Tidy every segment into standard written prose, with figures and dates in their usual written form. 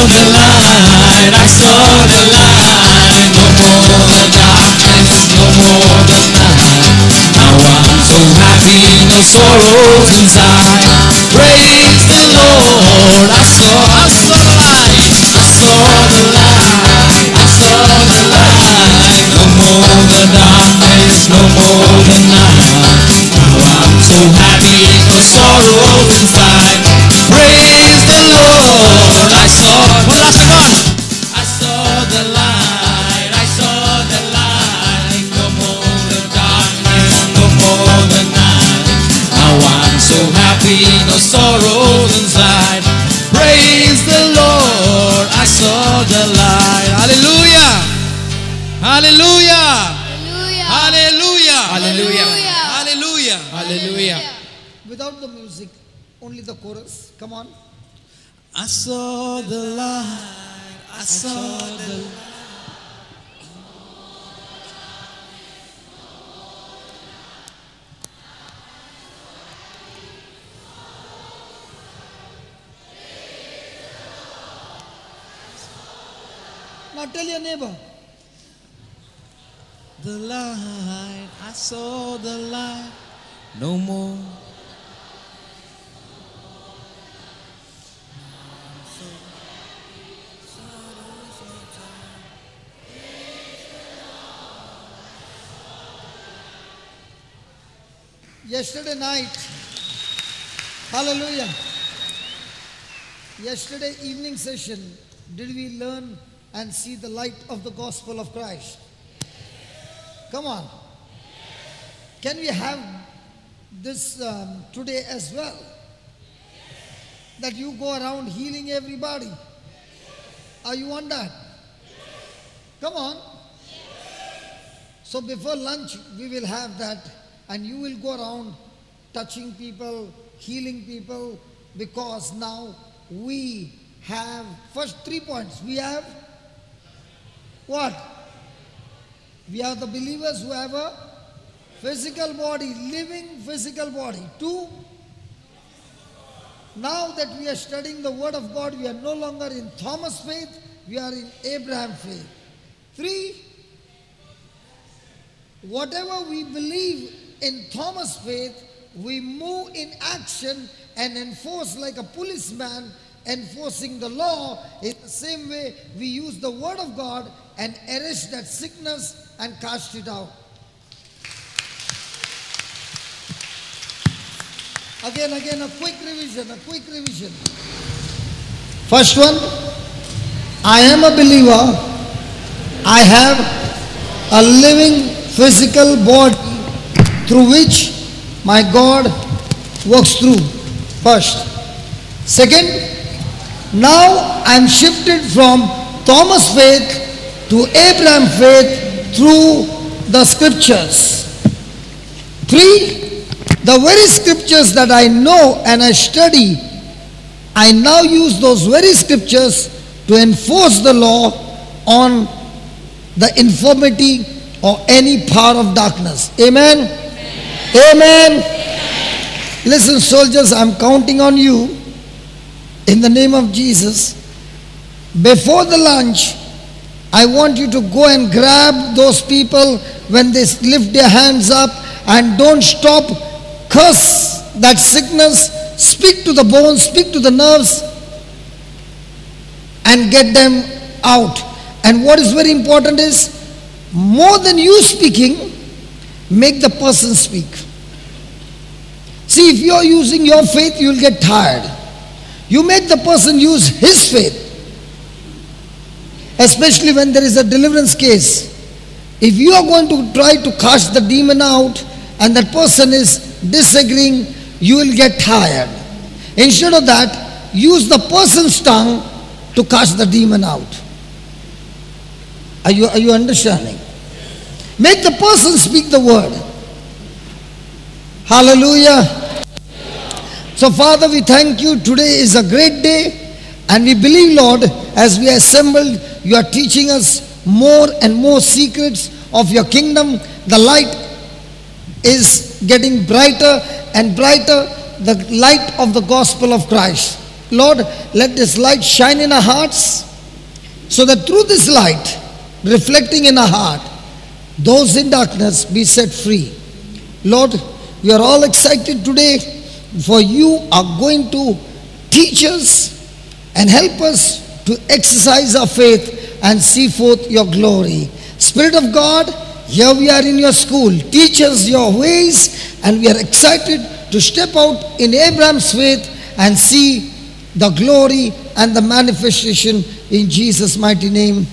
the light, I saw the light. No more the darkness, no more the night. Now I'm so happy, no sorrows inside. Praise the Lord. I saw the light, I saw the light, I saw the light. No more the darkness, no more the night. Now I'm so happy, no sorrows inside. Praise the Lord. I saw the light. I saw the light. I saw the light. No more the darkness, no more the night. Now I'm so happy, no sorrows inside. Praise the Lord. I saw the light. Hallelujah. Hallelujah. Hallelujah. Hallelujah. Hallelujah. Hallelujah. Without the music, only the chorus. Come on. I saw the light. I saw the light. Now tell your neighbor. The light, I saw the light, no more. Yesterday night, hallelujah. Yesterday evening session, did we learn and see the light of the gospel of Christ? Come on. Can we have this today as well? That you go around healing everybody. Are you on that? Come on. So before lunch, we will have that, and you will go around touching people, healing people, because now we have first 3 points. We have what? We are the believers who have a physical body, living physical body. 2, now that we are studying the word of God, we are no longer in Thomas faith, we are in Abraham faith. 3, whatever we believe in Thomas faith, we move in action and enforce like a policeman enforcing the law. In the same way, we use the word of God and arrest that sickness and cast it out. Again, a quick revision. First one, I am a believer. I have a living physical body through which my God works through. First. Second, now I am shifted from Thomas faith to Abraham faith through the scriptures. 3, the very scriptures that I know and I study, I now use those very scriptures to enforce the law on the infirmity or any power of darkness. Amen? Amen. Amen. Listen, soldiers, I'm counting on you in the name of Jesus. Before the lunch, I want you to go and grab those people when they lift their hands up, and don't stop. Curse that sickness, speak to the bones, speak to the nerves, and get them out. And what is very important is, more than you speaking, make the person speak. See, if you are using your faith, you will get tired. You make the person use his faith. Especially when there is a deliverance case. If you are going to try to cast the demon out and that person is disagreeing, you will get tired. Instead of that, use the person's tongue to cast the demon out. Are you understanding? Make the person speak the word. Hallelujah. So Father, we thank you. Today is a great day, and we believe, Lord, as we are assembled, you are teaching us more and more secrets of your kingdom. The light is getting brighter and brighter, the light of the gospel of Christ. Lord, let this light shine in our hearts, so that through this light, reflecting in our heart, those in darkness be set free. Lord, we are all excited today, for you are going to teach us and help us to exercise our faith and see forth your glory. Spirit of God, here we are in your school. Teach us your ways, and we are excited to step out in Abraham's faith and see the glory and the manifestation in Jesus' mighty name.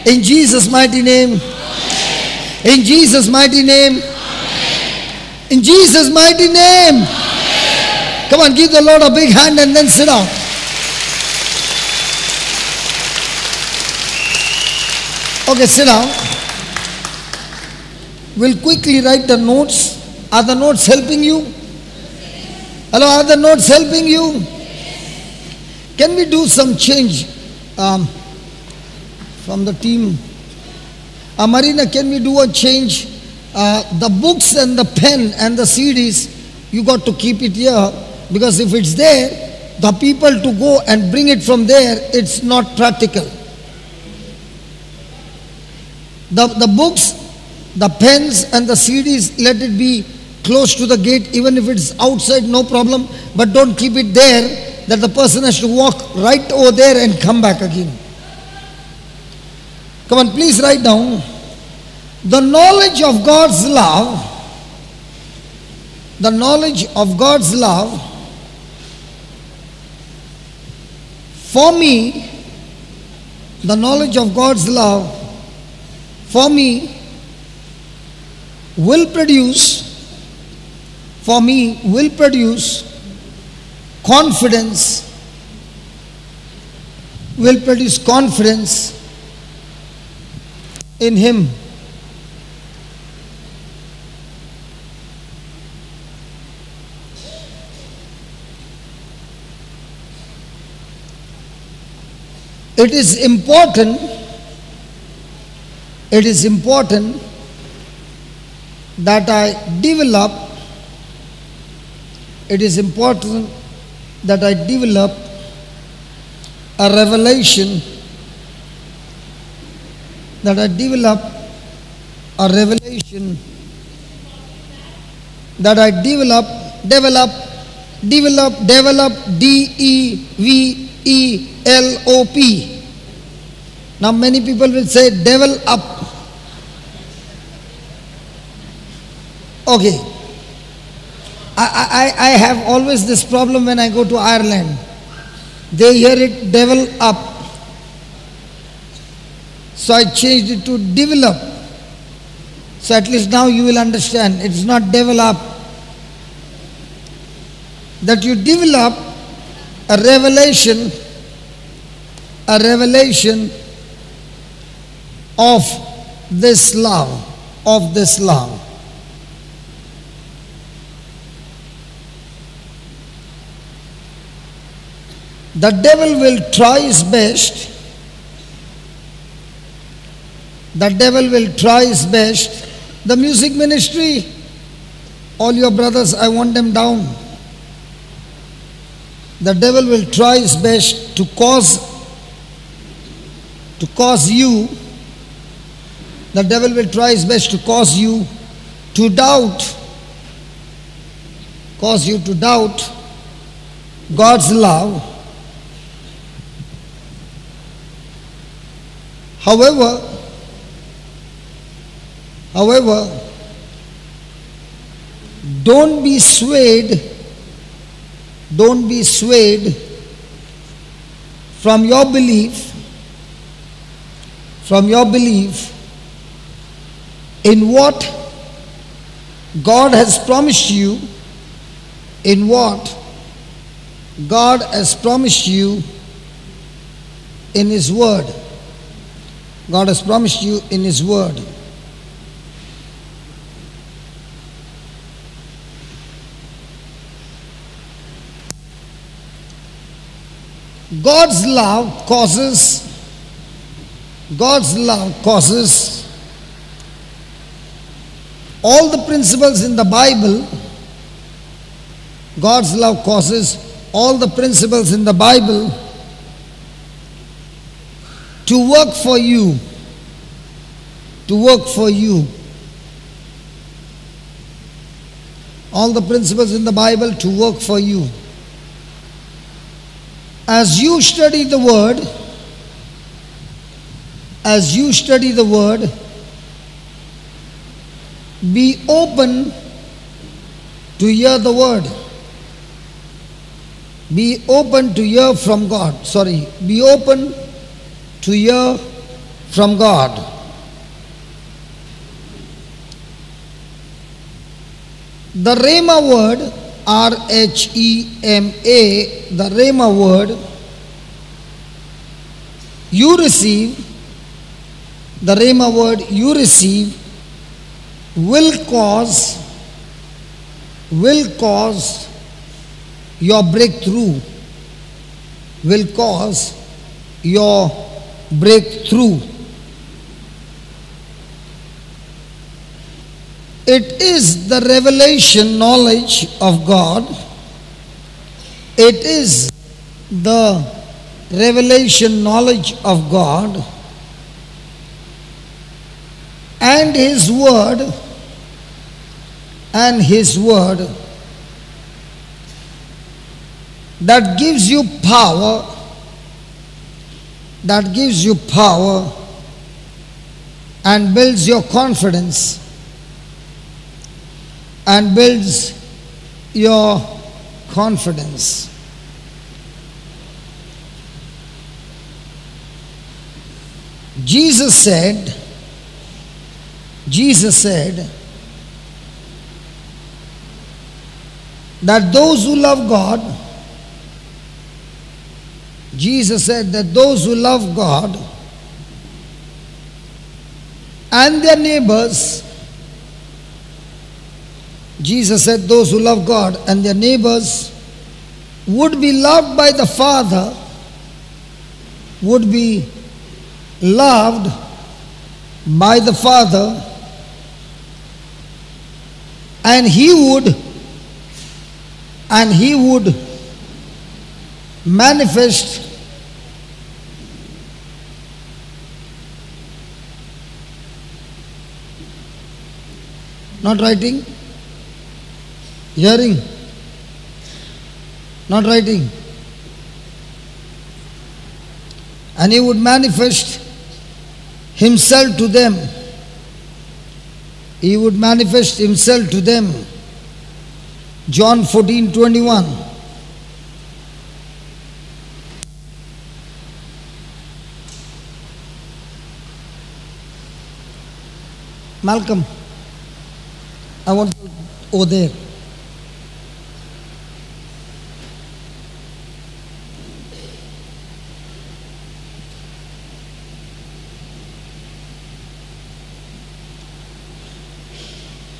In Jesus' mighty name. In Jesus' mighty name. In Jesus' mighty name. Come on, give the Lord a big hand and then sit down. Okay, sit down. We'll quickly write the notes. Are the notes helping you? Hello, are the notes helping you? Can we do some change from the team? Marina, can we do a change? The books and the pen and the CDs, you got to keep it here, because if it's there, the people to go and bring it from there, it's not practical. The books, the pens and the CDs, let it be close to the gate. Even if it's outside, no problem, but don't keep it there that the person has to walk right over there and come back again. Come on, please write down. The knowledge of God's love, the knowledge of God's love for me, the knowledge of God's love for me will produce confidence, in Him. It is important that I develop a revelation, develop. Now many people will say devil up. Okay. I have always this problem when I go to Ireland. They hear it devil up. So I changed it to develop. So at least now you will understand. It's not devil up. That you develop a revelation of this love. The devil will try his best. The music ministry, all your brothers, I want them down. The devil will try his best to cause you. The devil will try his best to cause you to doubt. God's love. However, don't be swayed from your belief in what God has promised you, in His Word. God has promised you in His Word. God's love causes all the principles in the Bible. God's love causes all the principles in the Bible to work for you. To work for you. All the principles in the Bible to work for you. As you study the Word, be open to hear the Word. Be open to hear from God. Be open to hear from God. The Rhema word, R-H-E-M-A, the Rhema word, you receive, the Rhema word you receive will cause your breakthrough. Will cause your breakthrough. It is the revelation knowledge of God. It is the revelation knowledge of God and His Word that gives you power and builds your confidence and builds your confidence. Jesus said that those who love God, Jesus said that those who love God and their neighbors, Jesus said those who love God and their neighbors would be loved by the Father, would be loved by the Father, and He would manifest not writing, hearing, not writing, and He would manifest Himself to them. He would manifest Himself to them. John 14:21. Malcolm, I want to over there.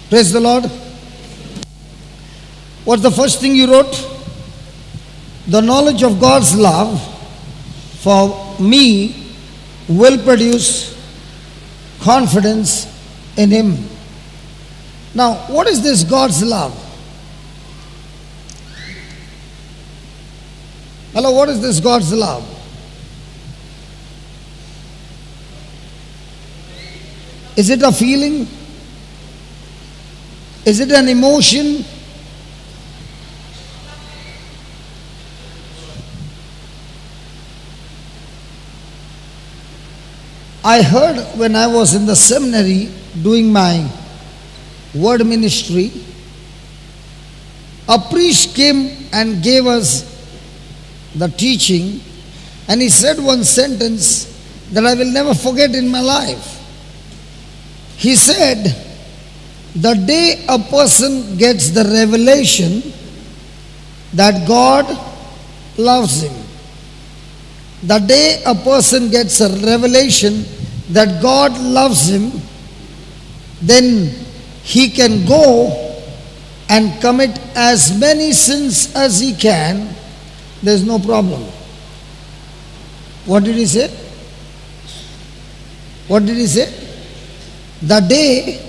Praise the Lord. What's the first thing you wrote? The knowledge of God's love for me will produce confidence in Him. Now, what is this God's love? Hello, what is this God's love? Is it a feeling? Is it an emotion? I heard when I was in the seminary doing my word ministry, a priest came and gave us the teaching, and he said one sentence that I will never forget in my life. He said, the day a person gets the revelation that God loves him, the day a person gets a revelation that God loves him, then he can go and commit as many sins as he can. There's no problem. What did he say? What did he say? The day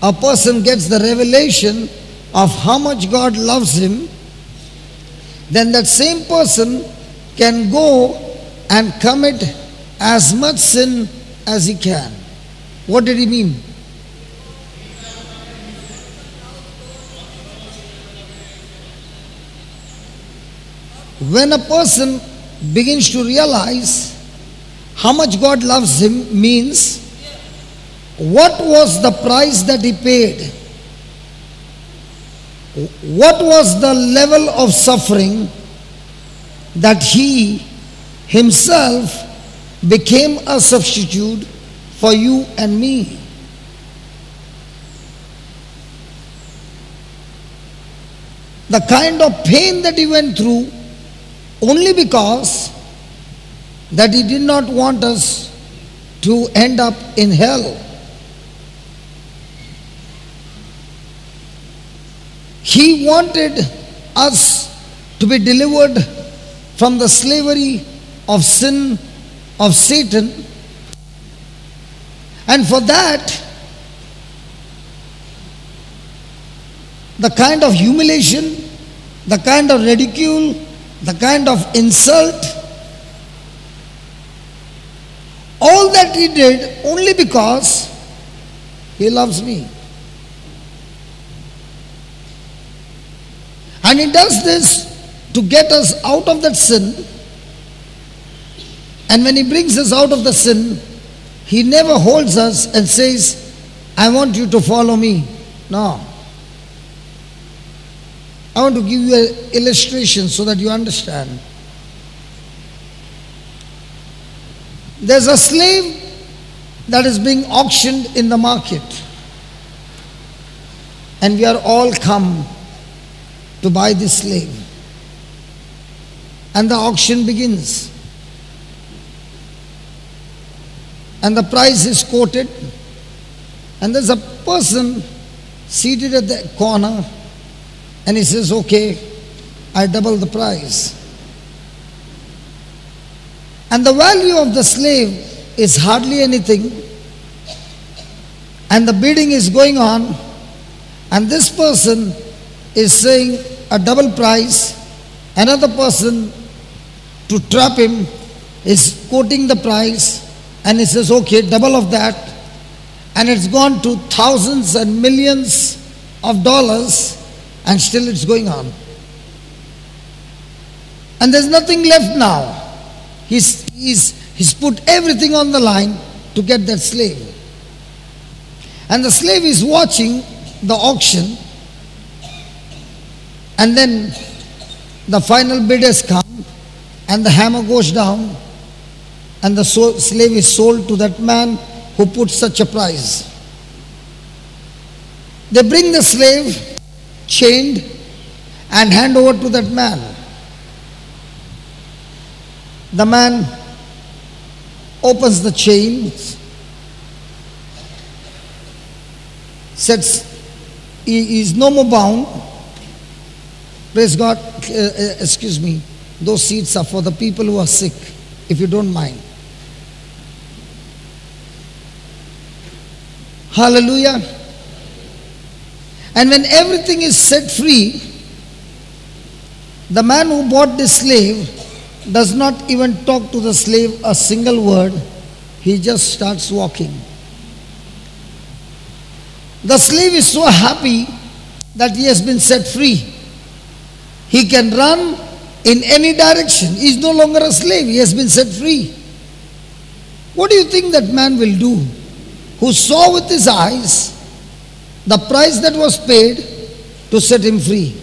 a person gets the revelation of how much God loves him, then that same person can go and commit as much sin as he can. What did he mean? When a person begins to realize how much God loves him means, what was the price that he paid? What was the level of suffering that he himself became a substitute for you and me? The kind of pain that he went through only because that he did not want us to end up in hell. He wanted us to be delivered from the slavery of sin, of Satan. And for that, the kind of humiliation, the kind of ridicule, the kind of insult, all that he did only because he loves me. And he does this to get us out of that sin. And when he brings us out of the sin, he never holds us and says, I want you to follow me. No. I want to give you an illustration so that you understand. There's a slave that is being auctioned in the market. And we are all come to buy this slave. And the auction begins. And the price is quoted. And there's a person seated at the corner. And he says, okay, I double the price. And the value of the slave is hardly anything. And the bidding is going on. And this person is saying a double price. Another person, to trap him, is quoting the price. And he says, okay, double of that. And it's gone to thousands and millions of dollars. And still it's going on. And there's nothing left now. He's put everything on the line to get that slave. And the slave is watching the auction. And then the final bid has come. And the hammer goes down. And the slave is sold to that man who put such a price. They bring the slave chained and hand over to that man. The man opens the chains, says he is no more bound. Praise God. Excuse me, those seats are for the people who are sick, if you don't mind. Hallelujah. And when everything is set free, the man who bought the slave does not even talk to the slave a single word. He just starts walking. The slave is so happy that he has been set free. He can run in any direction. He is no longer a slave. He has been set free. What do you think that man will do, who saw with his eyes the price that was paid to set him free?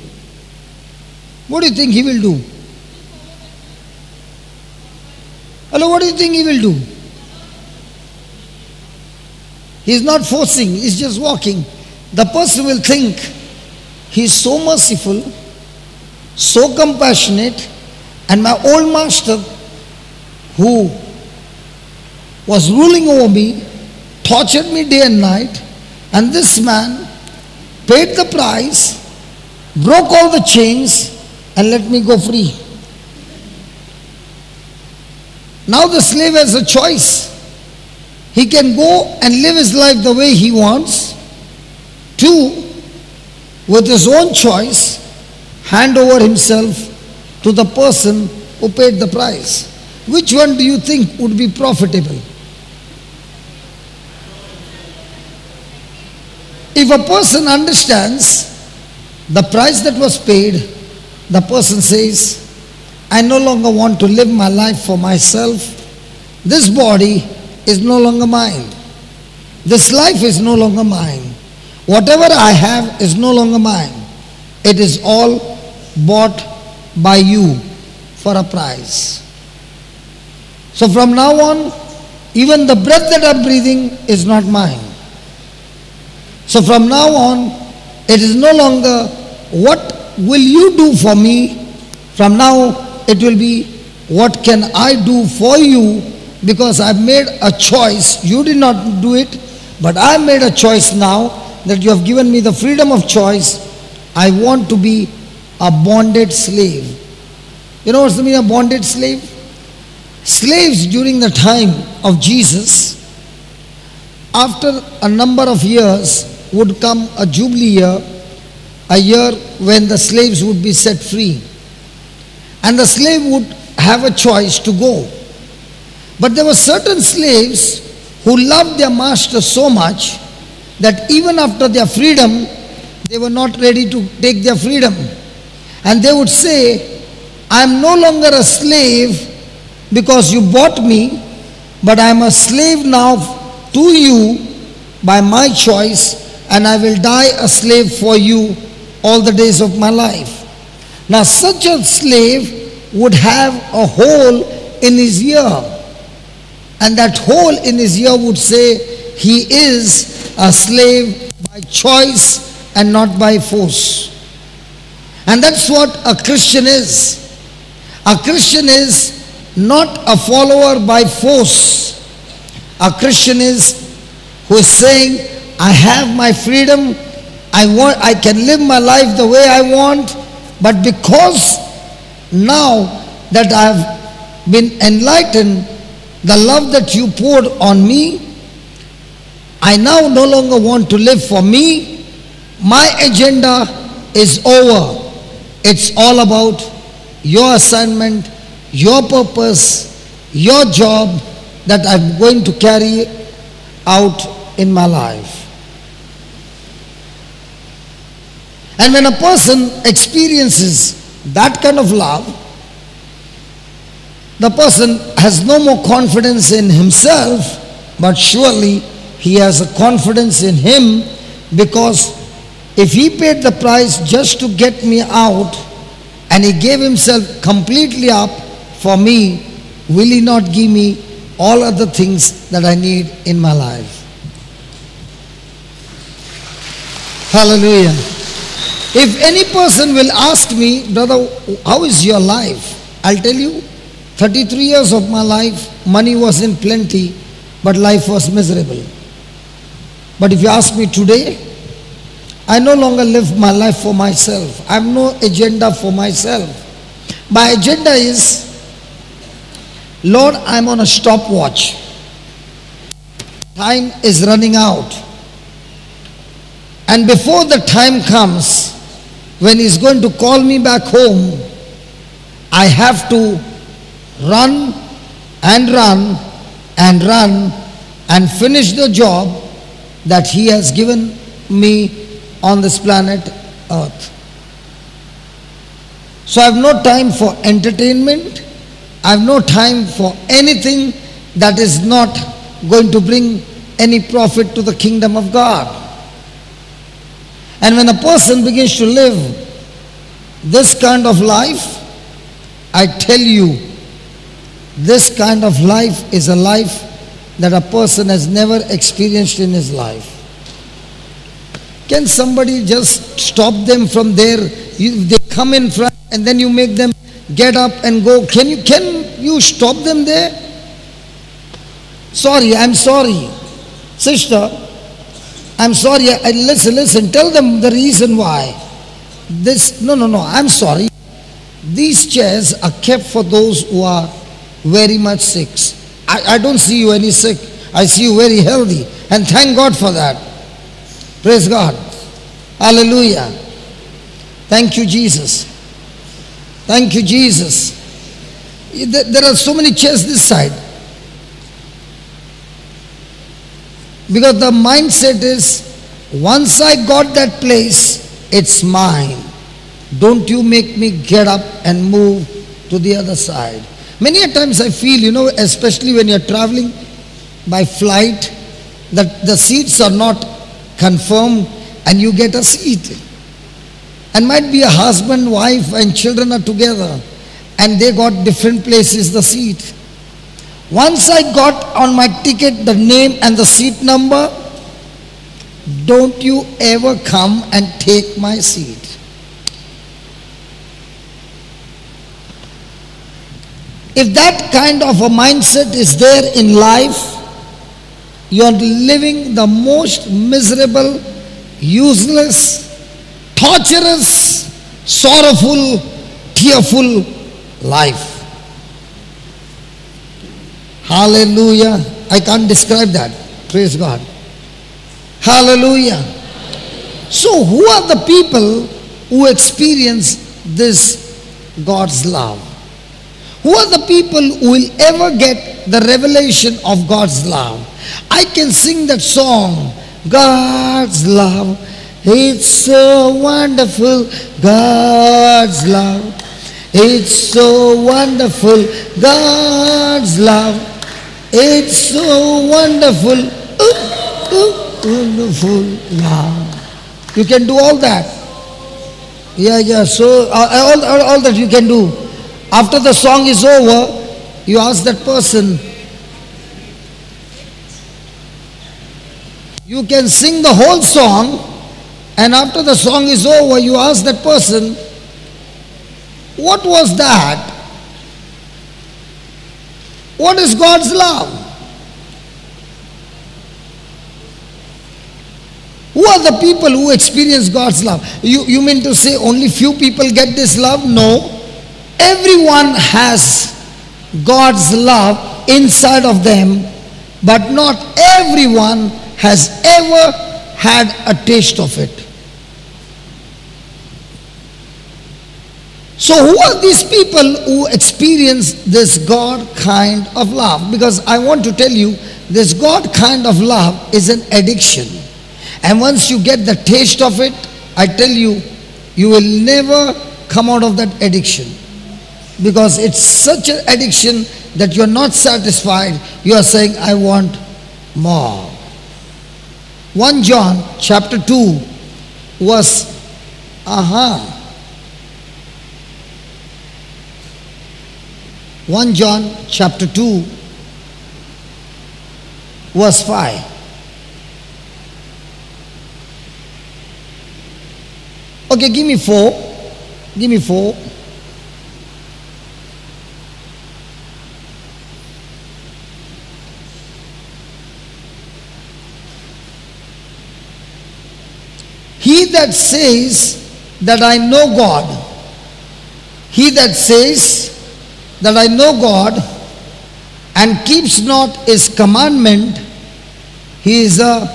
What do you think he will do? Hello, what do you think he will do? He is not forcing, he is just walking. The person will think, he is so merciful, so compassionate, and my old master who was ruling over me, tortured me day and night, and this man paid the price, broke all the chains, and let me go free. Now the slave has a choice. He can go and live his life the way he wants. Two, with his own choice, hand over himself to the person who paid the price. Which one do you think would be profitable? If a person understands the price that was paid, the person says, I no longer want to live my life for myself. This body is no longer mine. This life is no longer mine. Whatever I have is no longer mine. It is all bought by you for a price. So from now on, even the breath that I'm breathing is not mine. So from now on, it is no longer what will you do for me. From now, it will be what can I do for you, because I've made a choice. You did not do it, but I made a choice now that you have given me the freedom of choice. I want to be a bonded slave. You know what's the meaning of bonded slave? Slaves during the time of Jesus, after a number of years would come a jubilee year, a year when the slaves would be set free. And the slave would have a choice to go. But there were certain slaves who loved their master so much that even after their freedom, they were not ready to take their freedom. And they would say, I am no longer a slave because you bought me, but I am a slave now to you by my choice, and I will die a slave for you all the days of my life. Now such a slave would have a hole in his ear, and that hole in his ear would say he is a slave by choice and not by force. And that's what a Christian is. A Christian is not a follower by force. A Christian is who is saying, I have my freedom, I can live my life the way I want, but because now that I have been enlightened, the love that you poured on me, I now no longer want to live for me. My agenda is over. It's all about your assignment, your purpose, your job that I'm going to carry out in my life. And when a person experiences that kind of love, the person has no more confidence in himself, but surely he has a confidence in him, because if he paid the price just to get me out and he gave himself completely up for me, will he not give me all other things that I need in my life? Hallelujah. If any person will ask me, brother, how is your life? I'll tell you, 33 years of my life, money was in plenty, but life was miserable. But if you ask me today, I no longer live my life for myself. I have no agenda for myself. My agenda is, Lord, I'm on a stopwatch. Time is running out. And before the time comes when He's going to call me back home, I have to run and run and run and finish the job that He has given me on this planet Earth. So I have no time for entertainment. I have no time for anything that is not going to bring any profit to the kingdom of God. And when a person begins to live this kind of life, I tell you, this kind of life is a life that a person has never experienced in his life. Can somebody just stop them from there? They come in front and then you make them get up and go. Can you stop them there? Sorry, I'm sorry. Sister, I'm sorry. Listen, tell them the reason why. No, I'm sorry. These chairs are kept for those who are very much sick. I don't see you any sick. I see you very healthy. And thank God for that. Praise God. Hallelujah. Thank you, Jesus. Thank you, Jesus. There are so many chairs this side. Because the mindset is, once I got that place, it's mine. Don't you make me get up and move to the other side. Many a times I feel, especially when you're traveling by flight, that the seats are not confirmed and you get a seat. And might be a husband, wife and children are together and they got different places the seat. Once I got on my ticket the name and the seat number, don't you ever come and take my seat. If that kind of a mindset is there in life, you are living the most miserable, useless, torturous, sorrowful, tearful life. Hallelujah. I can't describe that. Praise God. Hallelujah. So who are the people who experience this God's love? Who are the people who will ever get the revelation of God's love? I can sing that song, God's love, it's so wonderful, God's love, it's so wonderful, God's love, it's so wonderful, wonderful love. You can do all that. Yeah, so all that you can do. After the song is over, you ask that person, you can sing the whole song, and after the song is over, you ask that person, what was that? What is God's love? Who are the people who experience God's love? You mean to say only few people get this love? No. Everyone has God's love inside of them, but not everyone has ever had a taste of it. So who are these people who experience this God kind of love? Because I want to tell you, this God kind of love is an addiction. And once you get the taste of it, I tell you, you will never come out of that addiction. Because it's such an addiction that you're not satisfied. You are saying, I want more. 1 John chapter 2 verse 1 John chapter 2 verse 5. Okay, give me 4. Give me 4. He that says that I know God, he that says that I know God and keeps not his commandment, he is a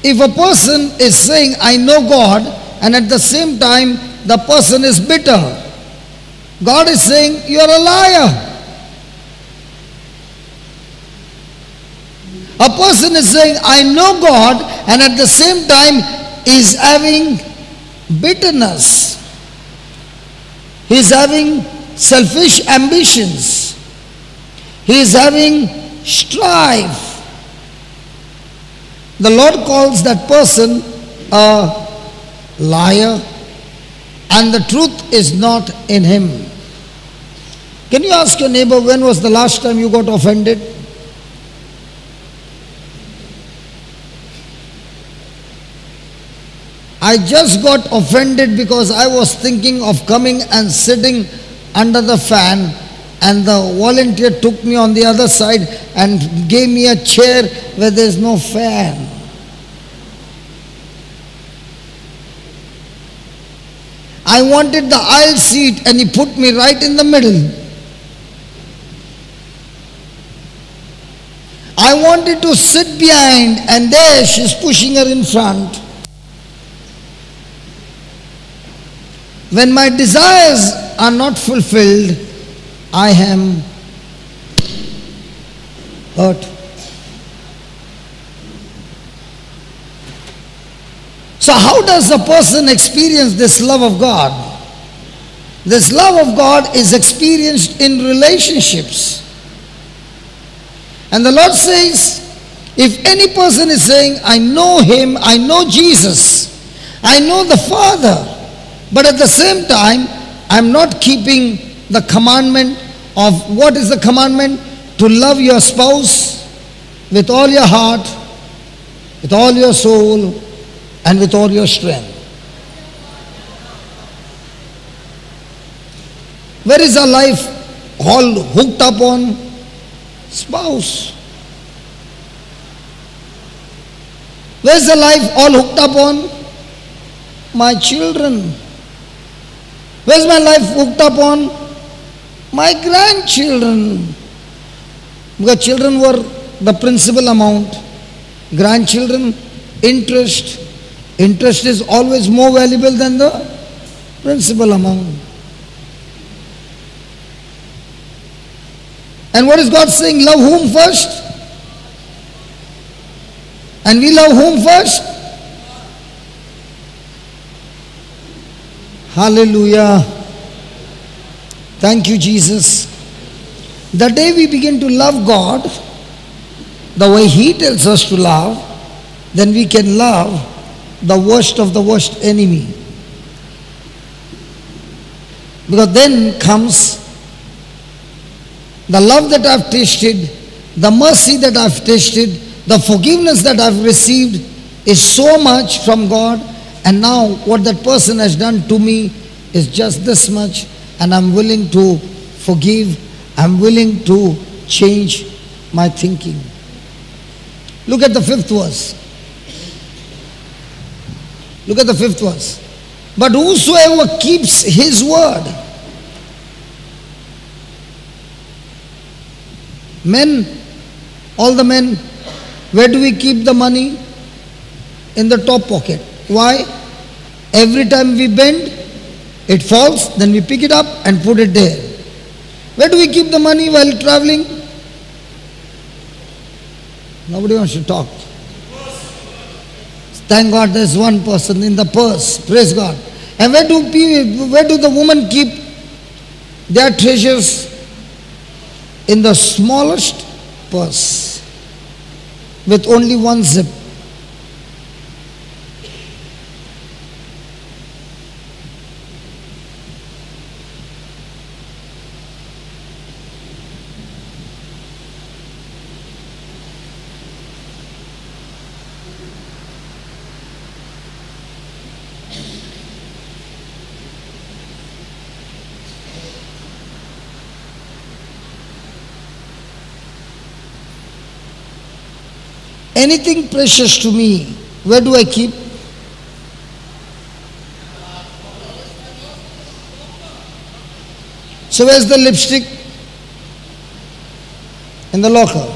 If a person is saying, I know God, and at the same time the person is bitter, God is saying, you are a liar. A person is saying, I know God, and at the same time is having bitterness. He is having selfish ambitions. He is having strife. The Lord calls that person a liar, and the truth is not in him. Can you ask your neighbor, when was the last time you got offended? I just got offended because I was thinking of coming and sitting under the fan, and the volunteer took me on the other side and gave me a chair where there is no fan. I wanted the aisle seat and he put me right in the middle. I wanted to sit behind and there she's pushing her in front. When my desires are not fulfilled, I am hurt. So how does a person experience this love of God? This love of God is experienced in relationships. And the Lord says, if any person is saying, I know Him, I know Jesus, I know the Father, but at the same time, I'm not keeping the commandment of, what is the commandment? To love your spouse with all your heart, with all your soul, and with all your strength. Where is our life all hooked up on? Spouse. Where's the life all hooked up on? My children. Where's my life hooked up on? My grandchildren. Because children were the principal amount. Grandchildren, interest. Interest is always more valuable than the principal amount. And what is God saying? Love whom first? And we love whom first? Hallelujah. Thank you, Jesus. The day we begin to love God the way He tells us to love, then we can love the worst of the worst enemy. Because then comes the love that I've tasted, the mercy that I've tasted, the forgiveness that I've received is so much from God, and now what that person has done to me is just this much, and I'm willing to forgive, I'm willing to change my thinking. Look at the 5th verse. Look at the 5th verse. But whosoever keeps His word. Men, all the men, where do we keep the money? In the top pocket. Why? Every time we bend, it falls, then we pick it up and put it there. Where do we keep the money while traveling? Nobody wants to talk. Thank God there's one person in the purse. Praise God. And where do the women keep their treasures? In the smallest purse with only one zip. Anything precious to me, where do I keep? So where's the lipstick? In the locker.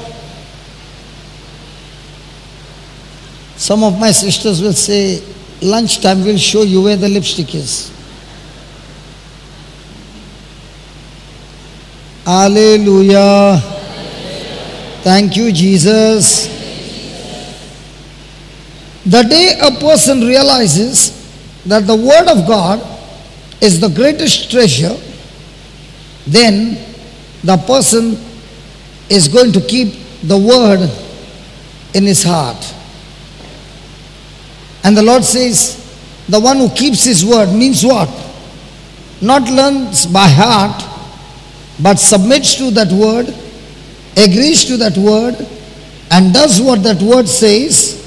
Some of my sisters will say, lunchtime we'll show you where the lipstick is. Hallelujah. Thank you, Jesus. The day a person realizes that the Word of God is the greatest treasure, then the person is going to keep the Word in his heart. And the Lord says, the one who keeps His Word means what? Not learns by heart, but submits to that Word, agrees to that Word, and does what that Word says.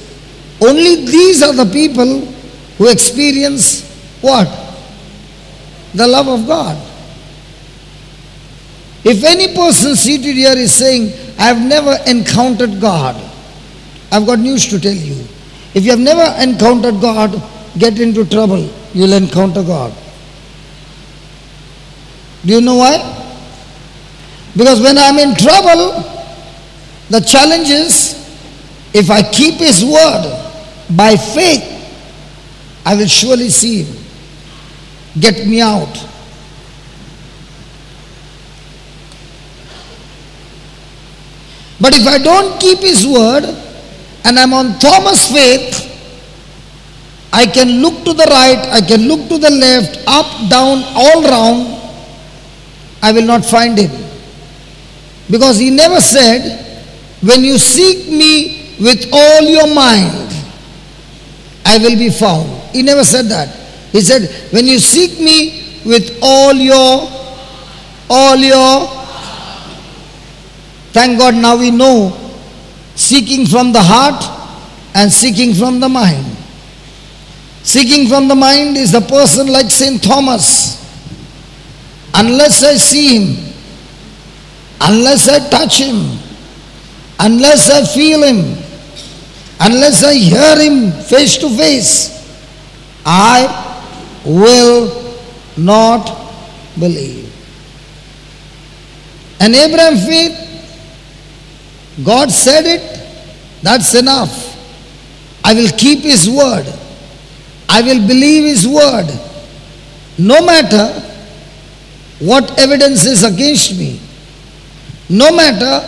Only these are the people who experience what? The love of God. If any person seated here is saying, I have never encountered God, I've got news to tell you. If you have never encountered God, get into trouble. You'll encounter God. Do you know why? Because when I'm in trouble, the challenge is, if I keep His word by faith, I will surely see Him. get me out. But if I don't keep his word and I'm on Thomas' faith, I can look to the right, I can look to the left, up, down, all round, I will not find him. Because he never said, when you seek me with all your mind, I will be found. He never said that. He said, when you seek me with all your, thank God now we know, seeking from the heart and seeking from the mind. Seeking from the mind is a person like St. Thomas. Unless I see him, unless I touch him, unless I feel him, unless I hear him face to face, I will not believe. And Abraham's faith, God said it, that's enough. I will keep his word. I will believe his word. No matter what evidence is against me, no matter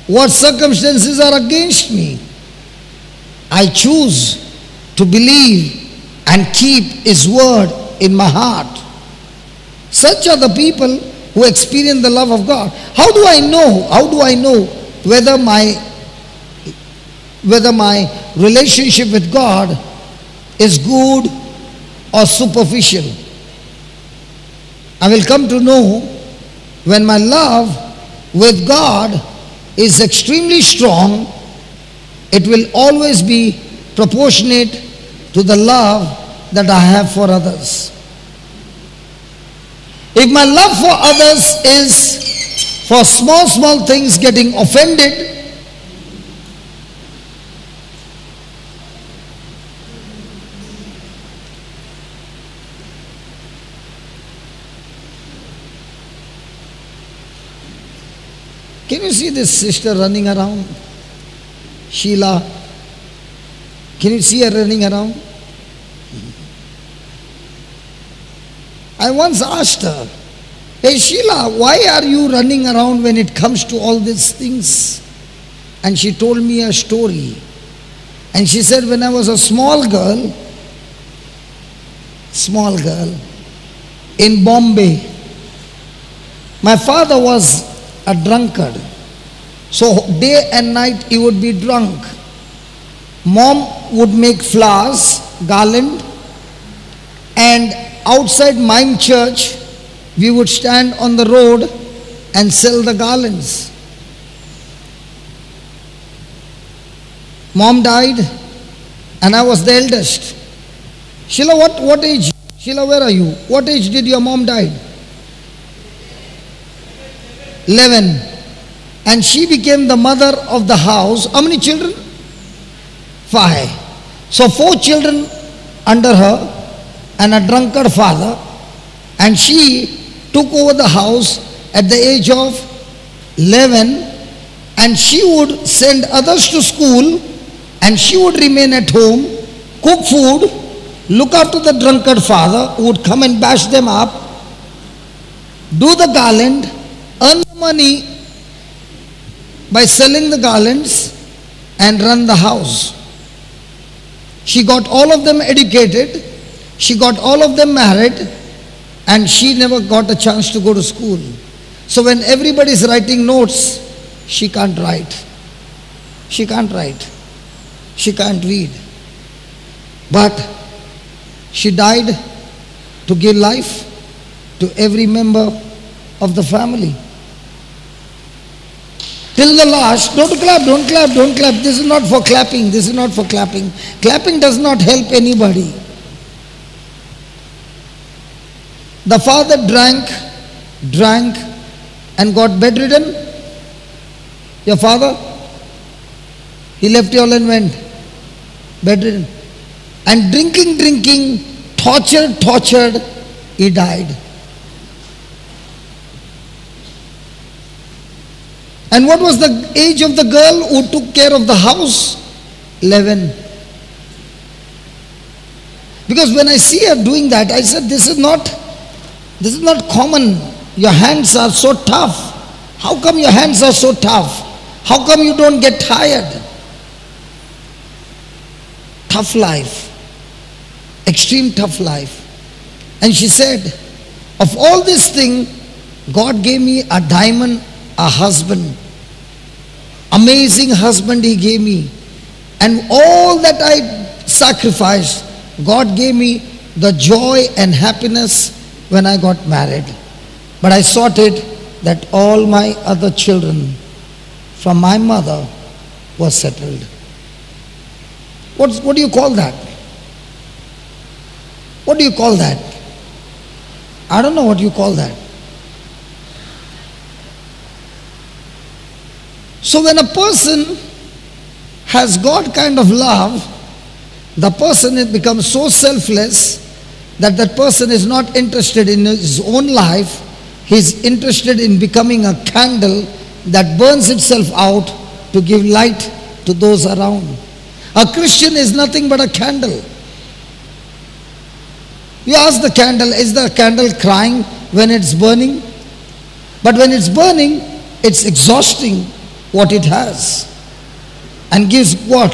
what circumstances are against me, I choose to believe and keep his word in my heart. Such are the people who experience the love of God. How do I know? How do I know whether my relationship with God is good or superficial? I will come to know when my love with God is extremely strong. It will always be proportionate to the love that I have for others. If my love for others is for small things getting offended, can you see this sister running around? Sheila. Can you see her running around? I once asked her, hey Sheila, why are you running around when it comes to all these things? And she told me a story. And she said, when I was a small girl in Bombay, my father was a drunkard. So day and night he would be drunk. Mom would make flowers, garland, and outside Mime Church we would stand on the road and sell the garlands. Mom died and I was the eldest. Sheila, what age? Sheila, where are you? What age did your mom die? 11. And she became the mother of the house. How many children? 5. So 4 children under her and a drunkard father. And she took over the house at the age of 11. And she would send others to school. And she would remain at home, cook food, look after the drunkard father who would come and bash them up, do the garland, earn the money by selling the garlands, and run the house. She got all of them educated, she got all of them married, and she never got a chance to go to school. So when everybody is writing notes, she can't write. She can't write. She can't read. But she died to give life to every member of the family. Till the last, don't clap, don't clap, don't clap. This is not for clapping, this is not for clapping. Clapping does not help anybody. The father drank and got bedridden. Your father, he left you all and went bedridden. And drinking, tortured, he died. And what was the age of the girl who took care of the house? 11. Because when I see her doing that, I said, this is not This is not common. Your hands are so tough. How come your hands are so tough? How come you don't get tired? Tough life. Extreme tough life. And she said, of all this thing, God gave me a diamond, a husband. Amazing husband He gave me. And all that I sacrificed, God gave me the joy and happiness when I got married. But I sorted that all my other children from my mother were settled. What do you call that? What do you call that? I don't know what you call that. So when a person has God kind of love, the person becomes so selfless that that person is not interested in his own life. He is interested in becoming a candle that burns itself out to give light to those around. A Christian is nothing but a candle. You ask the candle, is the candle crying when it's burning? But when it's burning, it's exhausting what it has and gives what?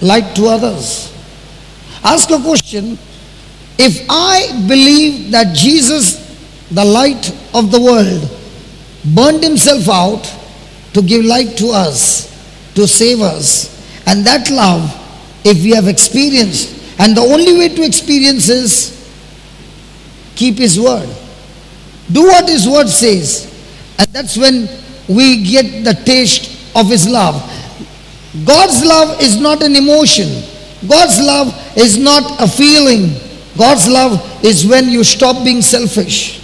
Light to others. Ask a question. If I believe that Jesus, the light of the world, burned himself out to give light to us, to save us, and that love, if we have experienced, and the only way to experience is keep his word. Do what his word says. And that's when we get the taste of his love. God's love is not an emotion. God's love is not a feeling. God's love is when you stop being selfish.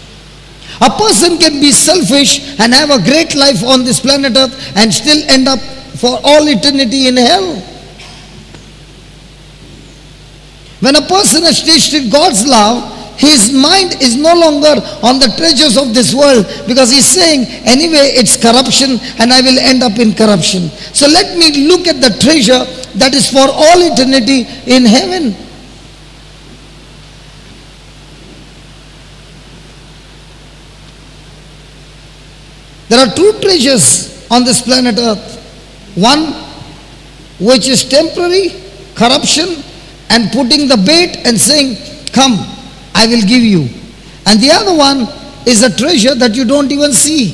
A person can be selfish and have a great life on this planet Earth and still end up for all eternity in hell. When a person has tasted God's love, his mind is no longer on the treasures of this world, because he's saying, anyway, it's corruption and I will end up in corruption. So let me look at the treasure that is for all eternity in heaven. There are two treasures on this planet Earth. One which is temporary, corruption, and putting the bait and saying, come, I will give you. And the other one is a treasure that you don't even see.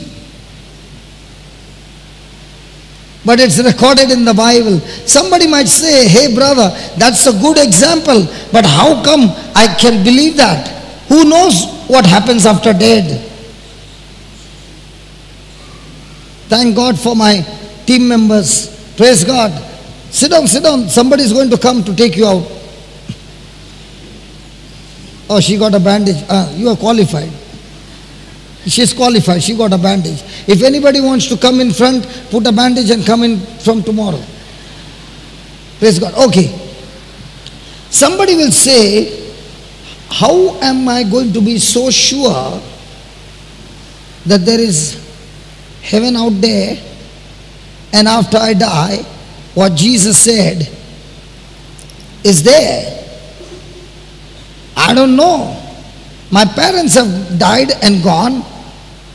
But it's recorded in the Bible. Somebody might say, hey brother, that's a good example, but how come I can believe that? Who knows what happens after dead? Thank God for my team members. Praise God. Sit down, sit down. Somebody is going to come to take you out. Oh, she got a bandage. You are qualified. She's qualified. She got a bandage. If anybody wants to come in front, put a bandage and come in from tomorrow. Praise God. Okay. Somebody will say, how am I going to be so sure that there is heaven out there, and after I die, what Jesus said is there? I don't know. My parents have died and gone,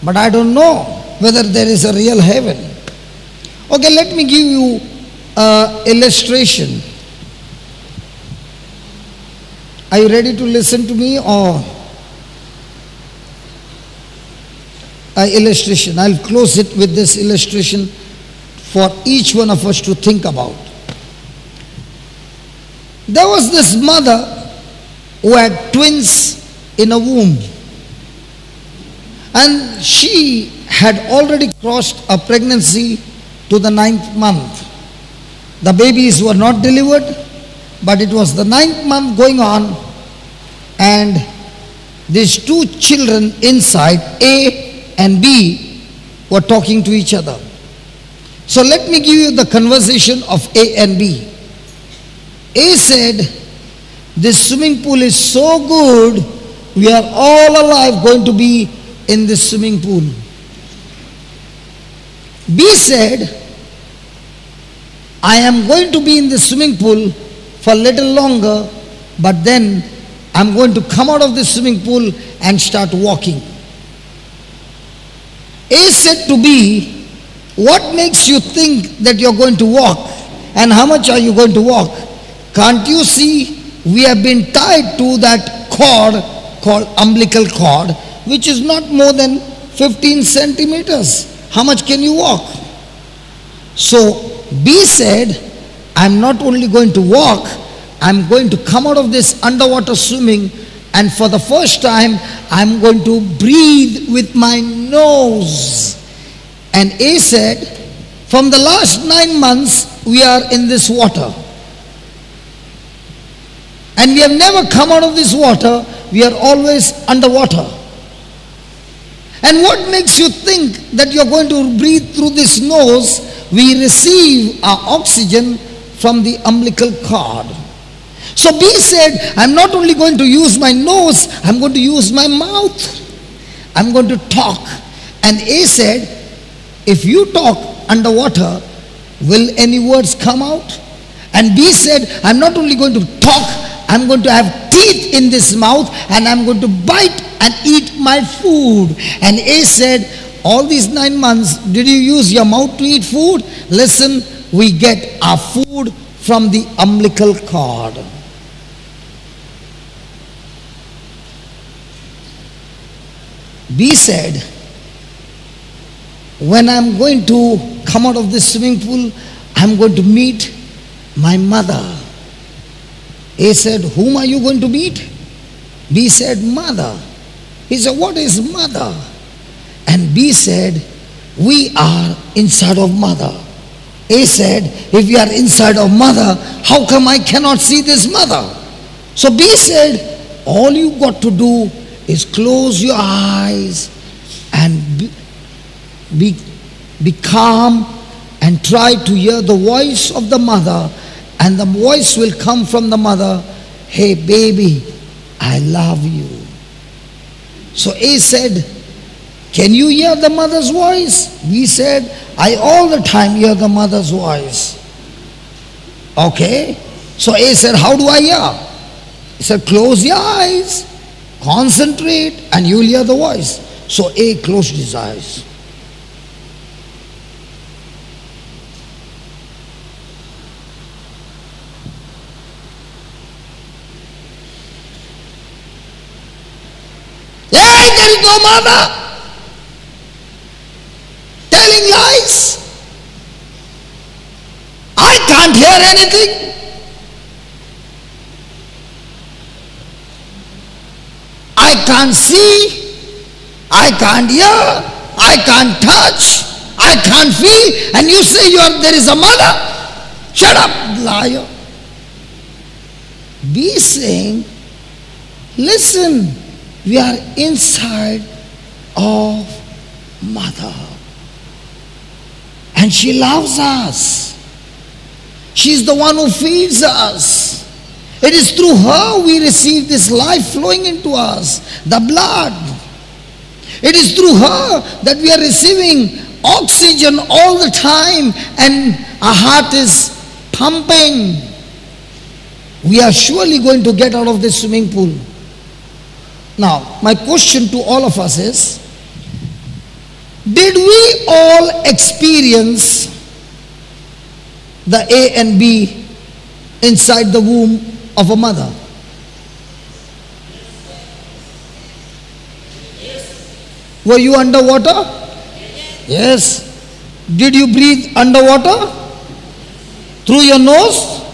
but I don't know whether there is a real heaven. Okay, let me give you an illustration. Are you ready to listen to me, or an illustration? I'll close it with this illustration for each one of us to think about. There was this mother who had twins in a womb, and she had already crossed a pregnancy to the 9th month. The babies were not delivered, but it was the 9th month going on, and these two children inside, A and B, were talking to each other. So let me give you the conversation of A and B. A said, this swimming pool is so good, we are all alive going to be in this swimming pool. B said, I am going to be in the swimming pool for a little longer, but then I'm going to come out of the swimming pool and start walking. A said to B, what makes you think that you're going to walk? And how much are you going to walk? Can't you see we have been tied to that cord called umbilical cord, which is not more than 15 centimeters. How much can you walk? So B said, I'm not only going to walk, I'm going to come out of this underwater swimming, and for the first time I'm going to breathe with my nose. And A said, from the last 9 months we are in this water, and we have never come out of this water. We are always underwater. And what makes you think that you are going to breathe through this nose? We receive our oxygen from the umbilical cord. So B said, I'm not only going to use my nose, I'm going to use my mouth. I'm going to talk. And A said, if you talk underwater, will any words come out? And B said, I'm not only going to talk, I'm going to have teeth in this mouth, and I'm going to bite and eat my food. And A said, all these 9 months, did you use your mouth to eat food? Listen, we get our food from the umbilical cord. B said, when I'm going to come out of this swimming pool, I'm going to meet my mother. A said, whom are you going to meet? B said, mother. He said, what is mother? And B said, we are inside of mother. A said, if we are inside of mother, how come I cannot see this mother? So B said, all you got to do is close your eyes and be calm and try to hear the voice of the mother, and the voice will come from the mother, hey baby, I love you. So A said, can you hear the mother's voice? B said, I all the time hear the mother's voice. Okay. So A said, how do I hear? He said, close your eyes, concentrate, and you'll hear the voice. So A closed his eyes. Hey, there is no mother. Telling lies. I can't hear anything. I can't see. I can't hear. I can't touch. I can't feel. And you say there is a mother? Shut up, liar. Be saying, listen, we are inside of mother. And she loves us. She's the one who feeds us. It is through her we receive this life flowing into us, the blood. It is through her that we are receiving oxygen all the time, and our heart is pumping. We are surely going to get out of this swimming pool. Now, my question to all of us is, did we all experience the A and B inside the womb of a mother? Were you underwater? Yes. Did you breathe underwater? Through your nose?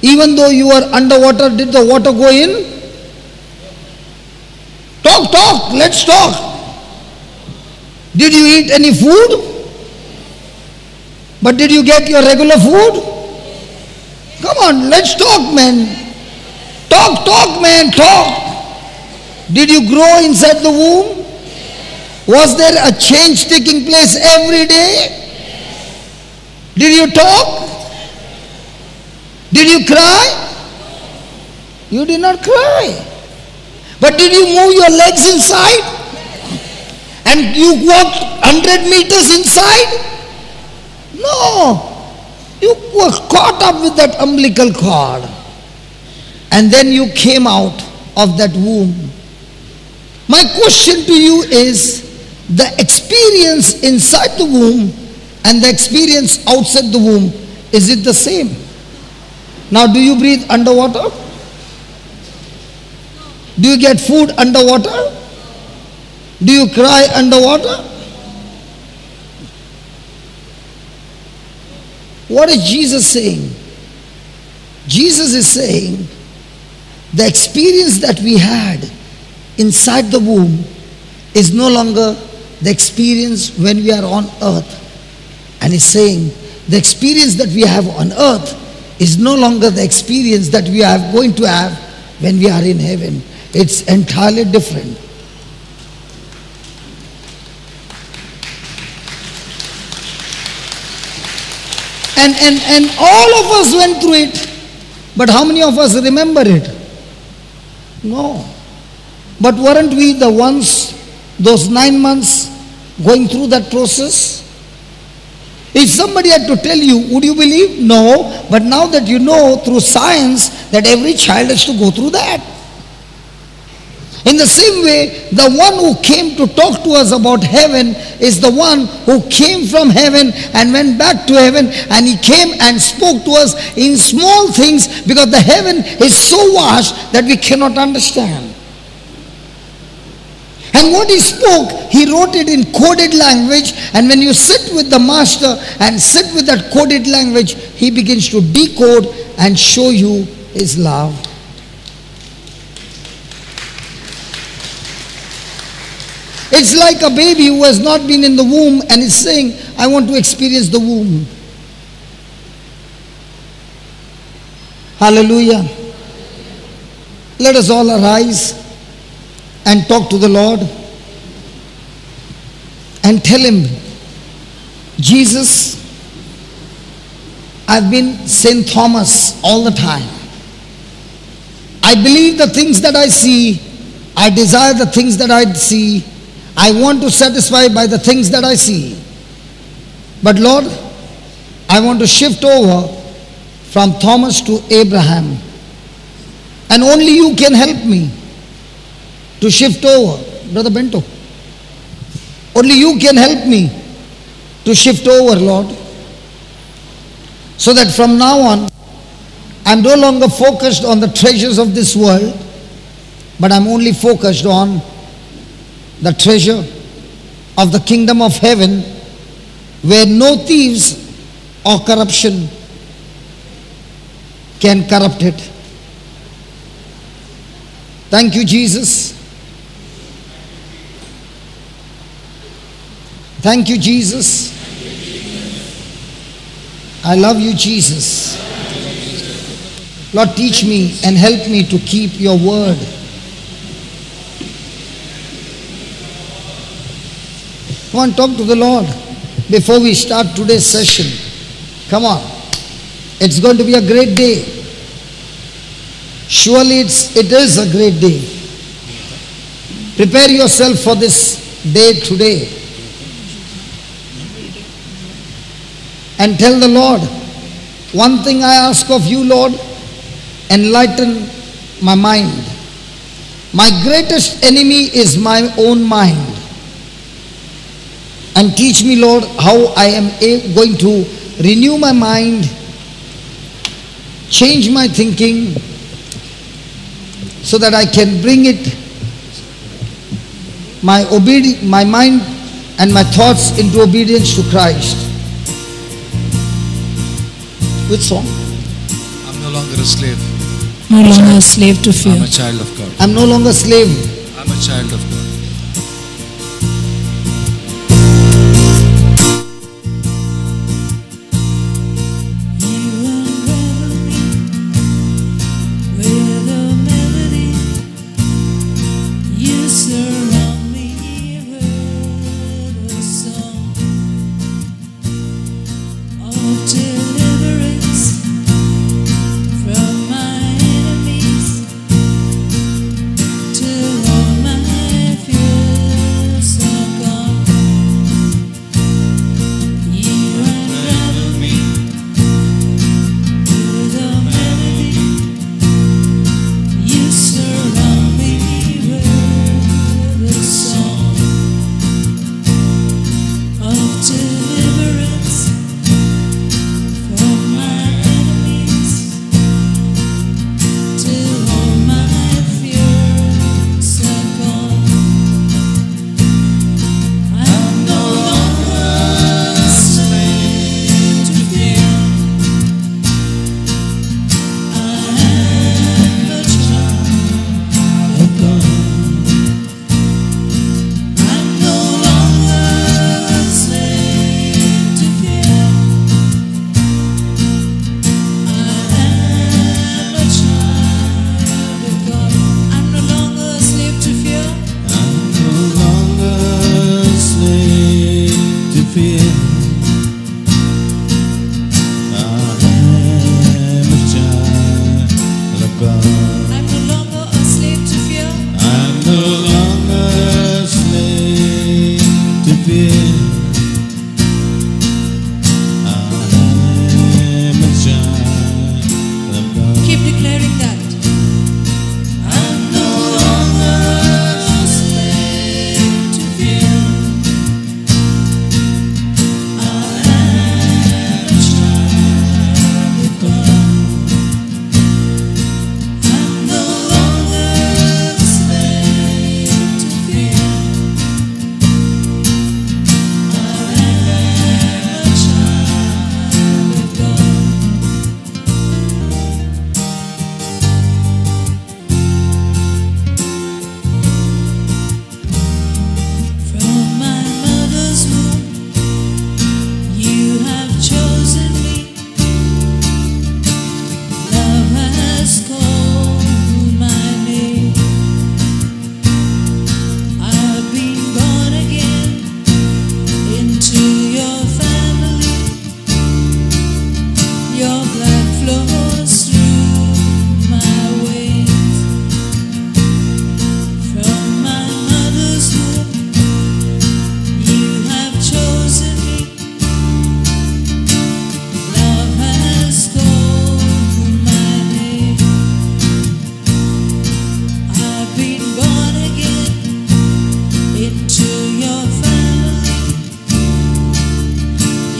Even though you were underwater, did the water go in? Talk, let's talk. Did you eat any food? But did you get your regular food? Come on, let's talk, man. Talk, man, talk. Did you grow inside the womb? Was there a change taking place every day? Did you talk? Did you cry? You did not cry. But did you move your legs inside? And you walked 100 meters inside? No. You were caught up with that umbilical cord. and then you came out of that womb. My question to you is, the experience inside the womb and the experience outside the womb, is it the same? Now, do you breathe underwater? Do you get food underwater? Do you cry underwater? What is Jesus saying? Jesus is saying the experience that we had inside the womb is no longer the experience when we are on earth. And he's saying the experience that we have on earth is no longer the experience that we are going to have when we are in heaven. It's entirely different. And all of us went through it. But how many of us remember it? No. But weren't we the ones, those 9 months, going through that process? If somebody had to tell you, would you believe? No. But now that you know through science that every child has to go through that. In the same way, the one who came to talk to us about heaven is the one who came from heaven and went back to heaven, and he came and spoke to us in small things, because the heaven is so vast that we cannot understand. And what he spoke, he wrote it in coded language, and when you sit with the master and sit with that coded language, he begins to decode and show you his love. It's like a baby who has not been in the womb and is saying, I want to experience the womb. Hallelujah. Let us all arise and talk to the Lord and tell him, Jesus, I've been St. Thomas all the time. I believe the things that I see. I desire the things that I see. I want to satisfy by the things that I see. But Lord, I want to shift over from Thomas to Abraham. And only you can help me to shift over. Brother Bento, only you can help me to shift over, Lord. So that from now on, I'm no longer focused on the treasures of this world, but I'm only focused on the treasure of the kingdom of heaven, where no thieves or corruption can corrupt it. Thank you, Jesus. Thank you, Jesus. I love you, Jesus. Lord, teach me and help me to keep your word. Come on, talk to the Lord before we start today's session. Come on. It's going to be a great day. Surely it is a great day. Prepare yourself for this day today. And tell the Lord, one thing I ask of you, Lord, enlighten my mind. My greatest enemy is my own mind. And teach me, Lord, how I am going to renew my mind, change my thinking, so that I can bring it, my mind and my thoughts into obedience to Christ. Which song? I'm no longer a slave. No longer a slave to fear. I'm a child of God. I'm no longer a slave. I'm a child of God. From my enemies till all my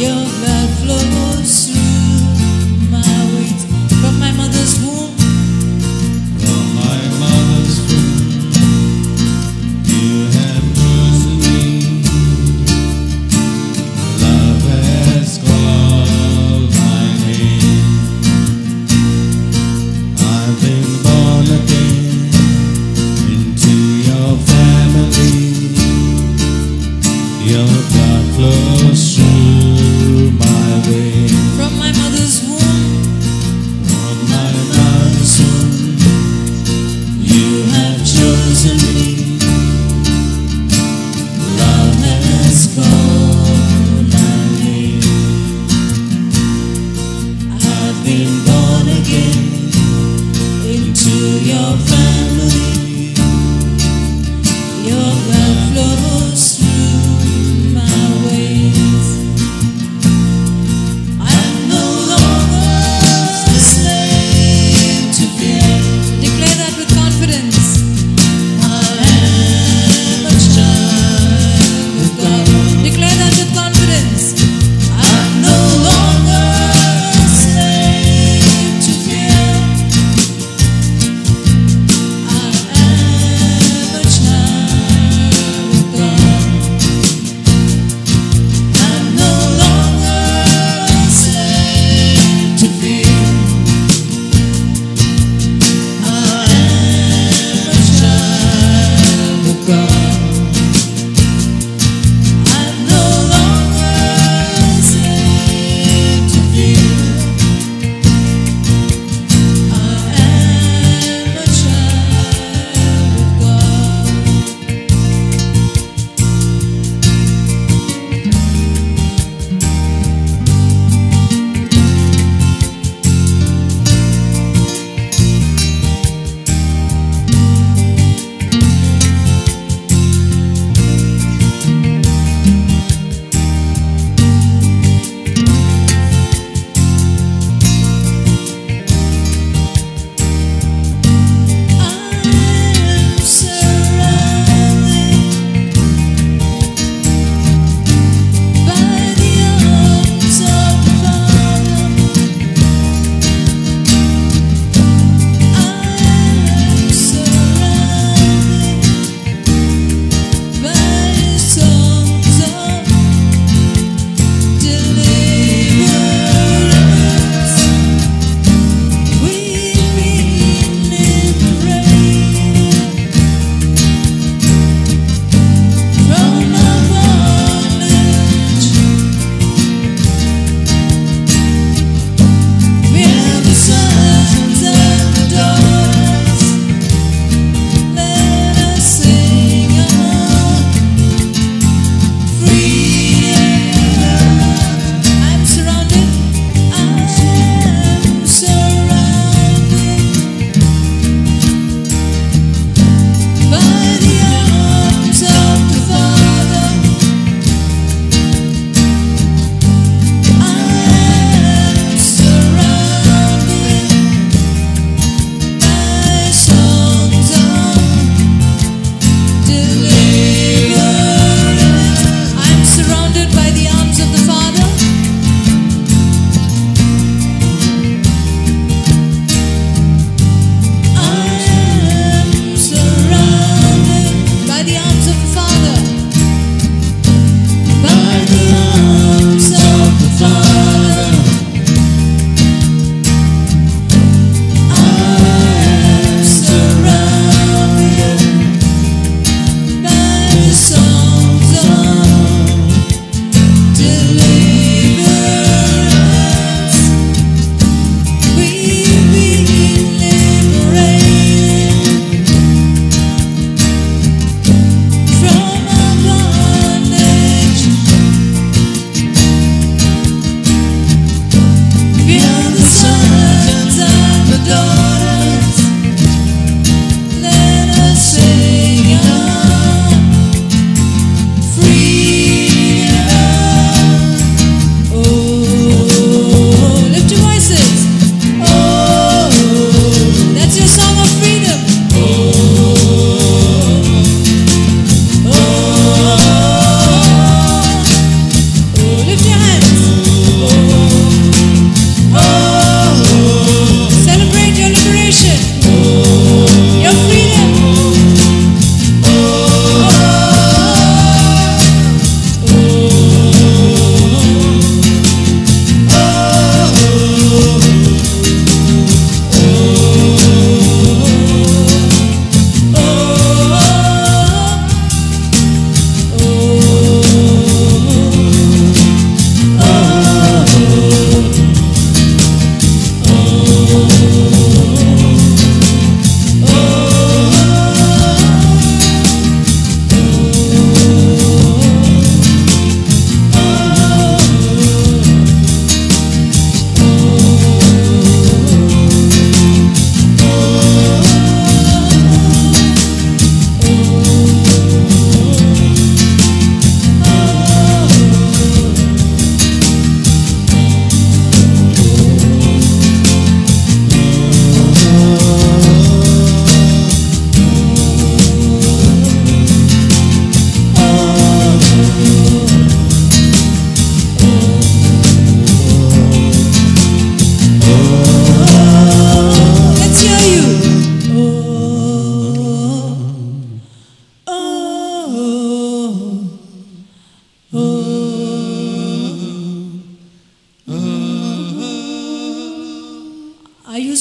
Your blood flows through my veins. From my mother's womb, From my mother's womb, you have chosen me. Love has called my name. I've been born again into your family. Your blood flows through my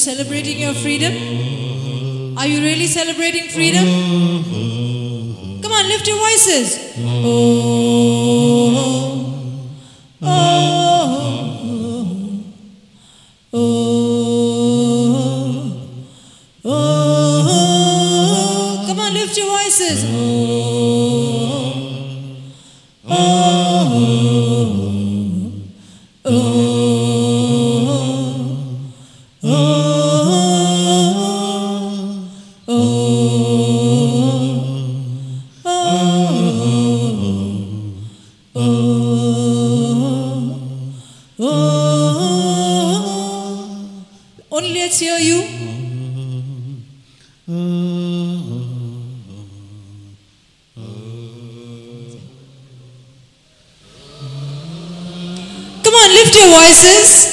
celebrating your freedom? Are you really celebrating freedom? Come on, lift your voices. Oh, oh, oh, oh, oh. Come on, lift your voices. Oh, oh, oh. Only let's hear you. Come on, lift your voices.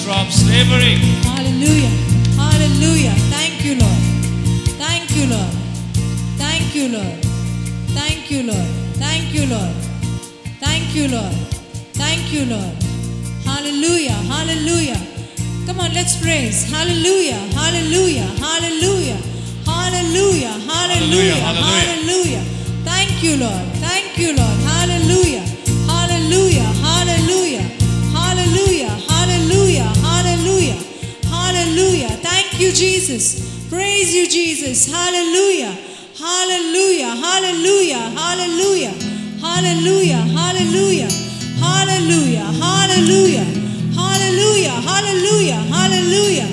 From slavery. Hallelujah. Hallelujah. Thank you, Lord. Thank you, Lord. Thank you, Lord. Thank you, Lord. Thank you, Lord. Thank you, Lord. Thank you, Lord. Hallelujah. Hallelujah. Come on, let's praise. Hallelujah. Hallelujah. Hallelujah. Hallelujah. Hallelujah. Hallelujah. Thank you, Lord. Thank you, Lord. Hallelujah. Hallelujah. Hallelujah. Hallelujah. Hallelujah. Hallelujah. Hallelujah. Thank you, Jesus. Praise you, Jesus. Hallelujah. Hallelujah. Hallelujah. Hallelujah. Hallelujah. Hallelujah. Hallelujah. Hallelujah. Hallelujah. Hallelujah. Hallelujah.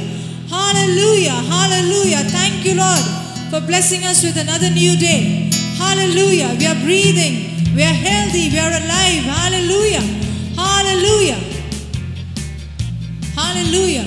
Hallelujah. Hallelujah. Thank you, Lord, for blessing us with another new day. Hallelujah. We are breathing. We are healthy. We are alive. Hallelujah. Hallelujah. Hallelujah.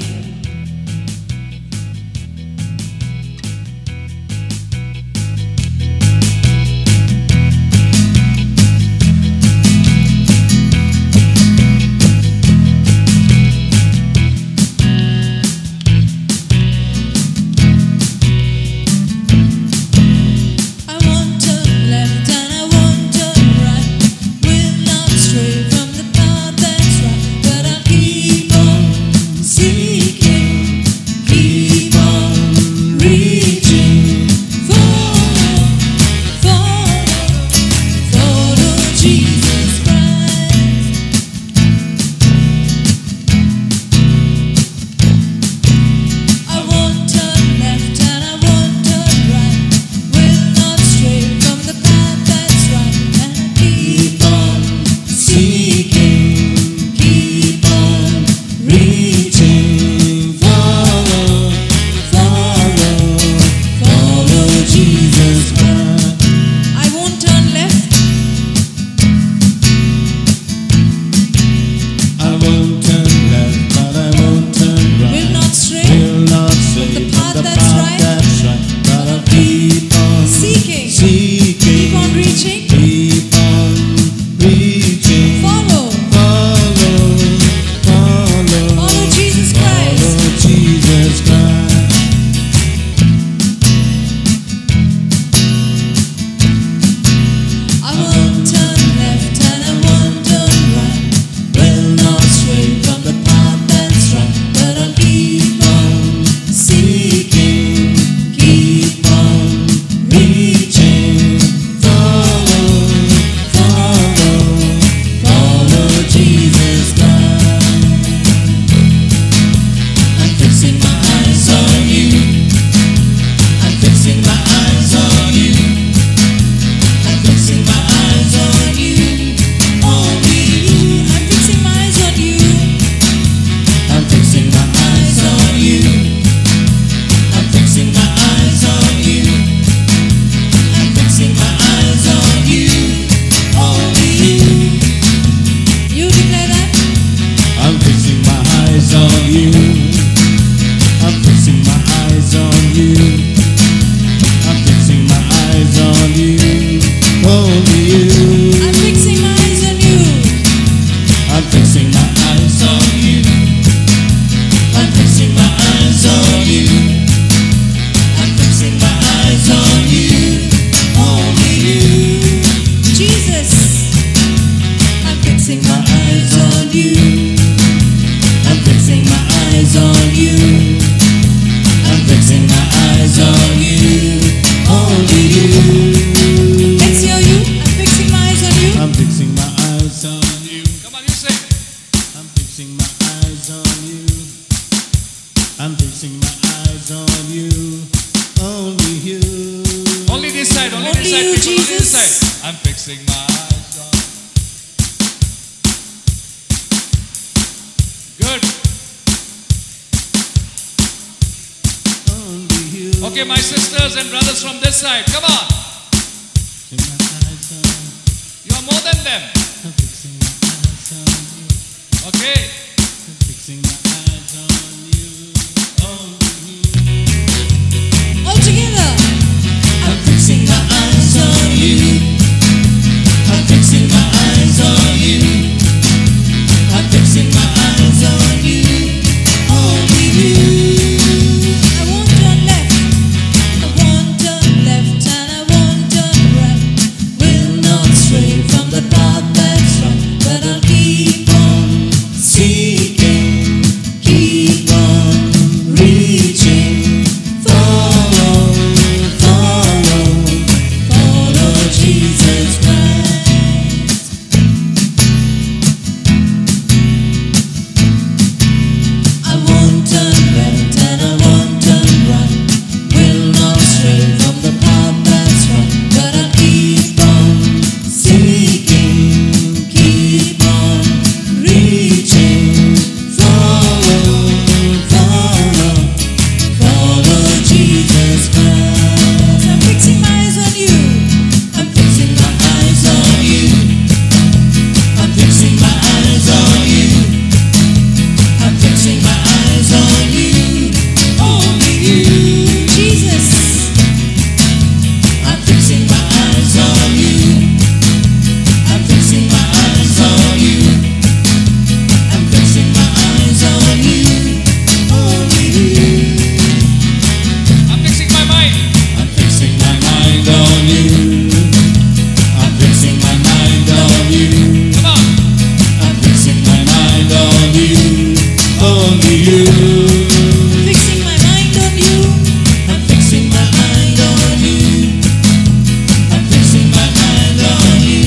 on you. I'm fixing my eyes on you. I'm fixing my eyes on you. Only you. I'm fixing my eyes on you. I'm fixing my eyes on you. I'm fixing my eyes on you. I'm fixing my eyes on you. Only you. Jesus. I'm fixing my Eyes on you. I'm fixing my eyes on you. I'm fixing my eyes on you. Only you. Let's hear you. I'm fixing my eyes on you. I'm fixing my eyes on you. Come on, you say. I'm fixing my eyes on you. I'm fixing my eyes on you. Only you. Only this side, only Only this side, you, people, only this Jesus. side. I'm fixing my eyes on. Good. Only you. Okay, my sisters and brothers from this side, come on. Fixing my eyes on you. You are more than them. I'm fixing my eyes on you. Okay. I'm fixing my eyes on you. Only you. All together. I'm fixing my eyes on you. I'm fixing my eyes on you. I'm fixing my eyes on you. Only you. I won't turn left. I won't turn left and I won't turn right. Will not stray from the path that's right, but I'll keep on seeking, keep on reaching. Follow, follow, follow Jesus Christ. I won't turn left and I won't turn right. Will not stray from the path that's right, but I'll keep on seeking, keep on reaching. Follow, follow, follow Jesus Christ. I'm fixing my eyes on you. I'm fixing my eyes on you. I'm fixing my eyes on you. I'm fixing my eyes on you. Only you. Jesus. I'm fixing my eyes on you. I'm fixing my eyes on you. I'm fixing my eyes on you. Only you. I'm fixing my mind. I'm fixing my mind on you. I'm fixing my mind on you. Come on. I'm fixing my mind on you. Only you. Fixing my mind on you. I'm fixing my mind on you. I'm fixing my mind on you.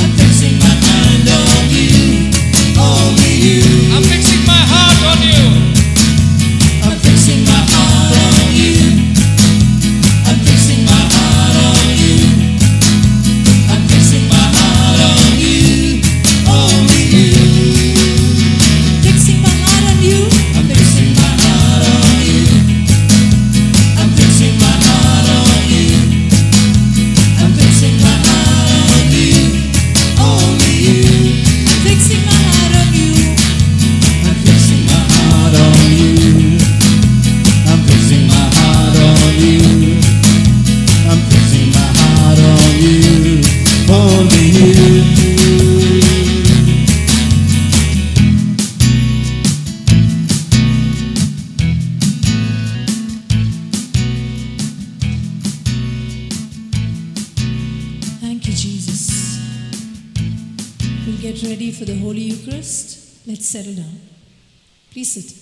I'm fixing my mind on you. Only you. I'm fixing my heart on you. I'm fixing my heart on you. I'm fixing my heart on you. I'm fixing my heart on you. Only you. Fixing my heart on you. I'm fixing my heart on you. I'm fixing my heart on you. I'm fixing my heart on you. Only you. Fixing my heart on you. I'm fixing my heart on you. I'm fixing my heart on you. I'm fixing my heart on you. Only you. Thank you, Jesus. We'll get ready for the Holy Eucharist. Let's settle down. Please sit.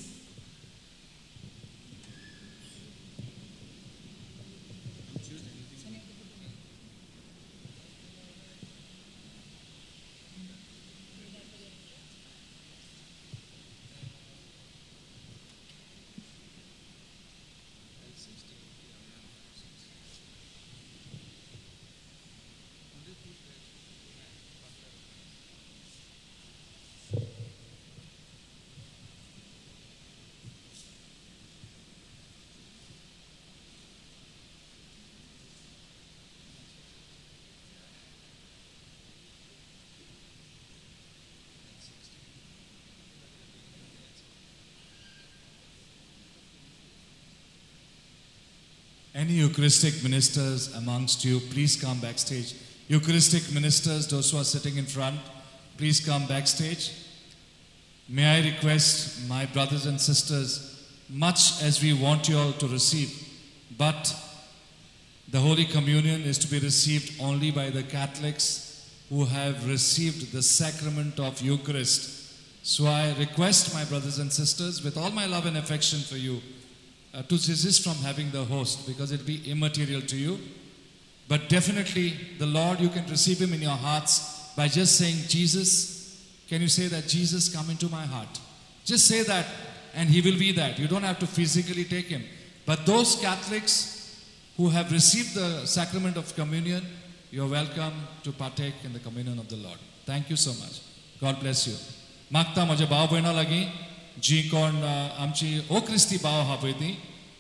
Any Eucharistic ministers amongst you, please come backstage. Eucharistic ministers, those who are sitting in front, please come backstage. May I request my brothers and sisters, much as we want you all to receive, but the Holy Communion is to be received only by the Catholics who have received the sacrament of Eucharist. So I request my brothers and sisters, with all my love and affection for you, to desist from having the host, because it will be immaterial to you. But definitely the Lord, you can receive Him in your hearts by just saying, Jesus, can you say that, Jesus, come into my heart? Just say that and He will be that. You don't have to physically take Him. But those Catholics who have received the sacrament of communion, you're welcome to partake in the communion of the Lord. Thank you so much. God bless you. मागता म्हज्या भाव भयणां लागीं जी कोण आमची ओक्रिस्ती भाव आहा पळय ती,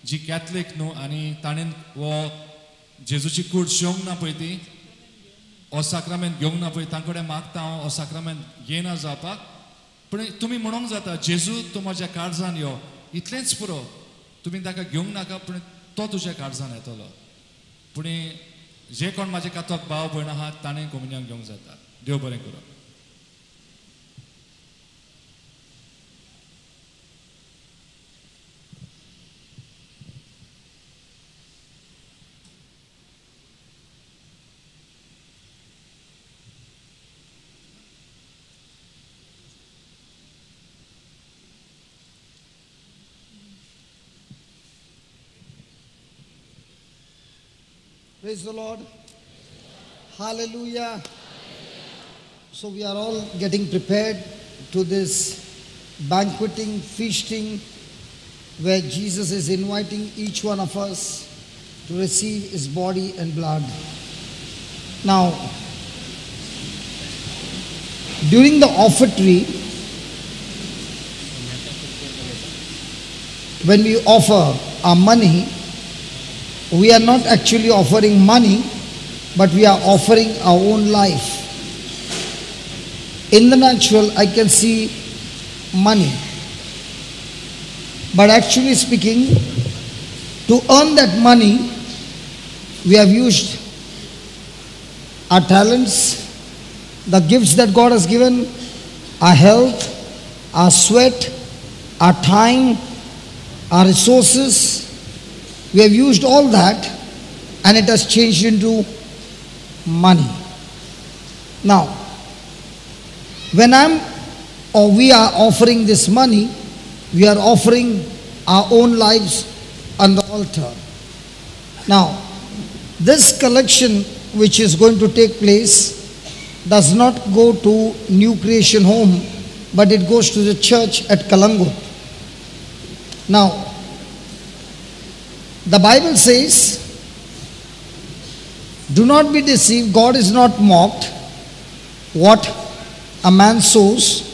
जी कॅथलीक न्हू, आनी ताणें वो जेजूची कूड शेवंक ना पळय ती, हो साक्रामेंत घेवंक ना पळय, तांचे कडेन मागता हांव हो साक्रामेंत घेयना जावपाक. पूण तुमी म्हणूंक जाता, जेजू तूं म्हज्या काळजान यो, इतलेंच पुरो, तुमी ताका घेवंक नाका, पूण तो तुज्या काळजान येतलो. पूण जे कोण म्हाजे कातोक भाव भयण आहात ताणें कम्युनियन घेवंक जाता. देव बरें करूं. Praise the Lord. Hallelujah. So we are all getting prepared to this banqueting, feasting, where Jesus is inviting each one of us to receive His body and blood. Now, during the offertory, when we offer our money, we are not actually offering money, but we are offering our own life. In the natural, I can see money. But actually speaking, to earn that money, we have used our talents, the gifts that God has given, our health, our sweat, our time, our resources. We have used all that and it has changed into money. Now, when we are offering this money, we are offering our own lives on the altar. Now, this collection which is going to take place does not go to New Creation Home, but it goes to the church at Kalangut. Now, the Bible says, do not be deceived, God is not mocked. What a man sows,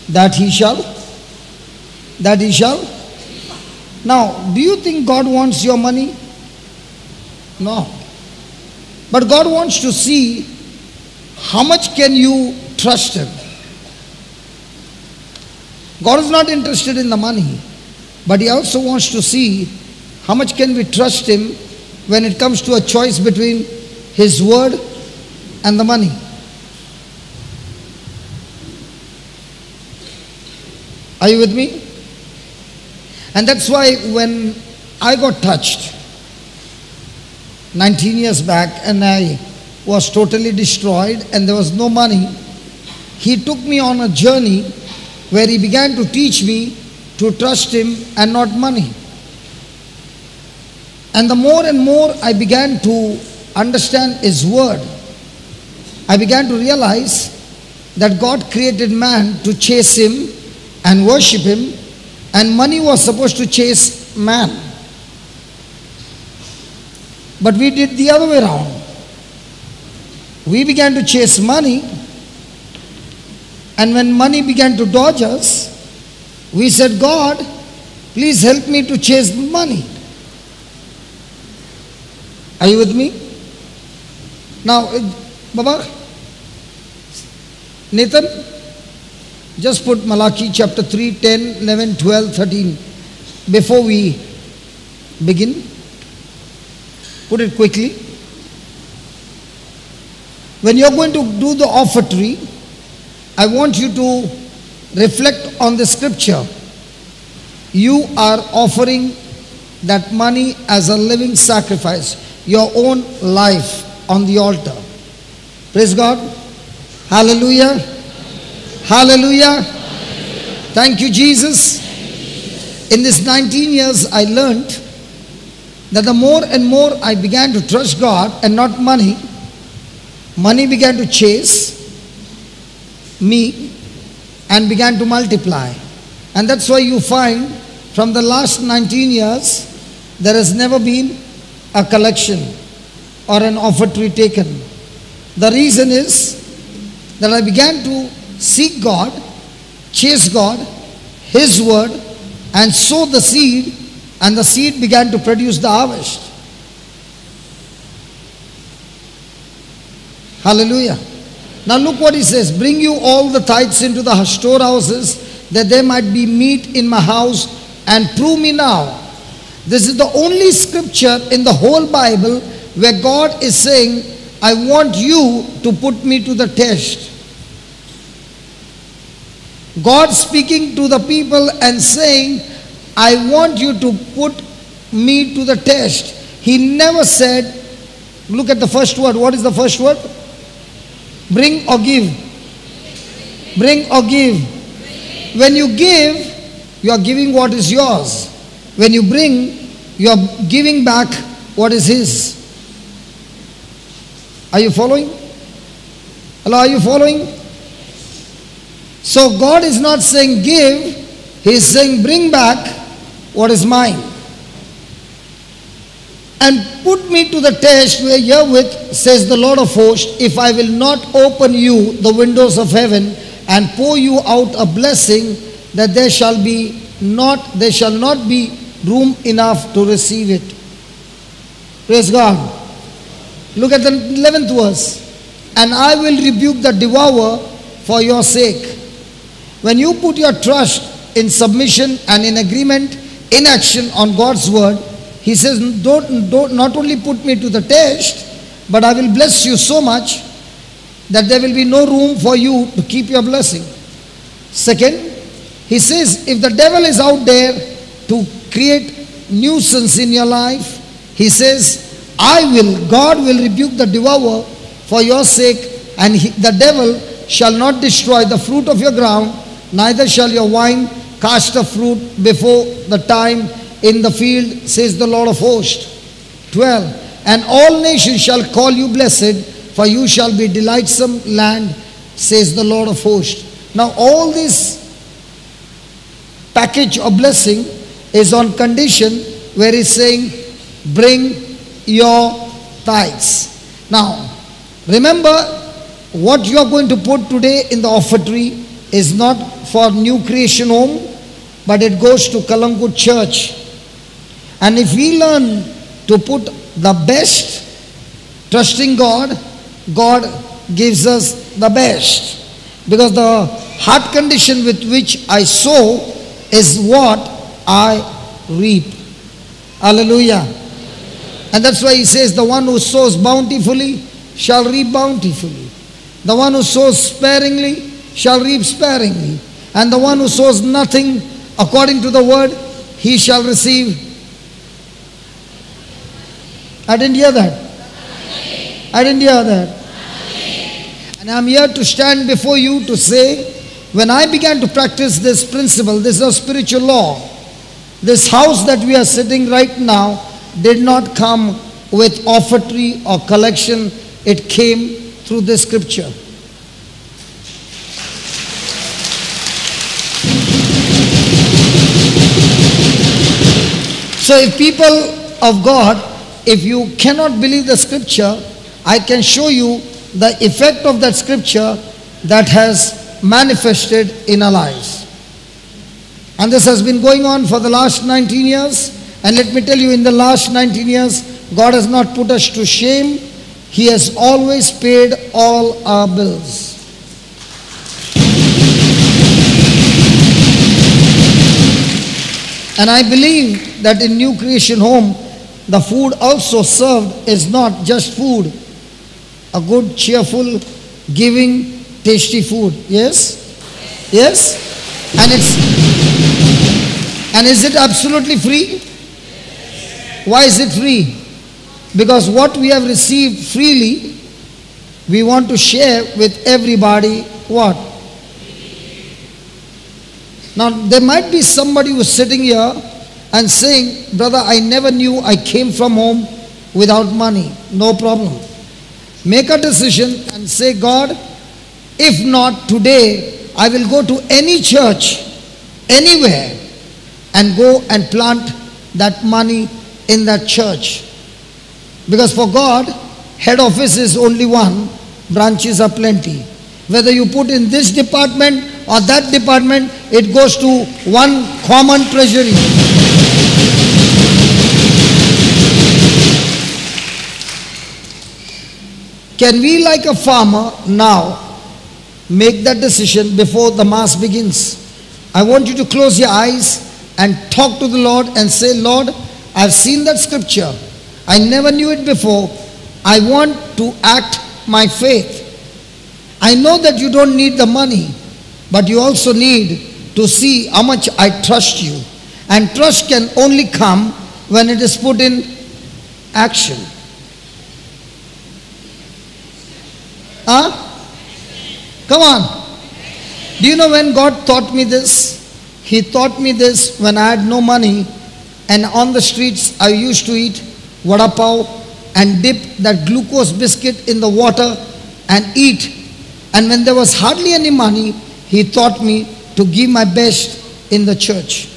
that he shall. Now, do you think God wants your money? No. But God wants to see how much can you trust Him. God is not interested in the money, but He also wants to see how much can we trust Him when it comes to a choice between His word and the money. Are you with me? And that's why when I got touched 19 years back and I was totally destroyed and there was no money, He took me on a journey where He began to teach me to trust Him and not money. And the more and more I began to understand His word, I began to realize that God created man to chase Him and worship Him, and money was supposed to chase man. But we did the other way around. We began to chase money, and when money began to dodge us, we said, God, please help me to chase money. Are you with me? Now, Baba, Nathan, just put Malachi chapter 3, 10, 11, 12, 13 before we begin. Put it quickly. When you're going to do the offertory, I want you to reflect on the scripture. You are offering that money as a living sacrifice, your own life on the altar. Praise God. Hallelujah. Hallelujah. Thank you, Jesus. In this 19 years, I learned that the more and more I began to trust God and not money, money began to chase me and began to multiply. And that's why you find from the last 19 years, there has never been a collection or an offertory taken. The reason is that I began to seek God, chase God, His word, and sow the seed, and the seed began to produce the harvest. Hallelujah. Now look what he says. Bring you all the tithes into the storehouses, that there might be meat in my house, and prove me now. This is the only scripture in the whole Bible where God is saying, I want you to put me to the test. God speaking to the people and saying, I want you to put me to the test. He never said, look at the first word. What is the first word? Bring or give. Bring or give. When you give, you are giving what is yours. When you bring, you are giving back what is His. Are you following? Hello, are you following? So God is not saying give, He is saying bring back what is mine. And put me to the test where herewith, says the Lord of hosts, if I will not open you the windows of heaven and pour you out a blessing, that there shall not be room enough to receive it. Praise God. Look at the 11th verse. And I will rebuke the devourer for your sake. When you put your trust in submission and in agreement, in action on God's word, He says, don't not only put me to the test, but I will bless you so much that there will be no room for you to keep your blessing. Second, He says, if the devil is out there to create nuisance in your life, He says, God will rebuke the devourer for your sake, and the devil shall not destroy the fruit of your ground, neither shall your vine cast a fruit before the time in the field, says the Lord of hosts. 12. And all nations shall call you blessed, for you shall be delightsome land, says the Lord of hosts. Now all this package of blessing is on condition where He's saying, bring your tithes. Now, remember, what you are going to put today in the offertory is not for New Creation Home, but it goes to Kalangut Church. And if we learn to put the best, trusting God, God gives us the best. Because the heart condition with which I sow is what I reap. Hallelujah. And that's why He says, the one who sows bountifully shall reap bountifully. The one who sows sparingly shall reap sparingly. And the one who sows nothing according to the word, he shall receive. I didn't hear that. I didn't hear that. And I'm here to stand before you to say, when I began to practice this principle, this is a spiritual law. This house that we are sitting right now did not come with offertory or collection. It came through this scripture. So if people of God, if you cannot believe the scripture, I can show you the effect of that scripture that has manifested in our lives. And this has been going on for the last 19 years. And let me tell you, in the last 19 years, God has not put us to shame. He has always paid all our bills. And I believe that in New Creation Home, the food also served is not just food, a good, cheerful, giving, tasty food. Yes? Yes? And is it absolutely free? Why is it free? Because what we have received freely, we want to share with everybody what? Now, there might be somebody who's sitting here and saying, brother, I never knew, I came from home without money. No problem. Make a decision and say, God, if not today, I will go to any church, anywhere, and go and plant that money in that church. Because for God, head office is only one, branches are plenty. Whether you put in this department or that department, it goes to one common treasury. Can we, like a farmer now, make that decision before the mass begins? I want you to close your eyes and talk to the Lord and say, Lord, I've seen that scripture. I never knew it before. I want to act my faith. I know that you don't need the money, but you also need to see how much I trust you. And trust can only come when it is put in action. Come on. Do you know when God taught me this? He taught me this when I had no money, and on the streets I used to eat vada pav and dip that glucose biscuit in the water and eat. And when there was hardly any money, he taught me to give my best in the church.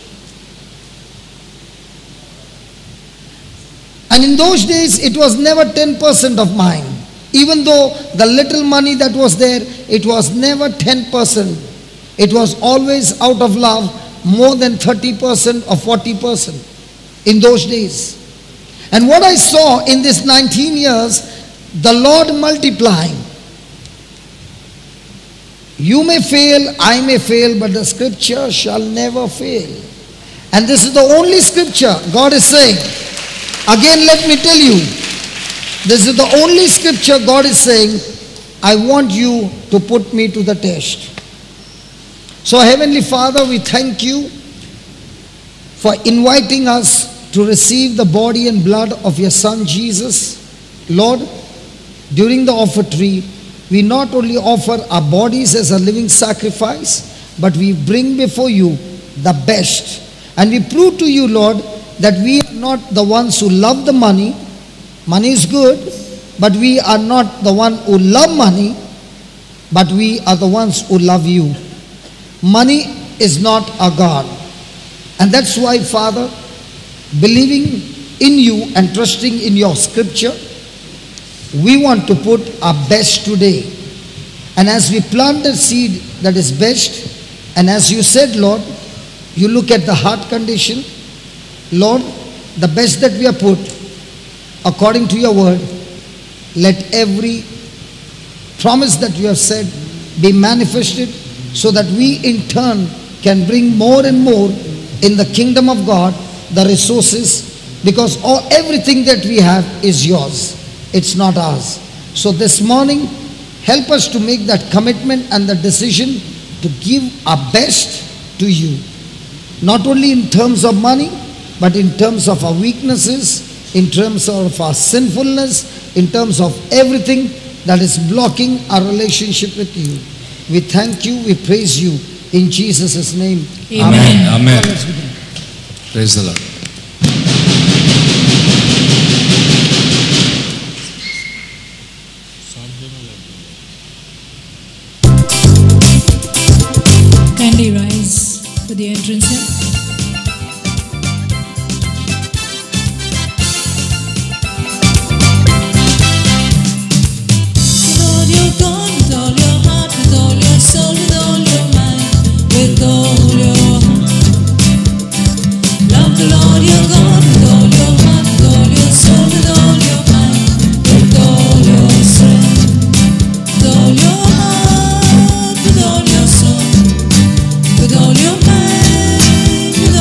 And in those days, it was never 10% of mine. Even though the little money that was there, it was never 10%. It was always out of love, more than 30% or 40% in those days. And what I saw in this 19 years, the Lord multiplying. You may fail, I may fail, but the scripture shall never fail. And this is the only scripture God is saying. Again, let me tell you, this is the only scripture God is saying, I want you to put me to the test. So Heavenly Father, we thank you for inviting us to receive the body and blood of your Son Jesus. Lord, during the offertory, we not only offer our bodies as a living sacrifice, but we bring before you the best. And we prove to you, Lord, that we are not the ones who love the money. Money is good, but we are not the one who love money, but we are the ones who love you. Money is not our God. And that's why, Father, believing in you and trusting in your scripture, we want to put our best today. And as we plant the seed that is best, and as you said, Lord, you look at the heart condition. Lord, the best that we have put, according to your word, let every promise that you have said be manifested, so that we in turn can bring more and more in the kingdom of God, the resources, because everything that we have is yours. It's not ours. So this morning, help us to make that commitment and the decision to give our best to you. Not only in terms of money, but in terms of our weaknesses, in terms of our sinfulness, in terms of everything that is blocking our relationship with you. We thank you, we praise you in Jesus' name. Amen. Amen. Now let's begin. Praise the Lord. Kindly rise for the entrance hymn. Lord, you're God with all your heart, with all your soul, with all your mind, with all your heart. Love the Lord your God with all your heart, with all your soul, with all your mind, with all your strength, with all your heart, with all your soul, with all your mind, with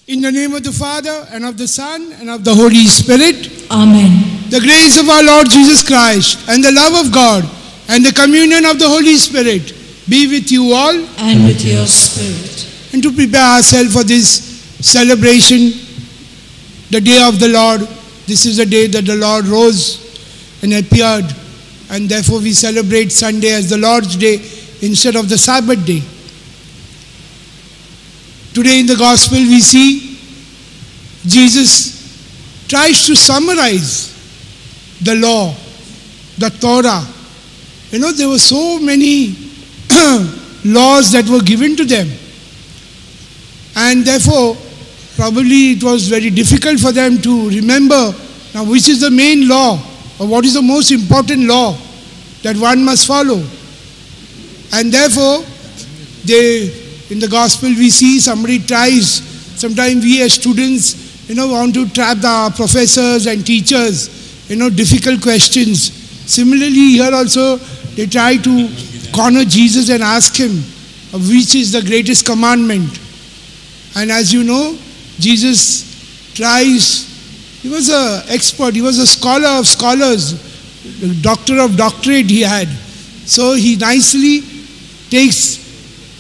In the name of the Father, and of the Son, and of the Holy Spirit, Amen. the grace of our Lord Jesus Christ, and the love of God, and the communion of the Holy Spirit be with you all. And with your spirit. And to prepare ourselves for this celebration, the day of the Lord. This is the day that the Lord rose and appeared, and therefore we celebrate Sunday as the Lord's Day instead of the Sabbath day. Today in the Gospel we see Jesus tries to summarize the law, the Torah. You know, there were so many laws that were given to them, and therefore probably it was very difficult for them to remember now which is the main law, or what is the most important law that one must follow. And therefore in the Gospel we see somebody tries, sometimes we as students want to trap the professors and teachers, difficult questions. Similarly here also they try to corner Jesus and ask him which is the greatest commandment. And as you know, Jesus tries, he was an expert, he was a scholar of scholars, a doctor of doctorate he had. So he nicely takes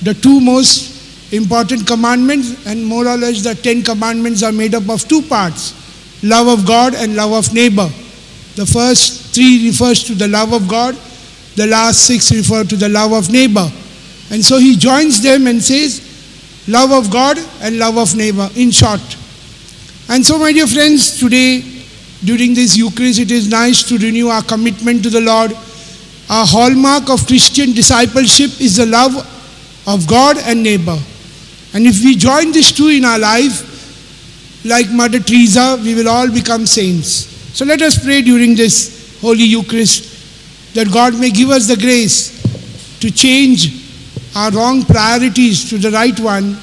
the two most important commandments, and more or less the 10 commandments are made up of two parts: love of God and love of neighbor. The first 3 refers to the love of God, the last 6 refer to the love of neighbor. And so he joins them and says, love of God and love of neighbor, in short. And so, my dear friends, today, during this Eucharist, it is nice to renew our commitment to the Lord. Our hallmark of Christian discipleship is the love of God and neighbor. And if we join these two in our life, like Mother Teresa, we will all become saints. So let us pray during this Holy Eucharist that God may give us the grace to change our wrong priorities to the right one,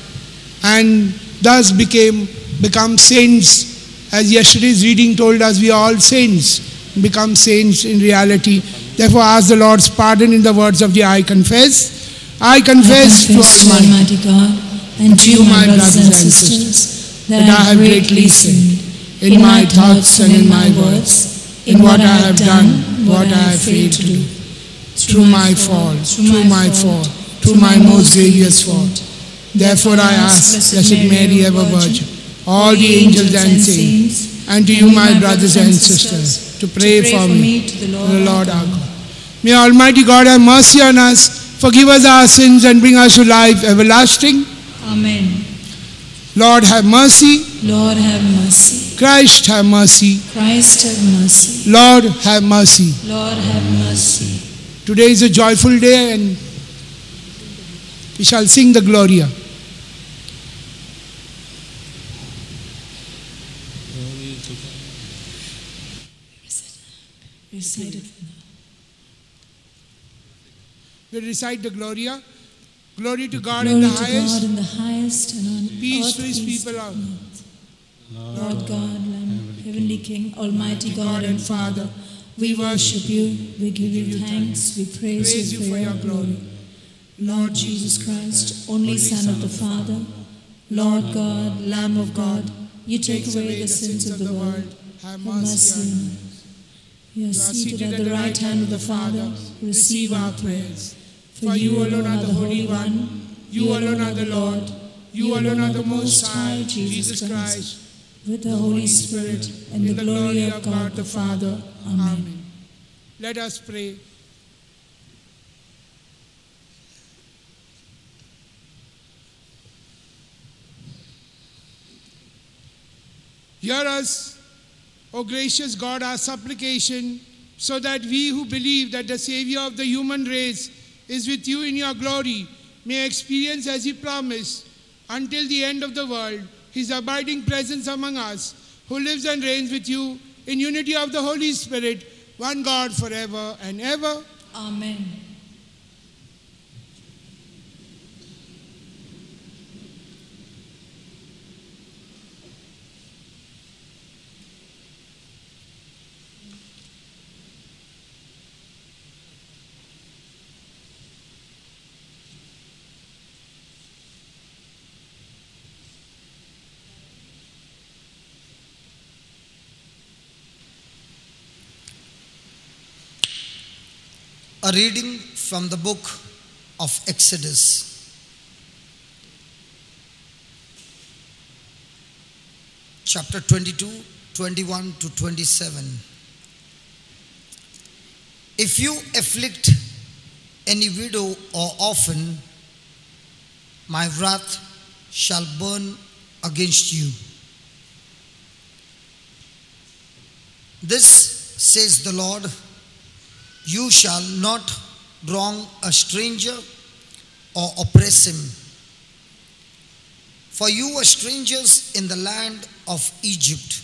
and thus become saints. As yesterday's reading told us, we are all saints, become saints in reality. Therefore ask the Lord's pardon in the words of the I confess. I confess to Almighty God and to you, my brothers and sisters, that I have greatly sinned in my thoughts and in my words, in what I have done, what I have failed to do, through my fault, through my most grievous fault. Therefore I ask Blessed Mary, ever Virgin, all the angels and saints, and to you, my brothers and sisters, to pray for me to the Lord our God. May Almighty God have mercy on us, forgive us our sins, and bring us to life everlasting. Amen. Lord have mercy. Lord have mercy. Christ have mercy. Christ have mercy. Lord have mercy. Lord have mercy. Today is a joyful day, and we shall sing the Gloria. Recite it. We recite the Gloria. Glory to God Glory in the to highest. God in the highest, and on Peace earth to his peace people on on earth. Lord God, Lamb, Heavenly King, Almighty God and Father, we worship you, we give you thanks, we praise you for your glory. Lord Jesus Christ, only Son of the Father, Lord God, Lamb of God, you take away the sins of the world. Have Have mercy on us. You are seated at the right hand of the Father. Receive our prayers. For you alone are the Holy One. You alone are the Lord. You alone are the Most High, Jesus Christ, with the Holy Spirit and the glory of God the Father. Amen. Let us pray. Hear us, O gracious God, our supplication, so that we who believe that the Savior of the human race is with you in your glory may experience, as he promised, until the end of the world, his abiding presence among us, who lives and reigns with you in unity of the Holy Spirit, one God forever and ever. Amen. A reading from the book of Exodus. Chapter 22, 21 to 27. If you afflict any widow or orphan, my wrath shall burn against you. This says the Lord, you shall not wrong a stranger or oppress him. For you were strangers in the land of Egypt.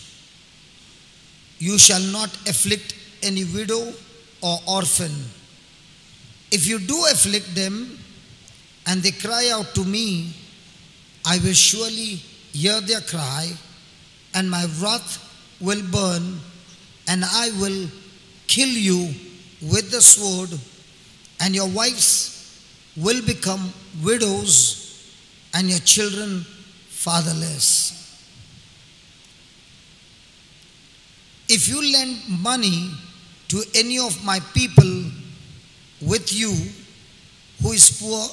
You shall not afflict any widow or orphan. If you do afflict them, and they cry out to me, I will surely hear their cry, and my wrath will burn, and I will kill you with the sword, and your wives will become widows, and your children fatherless. If you lend money to any of my people with you who is poor,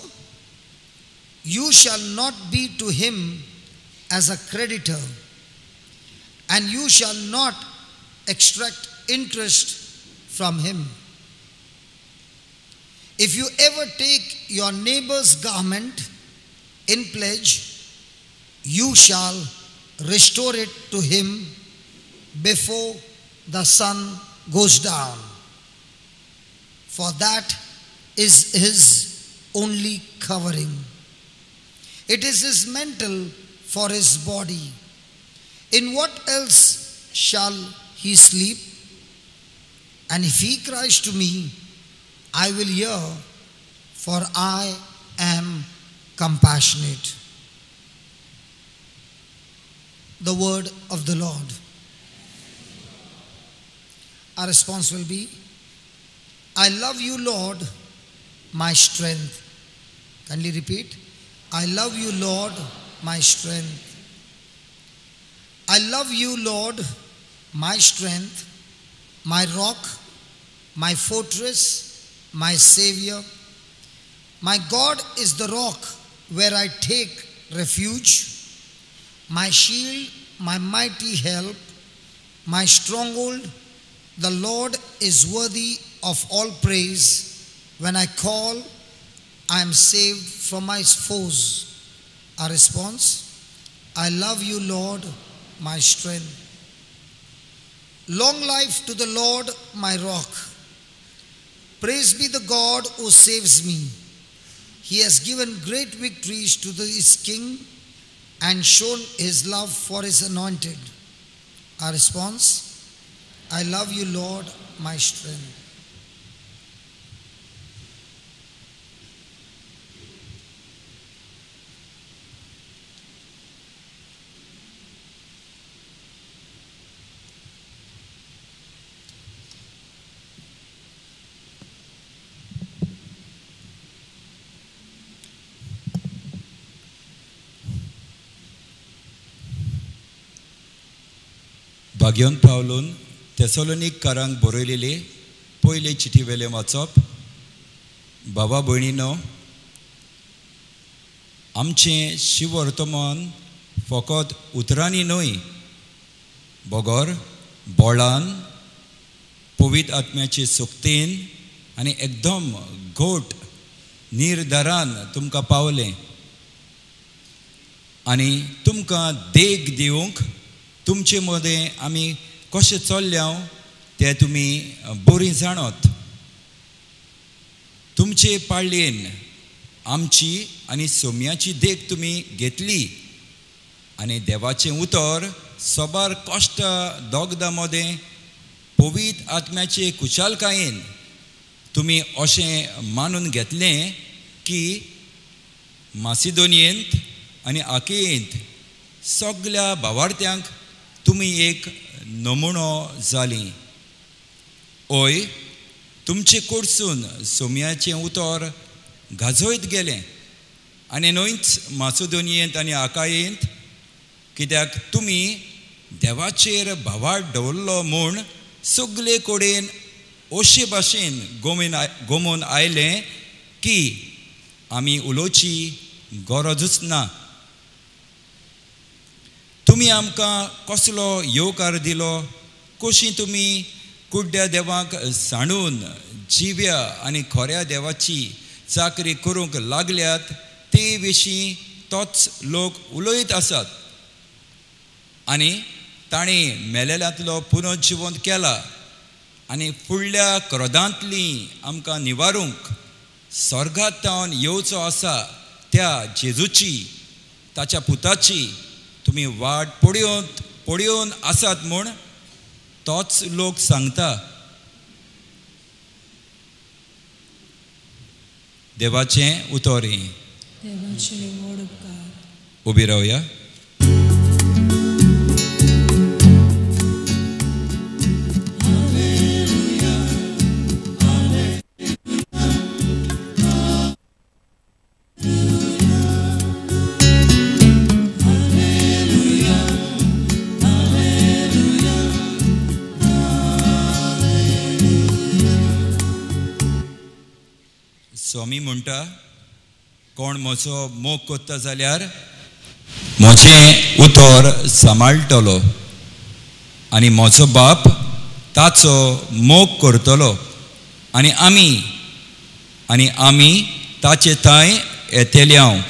you shall not be to him as a creditor, and you shall not extract interest from him. If you ever take your neighbor's garment in pledge, you shall restore it to him before the sun goes down, for that is his only covering. It is his mantle for his body. In what else shall he sleep? And if he cries to me, I will hear, for I am compassionate. The word of the Lord. Our response will be, I love you, Lord, my strength. Kindly repeat. I love you, Lord, my strength. I love you, Lord, my strength, my rock, my fortress, my Savior. My God is the rock where I take refuge, my shield, my mighty help, my stronghold. The Lord is worthy of all praise. When I call, I am saved from my foes. Our response, I love you, Lord, my strength. Long life to the Lord, my rock. Praise be the God who saves me. He has given great victories to his king and shown his love for his anointed. Our response, I love you, Lord, my strength. भाग्योन पावलून थेसलोनिकारांक बरयलेली पयली चिठी वेले वाचप. बाबा भयणीनो, आमचें शिवर्तमान फकत उतरांनी न्हय, बगर बोळान, पवित्र आत्म्याचे सक्तीन आनी एकदम घोट निर्धारान तुमकां पावलें. आनी तुमकां देख दिवंक तुमचे मदें आमी कशें चल्ल्या तें तुमी बरी जाणत. तुमचे पाळयेन आमची आनी सोम्याची देख तुमी घेतली आनी देवाचें उतर सोबार कश्ट दोगदा मदें पवित्र आत्म्याचे कुशलकायेन तुमी अशें मानून घेतलें की मासिदोनियेंत आनी आकेयेंत सगळ्या भावार्थ्यांक तुमी एक नमुनो जालीं. ओय, तुमचे कडसून सोम्याचें उतर गाजोयत गेलें आनी न्हयच मासिदोनियेंत आनी आकायेंत, कित्याक तुमी देवाचेर भावार्थ दवरलो म्हूण सगळे कडेन अशे भाशेन गोमून आयले की आमी उलोवची गरजूच ना. तुमी आमकां कसलो येवकार दिलो, कशी तुमी कुड्ड्या देवाक सांडून जिव्या आनी खऱ्या देवाची चाकरी करूंक लागल्यात ते विशीं तोच लोक उलयत आसात. आनी ताणें मेलेल्यांतलो पुनर्जिवंत केला आनी फुडल्या क्रोधांतली आमकां निवारूंक स्वर्गांतावन येवचो आसा त्या जेजूची, ताच्या पुताची तुमी वाट पळयोवन आसात म्हूण तोच लोक सांगता. देवाचें उतर हें. देवाचे निवड उपकार. उबी रावया. स्वामी म्हणटा, कोण म्हजो मोग कोत्ता जाल्यार म्हजें उतर सांबाळटलो आनी म्हजो बाप ताचो मोग करतलो आनी आमी ताचे थंय येतले. हांव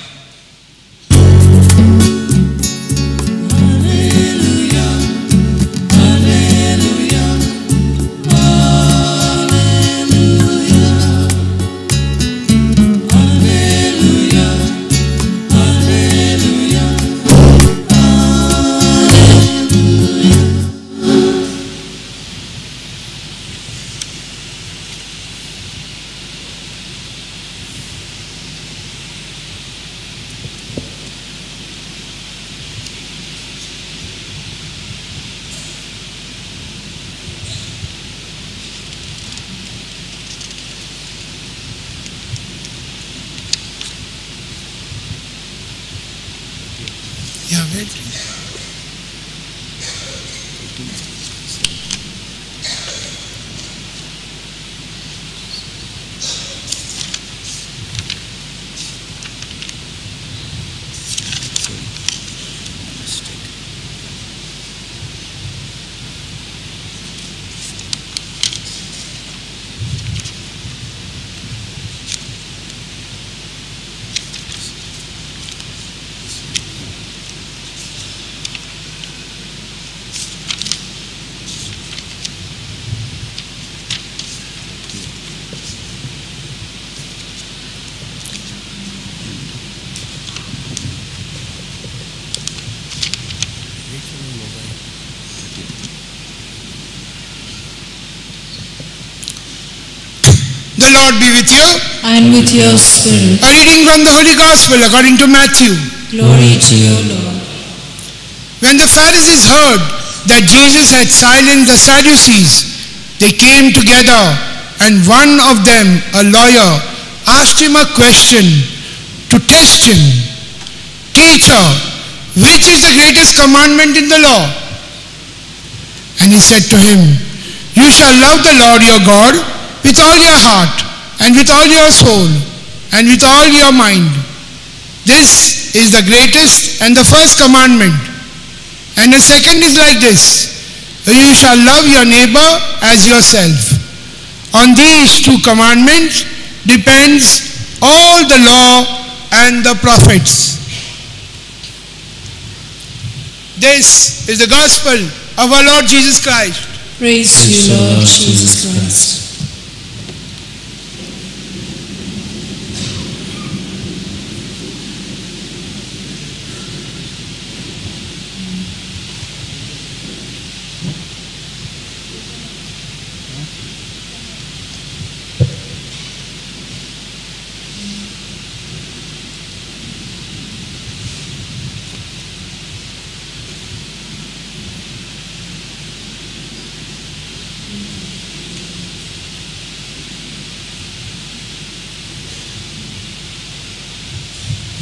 The Lord be with you. And with your spirit. A reading from the Holy Gospel according to Matthew. Glory to you, Lord. When the Pharisees heard that Jesus had silenced the Sadducees, they came together, and one of them, a lawyer, asked him a question to test him. Teacher, which is the greatest commandment in the law? And he said to him, you shall love the Lord your God with all your heart, and with all your soul, and with all your mind. This is the greatest and the first commandment. And the second is like this: you shall love your neighbor as yourself. On these two commandments depends all the law and the prophets. This is the gospel of our Lord Jesus Christ. Praise you, Lord Jesus Christ.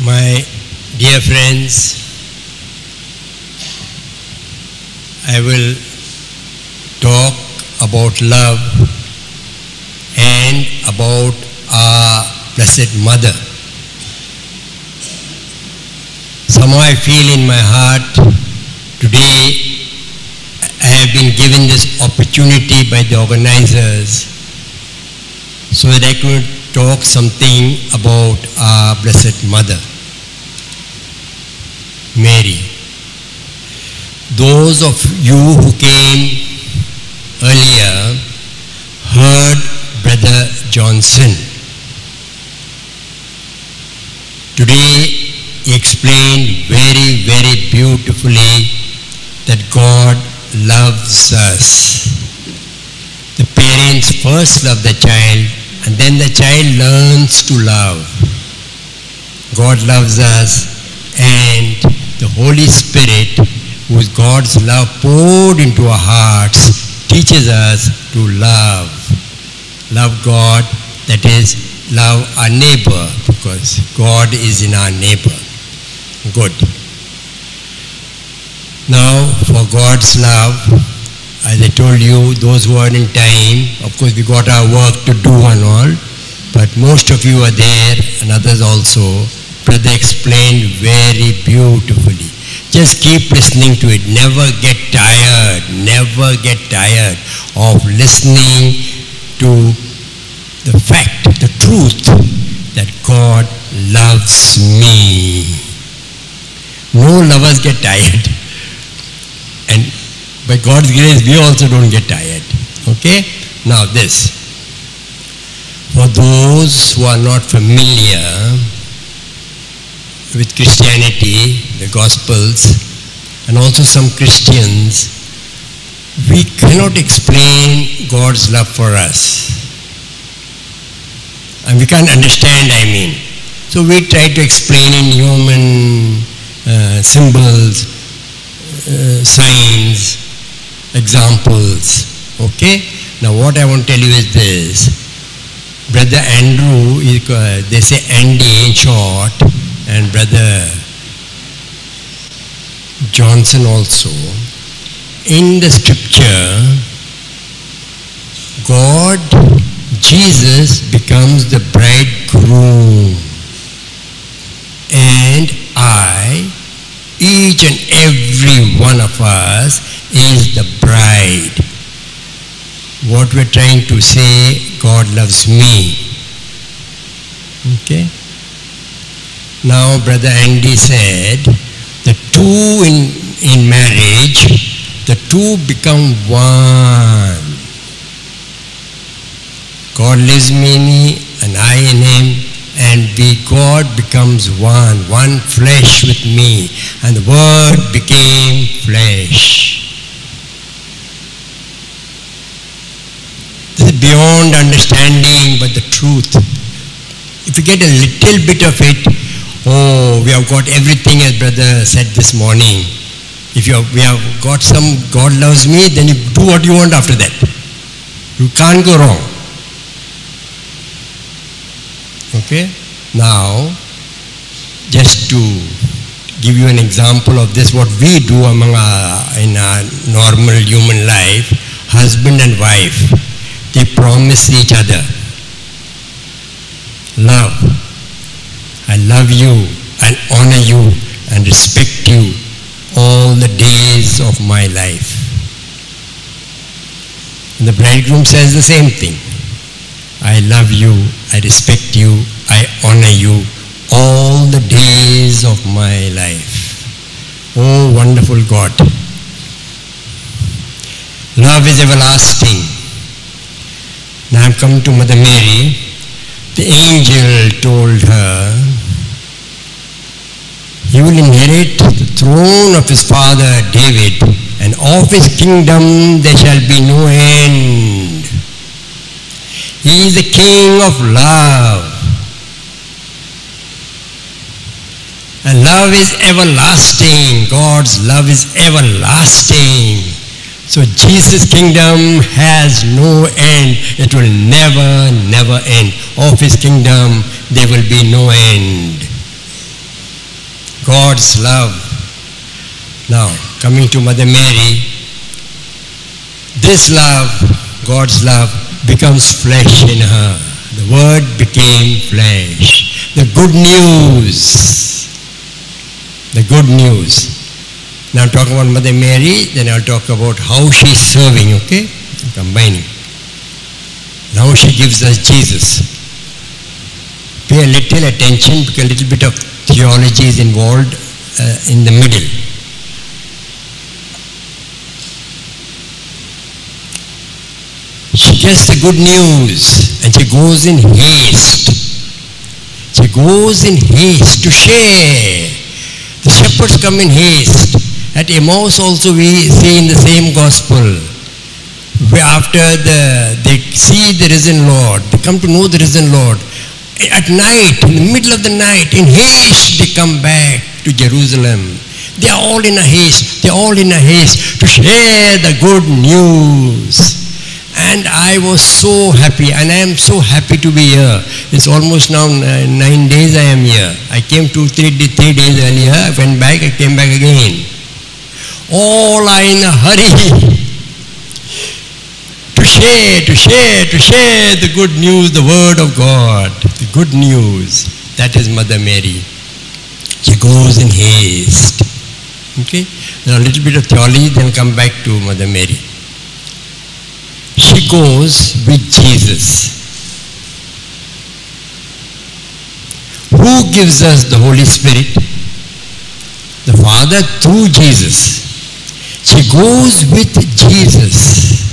My dear friends, I will talk about love about our Blessed Mother. Somehow I feel in my heart today I have been given this opportunity by the organizers so that I could talk something about our Blessed Mother, Mary. Those of you who came earlier heard Brother Johnson. Today he explained very, very beautifully that God loves us. The parents first love the child and then the child learns to love. God loves us, and the Holy Spirit, who is God's love poured into our hearts, teaches us to love. Love God, that is, love our neighbor, because God is in our neighbor. Good. Now, for God's love, as I told you, those who are in time, of course we got our work to do and all, but most of you are there and others also. Brother explained very beautifully. Just keep listening to it. Never get tired. Never get tired of listening to the fact, the truth that God loves me. No lovers get tired. And by God's grace, we also don't get tired. Okay? Now this. For those who are not familiar with Christianity, the Gospels, and also some Christians, we cannot explain God's love for us. And we can't understand, I mean. So we try to explain in human symbols, signs, examples. Okay? Now what I want to tell you is this. Brother Andrew, they say Andy in short, and Brother Johnson also. In the scripture, God, Jesus becomes the bridegroom, and each and every one of us is the bride. What we're trying to say, God loves me. Okay? Now Brother Andy said, the two in marriage, the two become one. God lives in me and I in him, and God becomes one flesh with me, and the Word became flesh. This is beyond understanding, but the truth. If you get a little bit of it, oh, we have got everything, as brother said this morning. If we have got some God loves me, then you do what you want after that. You can't go wrong. Okay? Now, just to give you an example of this, what we do in our normal human life, husband and wife, they promise each other love. I love you and honor you and respect you all the days of my life. And the bridegroom says the same thing. I love you, I respect you, I honor you all the days of my life. Oh, wonderful God. Love is everlasting. Now I'm coming to Mother Mary. The angel told her, he will inherit the throne of his father David, and of his kingdom there shall be no end. He is the King of love. And love is everlasting. God's love is everlasting. So Jesus' kingdom has no end. It will never end. Of his kingdom there will be no end. God's love. Now, coming to Mother Mary, this love, God's love, becomes flesh in her. The The Word became flesh. The good news. The good news. Now I'm talking about Mother Mary, then I'll talk about how she's serving, okay? I'm combining. Now she gives us Jesus. Pay a little attention because a little bit of theology is involved in the middle. She gets the good news and she goes in haste. She goes in haste to share. The shepherds come in haste. At Emmaus also we see in the same gospel, where after they see the risen Lord, they come to know the risen Lord. At night, in the middle of the night, in haste they come back to Jerusalem. They are all in a haste. They are all in a haste to share the good news. And I was so happy, and I am so happy to be here. It's almost now 9 days I am here. I came 3 days earlier, I went back, I came back again. All are in a hurry to share the good news, the Word of God, the good news. That is Mother Mary. She goes in haste. Okay? Now a little bit of theology, then come back to Mother Mary. She goes with Jesus. Who gives us the Holy Spirit? The Father through Jesus. She goes with Jesus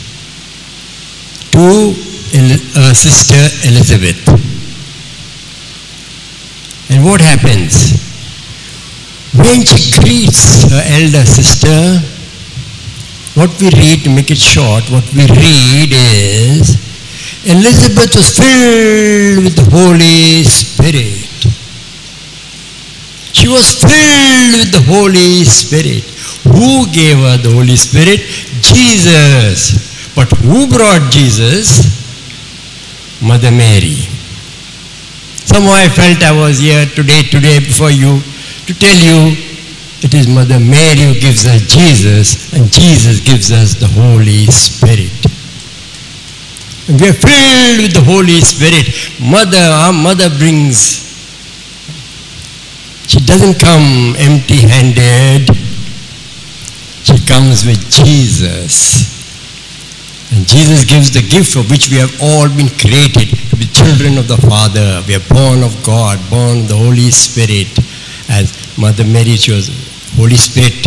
to Sister Elizabeth. And what happens? When she greets her elder sister, what we read, to make it short, what we read is, Elizabeth was filled with the Holy Spirit. She was filled with the Holy Spirit. Who gave her the Holy Spirit? Jesus. But who brought Jesus? Mother Mary. Somehow I felt I was here today before you to tell you it is Mother Mary who gives us Jesus, and Jesus gives us the Holy Spirit. And we are filled with the Holy Spirit. Our mother brings. She doesn't come empty-handed. She comes with Jesus. And Jesus gives the gift for which we have all been created, to be children of the Father. We are born of God, born of the Holy Spirit. As Mother Mary chose, Holy Spirit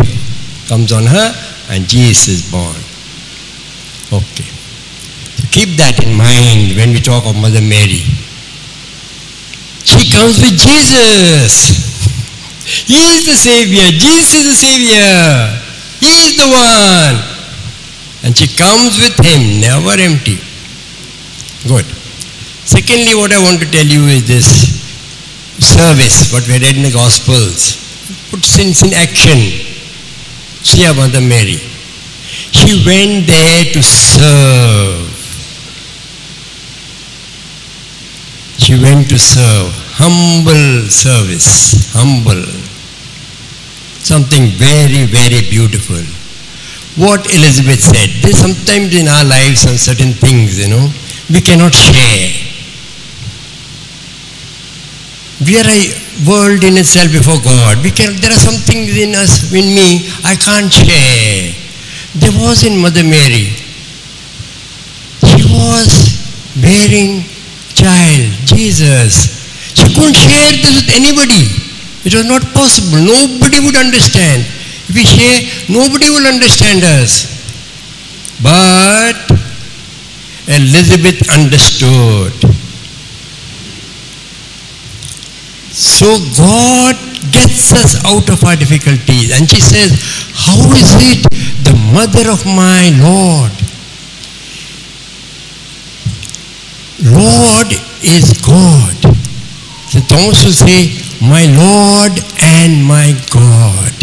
comes on her and Jesus is born. Okay. So keep that in mind when we talk of Mother Mary. She comes with Jesus. He is the Savior. Jesus is the Savior. He is the one. And she comes with Him, never empty. Good. Secondly, what I want to tell you is this service, what we read in the Gospels. Put sins in action. See our Mother Mary. She went there to serve. She went to serve. Humble service. Humble. Something very, very beautiful. What Elizabeth said. There's sometimes in our lives some certain things, we cannot share. We are a world in itself before God. There are some things in us, in me, I can't share. There was in Mother Mary. She was bearing child, Jesus. She couldn't share this with anybody. It was not possible. Nobody would understand. If we share, nobody will understand us. But Elizabeth understood. So God gets us out of our difficulties. And she says, how is it the mother of my Lord? Lord is God. So Thomas will say, my Lord and my God.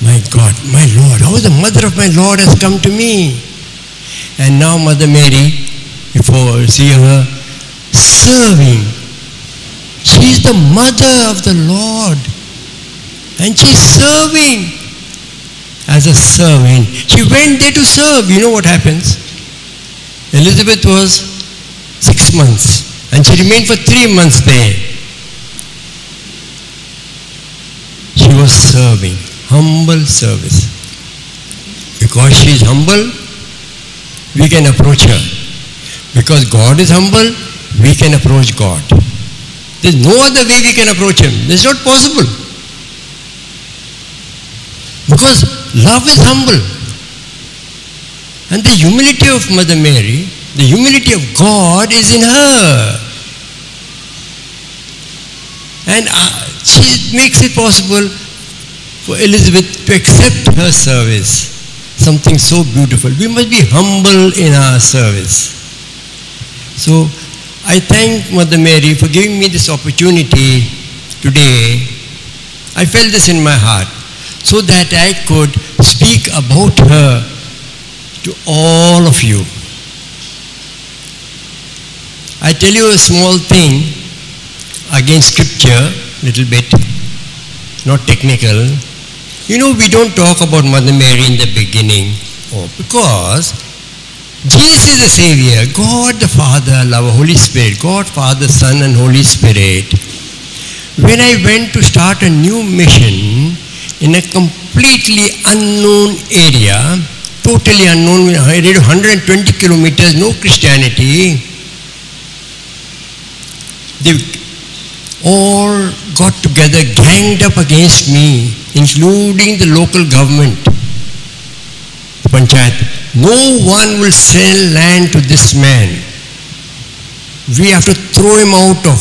My God, my Lord. How the mother of my Lord has come to me. And now Mother Mary, before you see her, serving. She is the mother of the Lord. And she is serving as a servant. She went there to serve. You know what happens? Elizabeth was 6 months and she remained for 3 months there. She was serving, humble service. Because she is humble, we can approach her. Because God is humble, we can approach God. There is no other way we can approach Him. This is not possible. Because love is humble. And the humility of Mother Mary, the humility of God is in her. And she makes it possible for Elizabeth to accept her service. Something so beautiful. We must be humble in our service. So, I thank Mother Mary for giving me this opportunity today. I felt this in my heart, so that I could speak about her to all of you. I tell you a small thing against scripture, little bit, not technical. You know, we don't talk about Mother Mary in the beginning, because Jesus is the Savior, God the Father, love, Holy Spirit, God, Father, Son and Holy Spirit. When I went to start a new mission in a completely unknown area, totally unknown, I read 120 kilometers, no Christianity, they all got together, ganged up against me, including the local government, the Panchayat. No one will sell land to this man. We have to throw him out of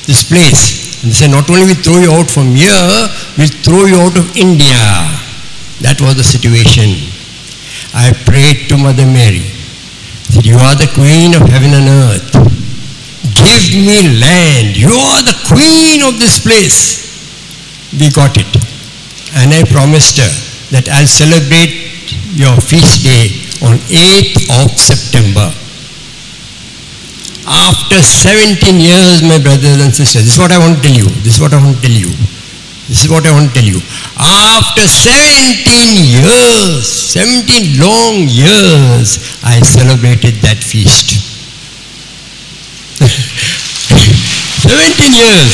this place. And they said, not only we throw you out from here, we'll throw you out of India. That was the situation. I prayed to Mother Mary, said, you are the Queen of heaven and earth. Give me land. You are the Queen of this place. We got it. And I promised her that I'll celebrate your feast day on 8th of September. After 17 years, my brothers and sisters, this is what I want to tell you. This is what I want to tell you. This is what I want to tell you. After 17 years, 17 long years, I celebrated that feast. 17 years.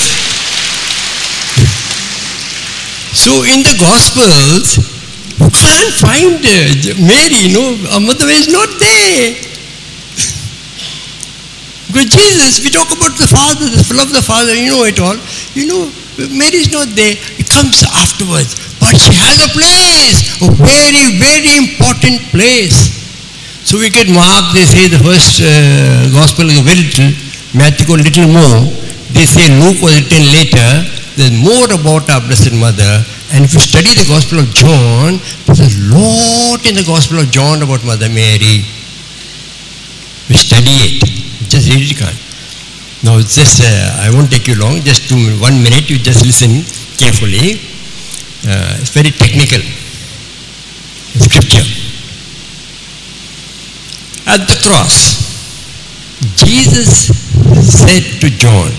So in the Gospels, you can't find Mary, Mother Mary is not there. Because Jesus, we talk about the Father, the love of the Father, you know it all. Mary is not there. It comes afterwards. But she has a place, a very, very important place. So we get Mark, they say the first Gospel is very little, Matthew a little more. They say Luke was written later. There's more about our Blessed Mother. And if you study the Gospel of John, there's a lot in the Gospel of John about Mother Mary. We study it. Just read it. Now it's just, I won't take you long, just 1 minute, you just listen carefully. It's very technical. Scripture. At the cross, Jesus said to John,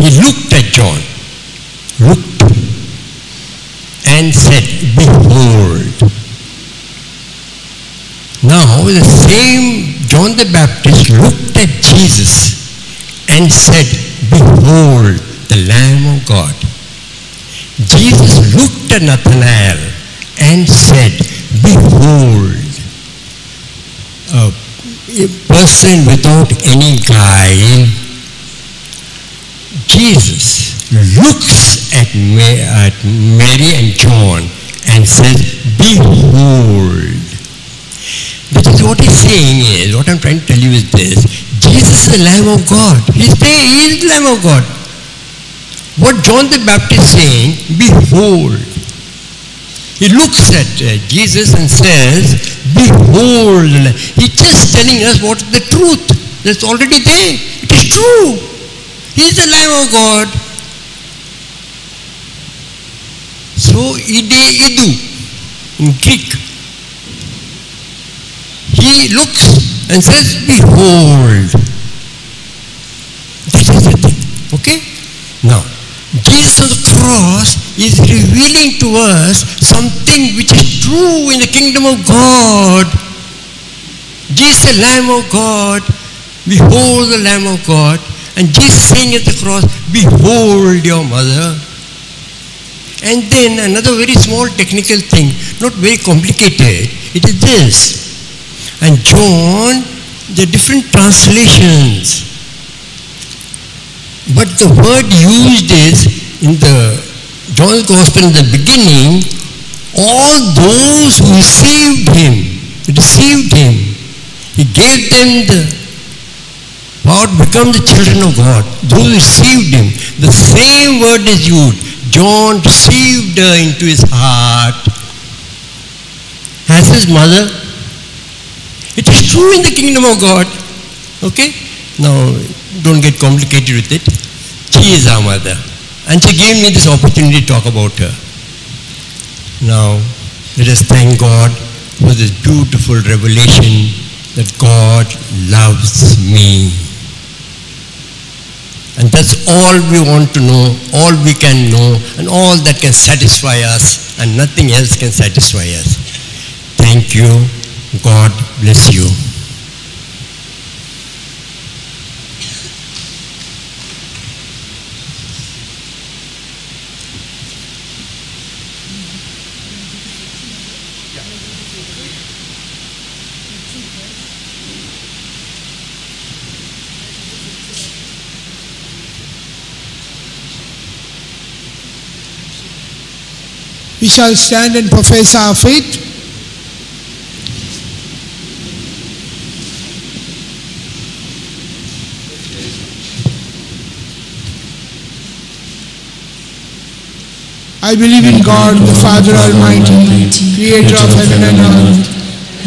he looked at John, and said, behold. Now the same John the Baptist looked at Jesus and said, behold the Lamb of God. Jesus looked at Nathanael and said, behold a person without any guile. Jesus looks at Mary and John and says, behold. Because what he's saying is, what I'm trying to tell you is this, Jesus is the Lamb of God. He's there, he is the Lamb of God. What John the Baptist is saying, behold. He looks at Jesus and says, behold. He's just telling us what's the truth. That's already there. It is true. He's the Lamb of God. So, ide idu in Greek. He looks and says, behold. That is the thing. Okay? Now, Jesus on the cross is revealing to us something which is true in the kingdom of God. Jesus, the Lamb of God, behold the Lamb of God. And Jesus saying at the cross, behold your mother. And then another very small technical thing, not very complicated, it is this. And John, the different translations, but the word used is, in the John's Gospel in the beginning, all those who received him, he gave them the power to become the children of God. Those who received him, the same word is used. John received her into his heart as his mother. It is true in the kingdom of God. Okay? Now, don't get complicated with it. She is our mother. And she gave me this opportunity to talk about her. Now, let us thank God for this beautiful revelation that God loves me. And that's all we want to know, all we can know, and all that can satisfy us, and nothing else can satisfy us. Thank you. God bless you. We shall stand and profess our faith. I believe in God, the Father Almighty, creator of heaven and earth,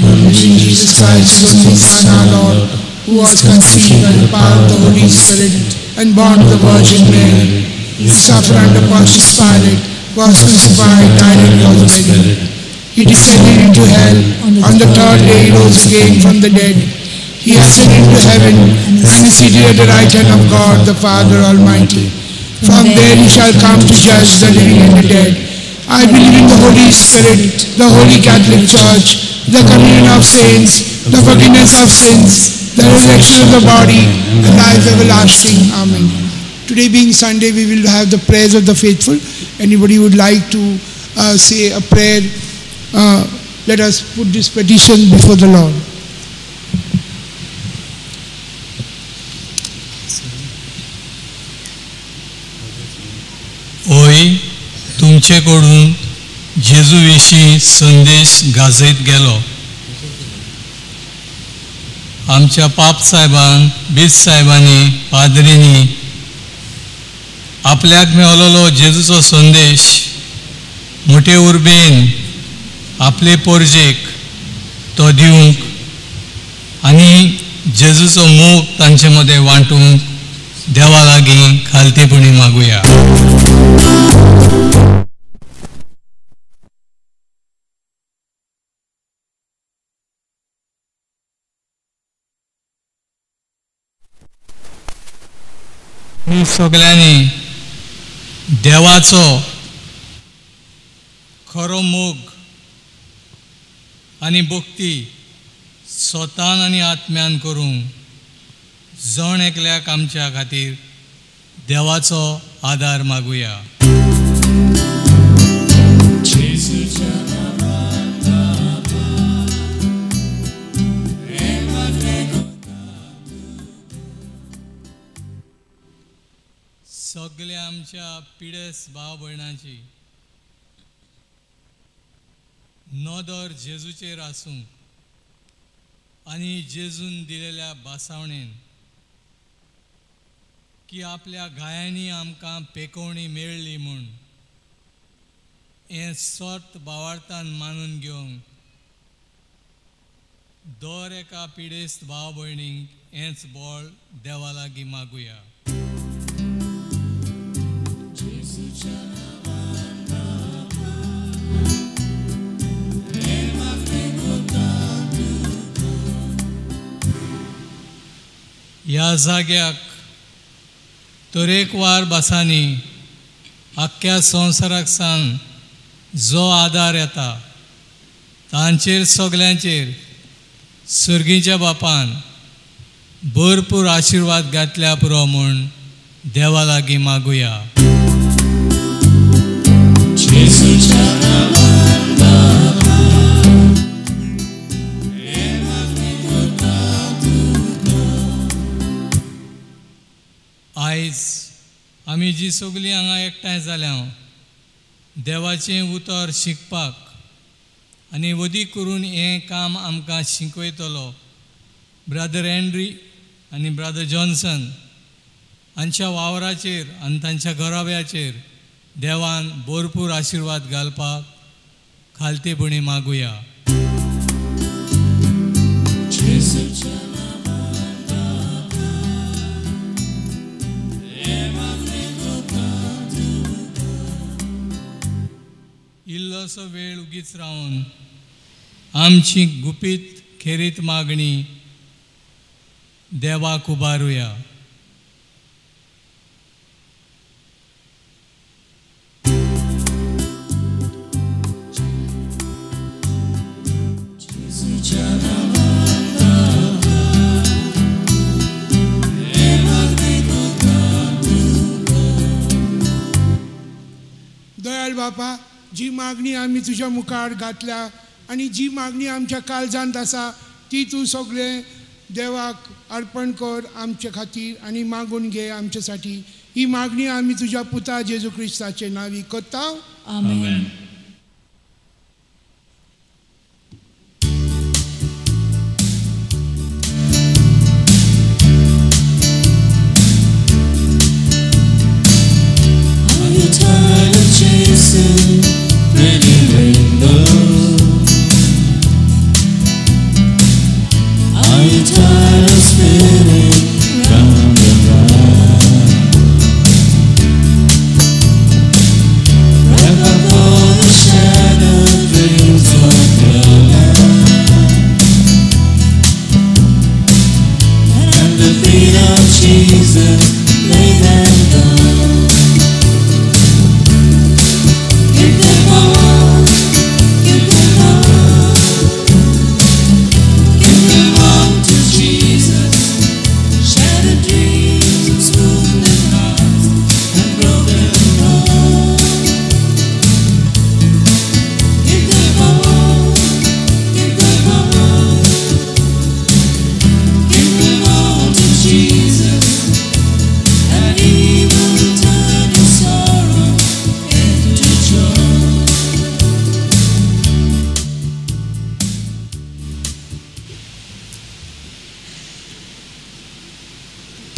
and in Jesus Christ, his only Son, our Lord, who was conceived by the power of the Holy Spirit and born of the Virgin Mary. He suffered under Pontius Pilate, was crucified, died, and was buried. He descended into hell. On the third day he rose again from the dead. He ascended into heaven and is seated at the right hand of God, the Father Almighty. From there he shall come to judge the living and the dead. I believe in the Holy Spirit, the Holy Catholic Church, the communion of saints, the forgiveness of sins, the resurrection of the body, and life everlasting. Amen. Today being Sunday, we will have the prayers of the faithful. Anybody would like to say a prayer? Let us put this petition before the Lord. होय तुमचेकडून जेजूविशीं संदेश गाजयत गेलो. आमच्या पाप साहेबान, बीज साहेबांनी, पाद्रींनी आपल्याक मेळलोलो जेजूचो संदेश मोठे उर्बेन आपले पोरजेक तो दिवंक आनी जेजूचो मोग तांचे मदें वांटूंक देवा लागीं खालतेपणी मागुया. मी सगळ्यांनी देवाचो खरो मोग आनी भक्ती स्वतान आनी आत्म्यान करूंक जण एकल्याक आमच्या खातीर देवाचो आदार मागुया. सगळ्या आमच्या पिडेस भाव भयणांची नदर जेजूचेर आसूंक आनी जेजून दिलेल्या बासावणेन की आपल्या गायांनी आमकां पेकोवणी मेळ्ळी म्हूण हें सर्त भावार्थान मानून घेवंक दर एका पिडेस्त भाव भयणींक हेंच बळ देवा लागीं मागुया. ह्या जाग्याक तरेकवार भासांनी आख्ख्या संवसाराक सावन जो आदार येता तांचेर सगल्यांचेर सर्गीच्या बापान भरपूर आशीर्वाद घातल्या पुरो म्हूण देवा लागीं मागुया. आयज आमी जी सगळीं हांगा एकठांय जाल्या देवाचें उतर शिकपाक आनी वदीक करून हें काम आमकां शिकयतलो ब्रदर एंड्री आनी ब्रदर जॉन्सन हांच्या वावराचेर आनी तांच्या घराब्याचेर देवान भरपूर आशीर्वाद घालपाक खालतेपणी मागुया. इल्लोसो वेळ उगीच रावन आमची गुपीत खेरीत मागणी देवाक उबारुया. दयाळ बापा, जी मागणी आमी तुज्या मुखार घातल्या आनी जी मागणी आमच्या काळजांत आसा ती तूं सगळें देवाक अर्पण कर आमचे खातीर आनी मागून घे आमचे साठी. ही मागणी आमी तुज्या पुता जेजू क्रिस्ताचे नांवी करता. आमेन.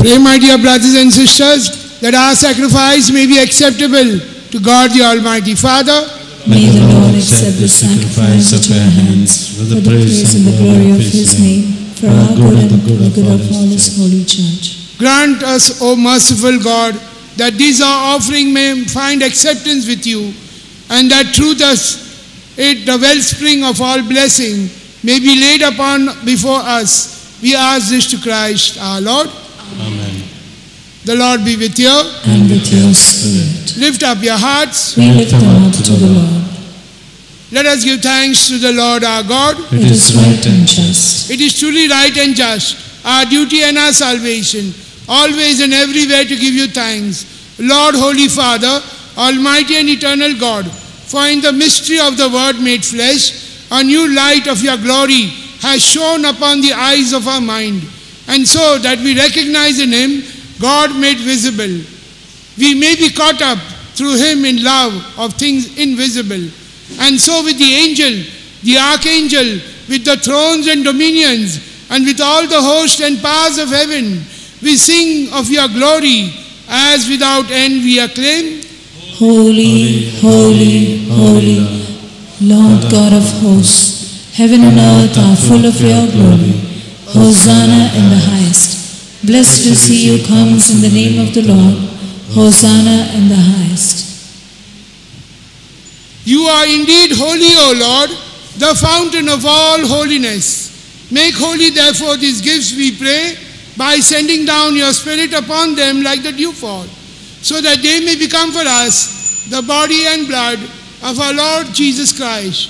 Pray, my dear brothers and sisters, that our sacrifice may be acceptable to God the Almighty Father. May the Lord accept the sacrifice at your hands for the praise and the glory of His name, for our good and the good of all His holy church. Grant us, O merciful God, that these our offering may find acceptance with you, and that through it the wellspring of all blessing may be laid upon before us. We ask this to Christ our Lord. Amen. The Lord be with you. And with your spirit. Lift up your hearts. We lift them up to the Lord. Let us give thanks to the Lord our God. It is right and just. It is truly right and just, our duty and our salvation, always and everywhere to give you thanks, Lord, Holy Father, Almighty and eternal God, for in the mystery of the Word made flesh, a new light of your glory has shone upon the eyes of our mind, and so that we recognize in Him God made visible. We may be caught up through Him in love of things invisible. And so with the angel, the archangel, with the thrones and dominions, and with all the host and powers of heaven, we sing of your glory, as without end we acclaim. Holy, holy, holy, Lord God of hosts, heaven and earth are full of your glory. Hosanna in the highest. Blessed is he who comes in the name of the Lord. Hosanna in the highest. You are indeed holy, O Lord, the fountain of all holiness. Make holy, therefore, these gifts, we pray, by sending down your Spirit upon them like the dewfall, so that they may become for us the body and blood of our Lord Jesus Christ.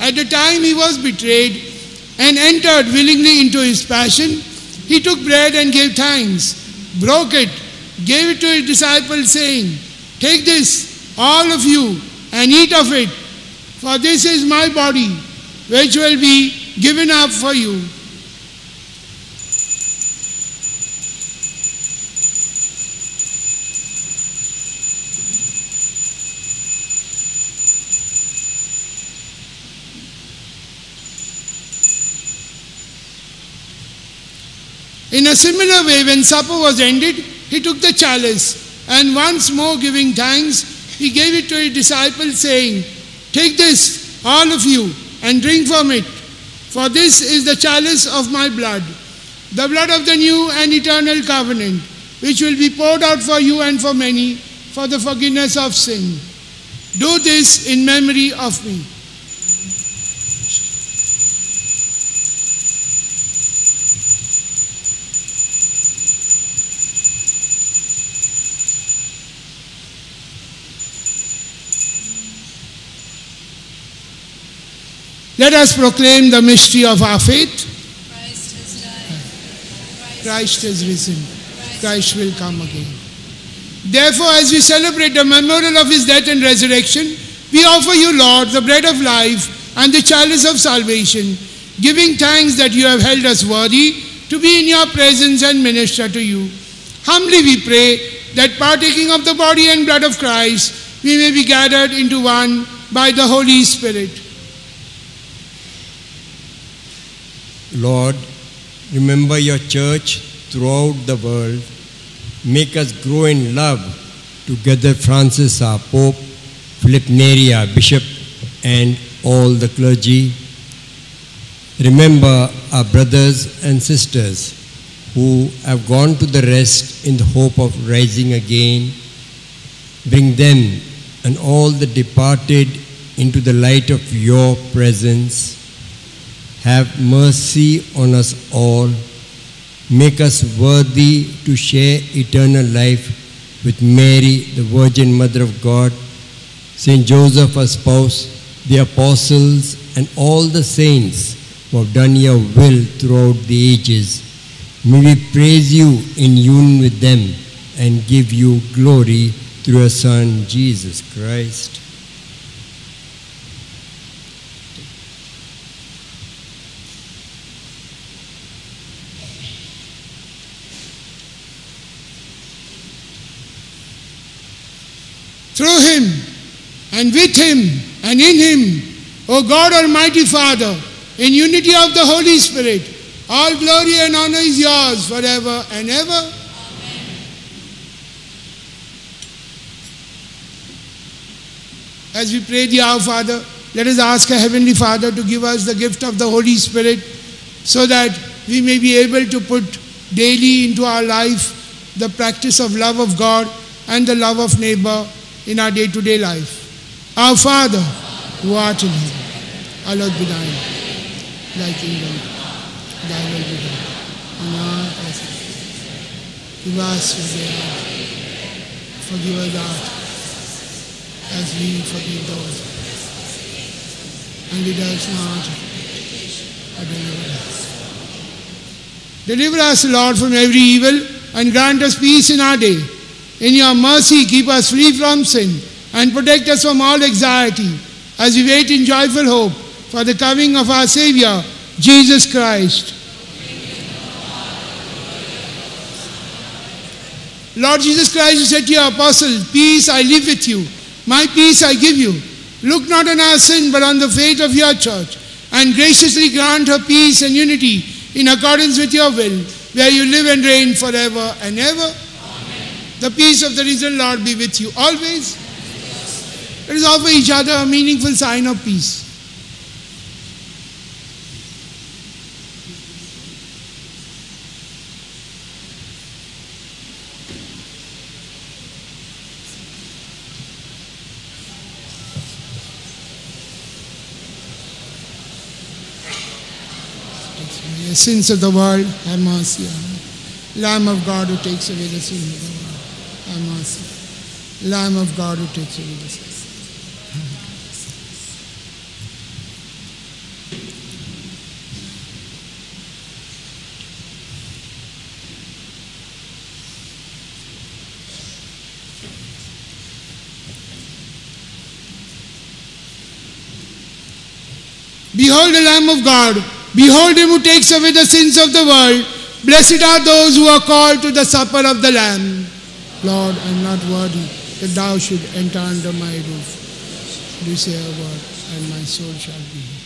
At the time he was betrayed, and entered willingly into his passion, he took bread and gave thanks, broke it, gave it to his disciples, saying, "Take this, all of you, and eat of it, for this is my body, which will be given up for you." In a similar way, when supper was ended, he took the chalice, and once more giving thanks, he gave it to his disciples, saying, "Take this, all of you, and drink from it, for this is the chalice of my blood, the blood of the new and eternal covenant, which will be poured out for you and for many for the forgiveness of sin. Do this in memory of me." Let us proclaim the mystery of our faith. Christ has died. Christ is risen. Christ will come again. Therefore, as we celebrate the memorial of his death and resurrection, we offer you, Lord, the bread of life and the chalice of salvation, giving thanks that you have held us worthy to be in your presence and minister to you. Humbly we pray that partaking of the body and blood of Christ, we may be gathered into one by the Holy Spirit. Lord, remember your church throughout the world. Make us grow in love together, Francis, our Pope, Philip Neri, our Bishop, and all the clergy. Remember our brothers and sisters who have gone to the rest in the hope of rising again. Bring them and all the departed into the light of your presence. Have mercy on us all. Make us worthy to share eternal life with Mary, the Virgin Mother of God, Saint Joseph, our spouse, the apostles, and all the saints who have done your will throughout the ages. May we praise you in union with them and give you glory through your Son, Jesus Christ. Through him, and with him, and in him, O God Almighty Father, in unity of the Holy Spirit, all glory and honor is yours forever and ever. Amen. As we pray the Our Father, let us ask our Heavenly Father to give us the gift of the Holy Spirit so that we may be able to put daily into our life the practice of love of God and the love of neighbor in our day-to-day life. Our Father, who art in heaven, hallowed be thy name. Thy kingdom, thy will be done, on earth as it is. Give us this day our bread. Forgive us our trespasses, as we forgive those. And lead us not into temptation, but deliver us. Deliver us, Lord, from every evil, and grant us peace in our day. In your mercy, keep us free from sin and protect us from all anxiety as we wait in joyful hope for the coming of our Savior, Jesus Christ. Lord Jesus Christ, you said to your apostles, "Peace I leave with you, my peace I give you. Look not on our sin, but on the faith of your church, and graciously grant her peace and unity in accordance with your will, where you live and reign forever and ever." The peace of the risen Lord be with you always. Let us offer each other a meaningful sign of peace. The sins of the world, have mercy on me. Lamb of God who takes away the sin of the world, have mercy. Lamb of God who takes away the sin. Behold the Lamb of God. Behold him who takes away the sins of the world. Blessed are those who are called to the supper of the Lamb. Lord, I am not worthy that thou should enter under my roof. Do say a word, and my soul shall be healed.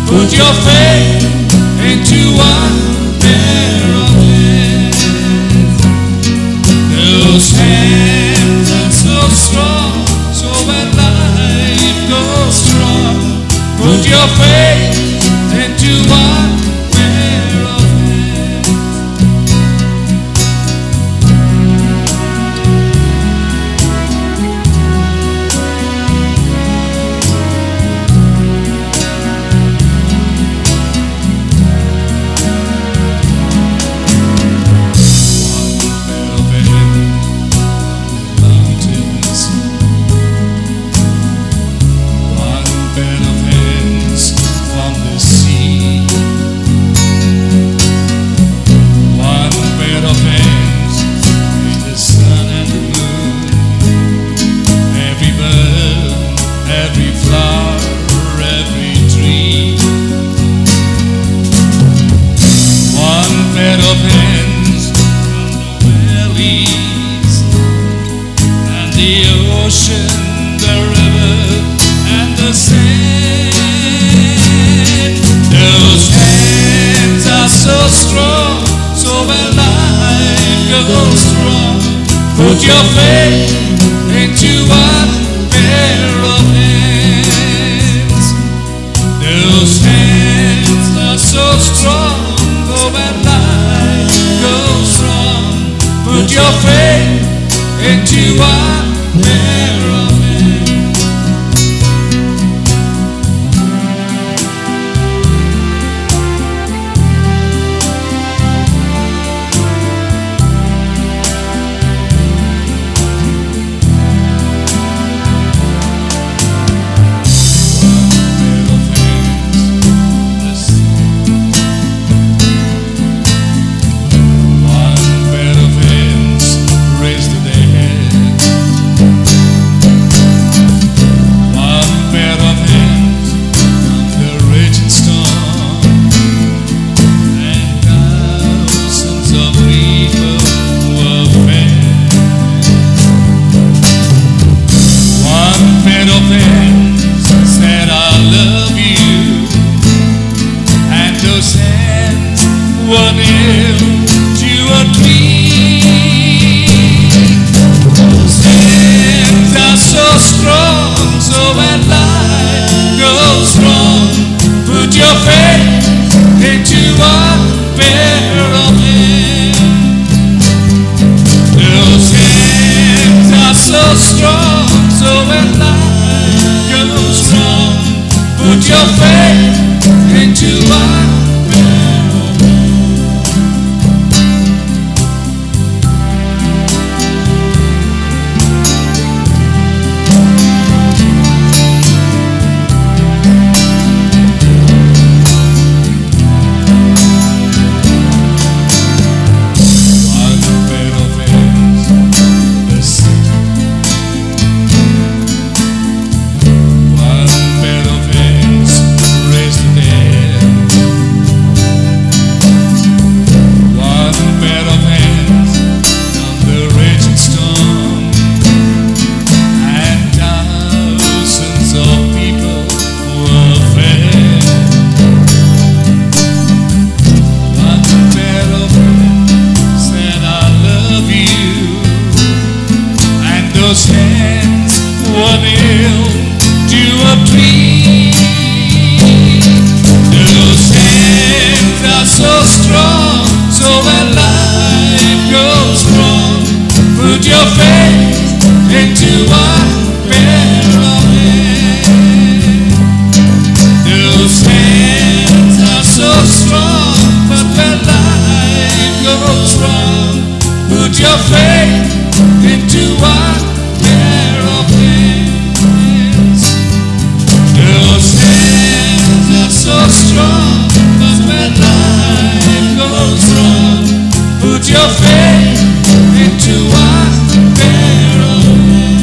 Put your faith into one pair of hands. Those hands are so strong, so when life goes wrong, put your faith into one pair of hands. Put your faith into one pair of hands. Those hands are so strong, oh, when life goes wrong. Put your faith into one pair of hands. One pair of hands raised to their head. One pair of hands under raging storm, and thousands of people were fed. One pair of hands said, I love you, and those hands were nailed to a tree. Those hands are so strong, so when life goes wrong, put your faith into one pair of hands. Those hands are so strong, so when life goes wrong, put your faith into one pair of hands. One pair of hands, the same. One pair of hands raised to their head. One pair of hands on the raging storm, and thousands of people were fed. One pair of hands said, I love you, and those hands were nailed to a tree. Those hands are so strong, so when life goes wrong, put your faith into one pair of hands. Those hands are so strong, but when life goes wrong, put your faith into one pair of hands. Those hands are so strong, but when life goes wrong, put your faith into one pair of hands.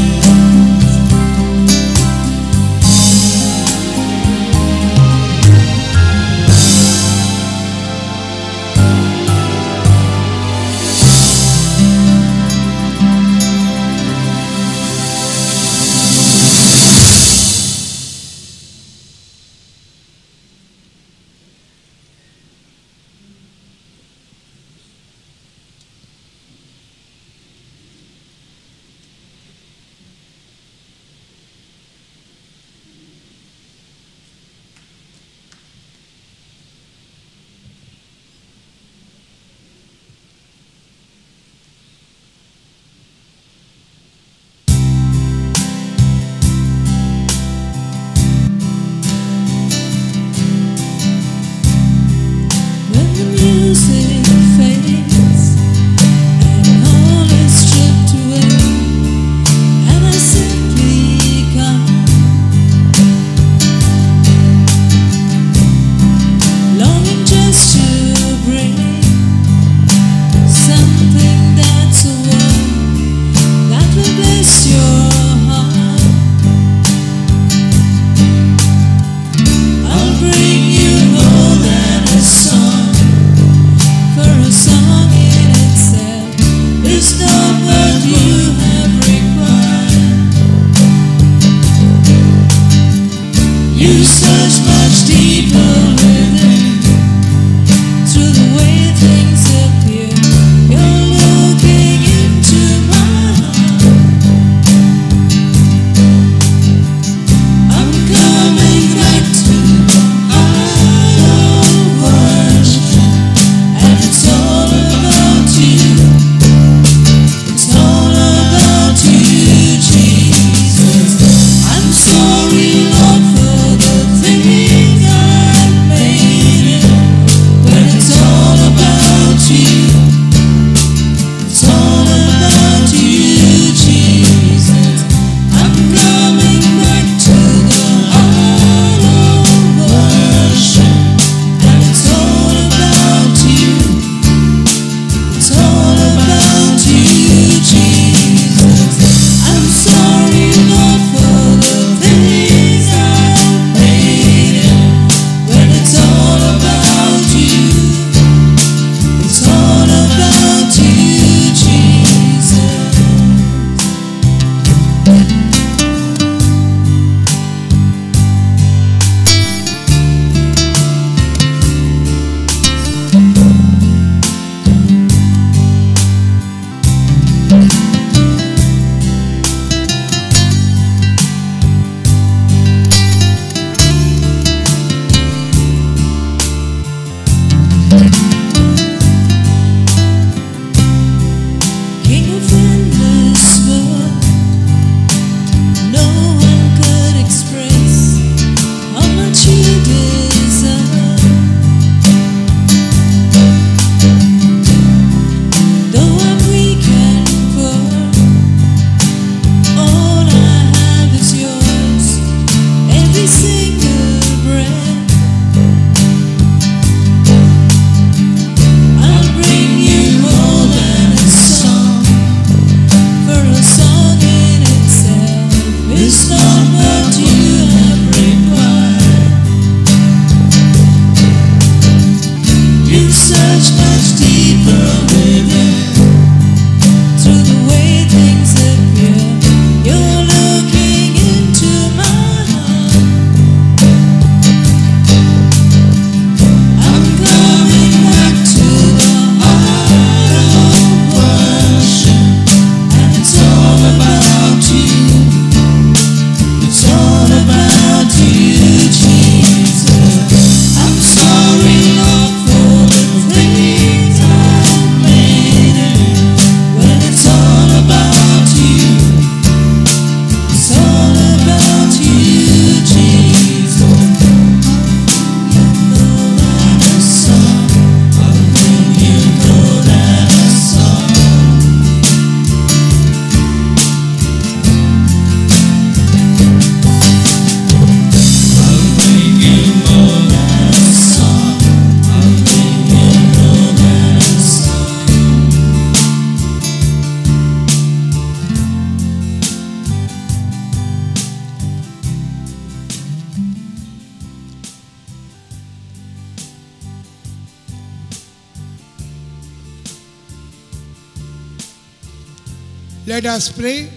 Let us pray.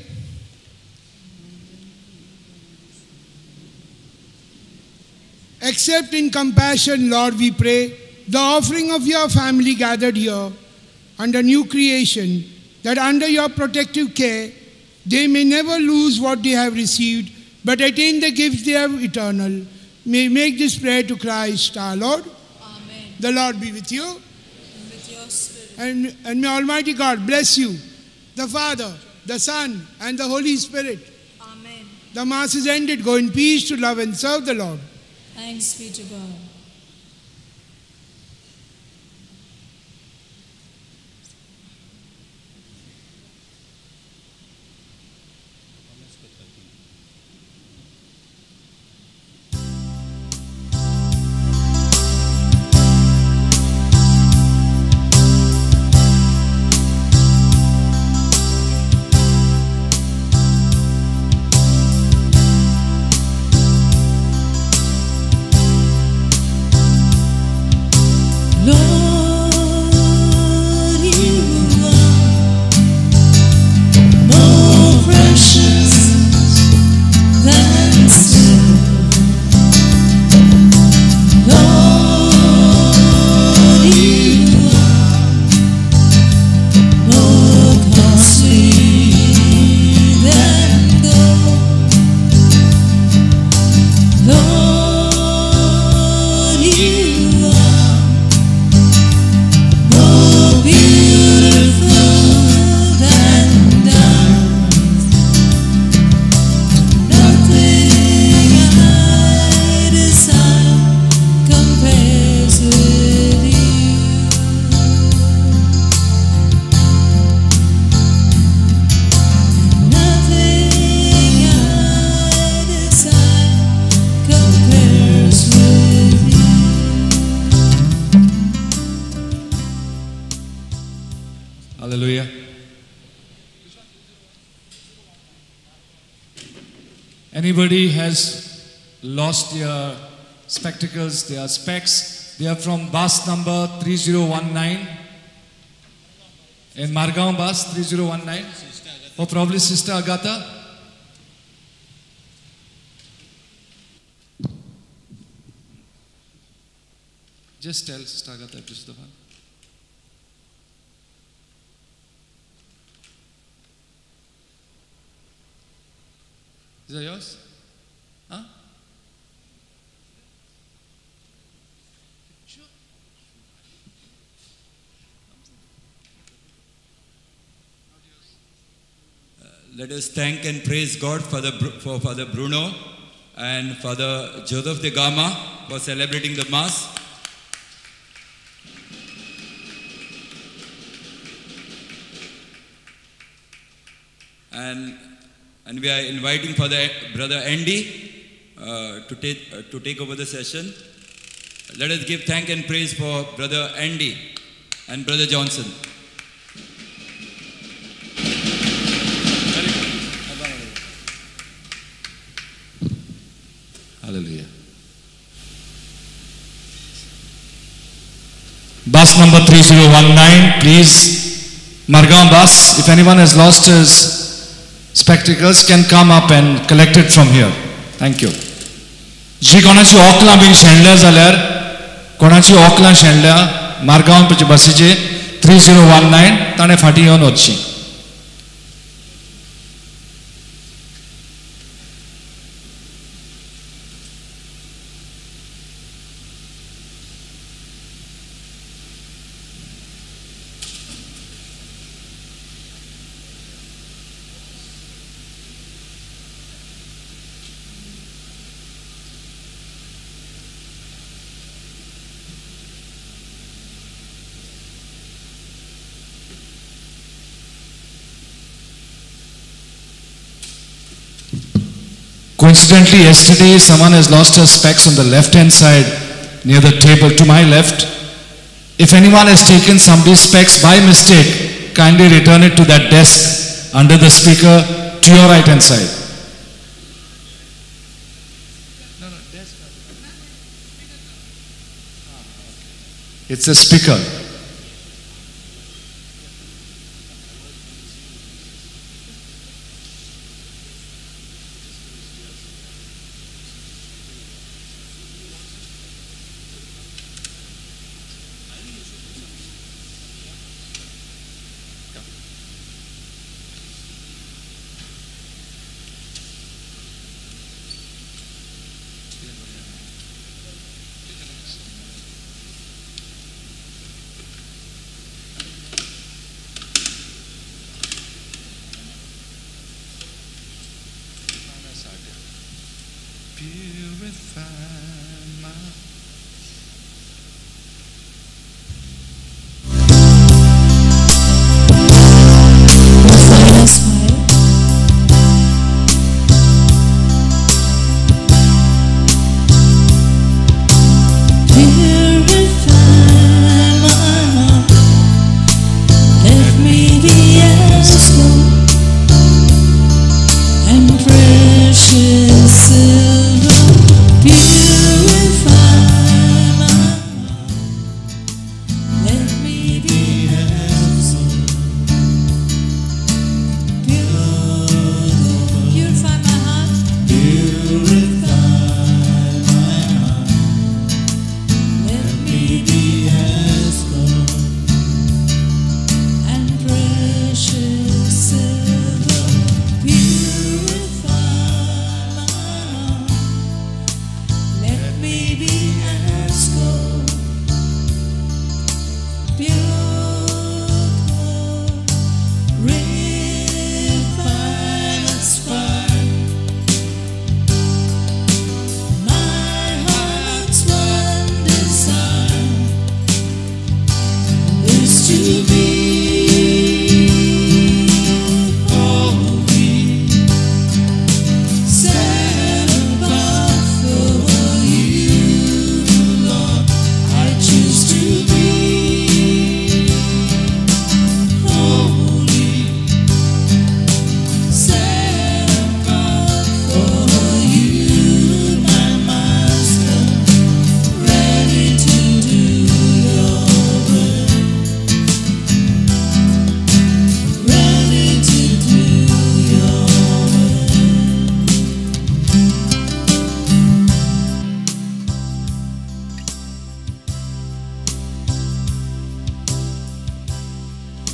Accept in compassion, Lord, we pray, the offering of your family gathered here under new creation, that under your protective care, they may never lose what they have received, but attain the gifts they have eternal. May make this prayer to Christ our Lord. Amen. The Lord be with you. And with your spirit. And may Almighty God bless you, the Father, the Son, and the Holy Spirit. Amen. The Mass is ended. Go in peace to love and serve the Lord. Thanks be to God. Hallelujah. Anybody has lost their spectacles, their specs? They are from bus number 3019 in Margaon bus 3019. Or probably Sister Agatha. Just tell Sister Agatha if this is the one. Is that yours? Huh? Let us thank and praise God for Father Bruno and Father Joseph de Gama for celebrating the Mass. And we are inviting Brother Andy to take over the session. Let us give thank and praise for Brother Andy and Brother Johnson. Hallelujah. Bus number 3019, please. Margaon bus, if anyone has lost his spectacles, can come up and collect it from here. Thank you. जी कोणाची ओकलां been शेणल्या जाल्यार कोणाची ओकलां शेणल्या मार्गांव बसीचे 3019 ताणें फाटीं येवन वचचीं. Coincidentally, yesterday someone has lost her specs on the left-hand side near the table to my left. If anyone has taken somebody's specs by mistake, kindly return it to that desk under the speaker to your right-hand side. It's a speaker.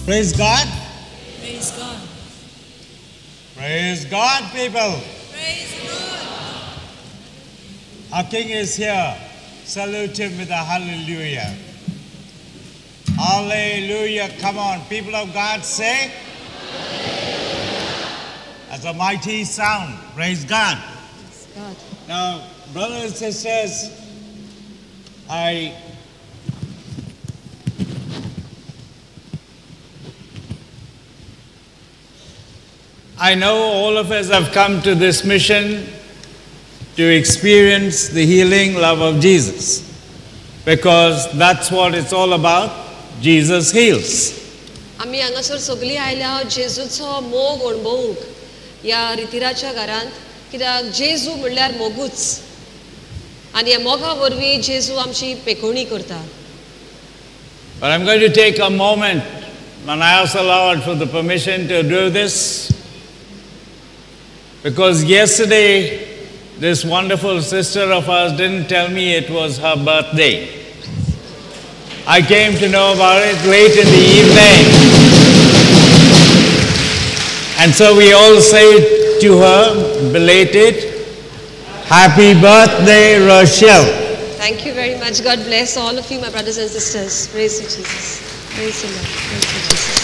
Praise God. Praise God. Praise God, people. Praise God. Our King is here. Salute him with a hallelujah. Hallelujah. Come on, people of God, say. That's a mighty sound. Praise God. Praise God. Now, brothers and sisters, I know all of us have come to this mission to experience the healing love of Jesus, because that's what it's all about. Jesus heals. आम्ही हांगासर सगळीं आयल्या जेजूचो मोग अणभवूंक ह्या रितिराच्या घरांत, कित्याक जेजू म्हणल्यार मोगूच आनी ह्या मोगा वरवीं जेजू आमची पेखोवणी करता. But I'm going to take a moment and I ask the Lord for the permission to do this, because yesterday this wonderful sister of ours didn't tell me it was her birthday. I came to know about it late in the evening. And so we all say to her, belated, happy birthday, Rochelle. Thank you very much. God bless all of you, my brothers and sisters. Praise you, Jesus. Praise the Lord. Praise you, Jesus.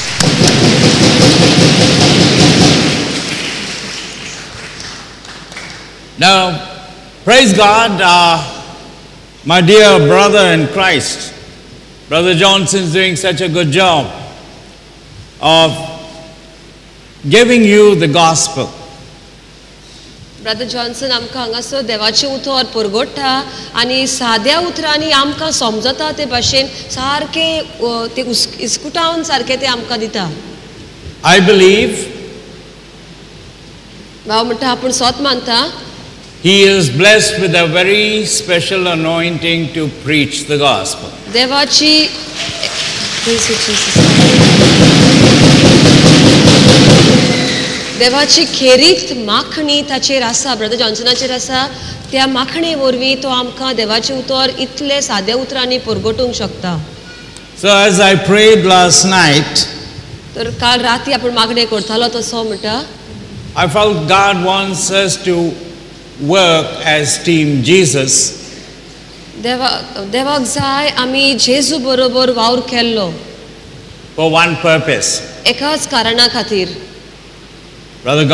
Now, praise God, my dear brother in Christ, Brother Johnson's doing such a good job of giving you the gospel. Brother Johnson आमकां हांगासर देवाचें उतर परगट्टा आनी साद्या उतरांनी आमकां समजता ते भाशेन सारकें ते इस्कुटावन सारकें ते आमकां दिता. I believe भाव म्हणटा आपूण सोत मानता he is blessed with a very special anointing to preach the gospel. देवाची देवाची खेरीत माखणी ताचेर आसा, ब्रदर जॉन्सनाचेर आसा. त्या माखणे वरवीं तो आमकां देवाचें उतर इतले साद्या उतरांनी परगटूंक शकता. So as I prayed last night, तर काल राती आपूण मागणे करतालो तसो म्हणटा I felt God wants us to work as Team Jesus. देवाक जाय आमी जेजू बरोबर वावर केल्लो For one purpose. एकाच कारणा खातीर. Brother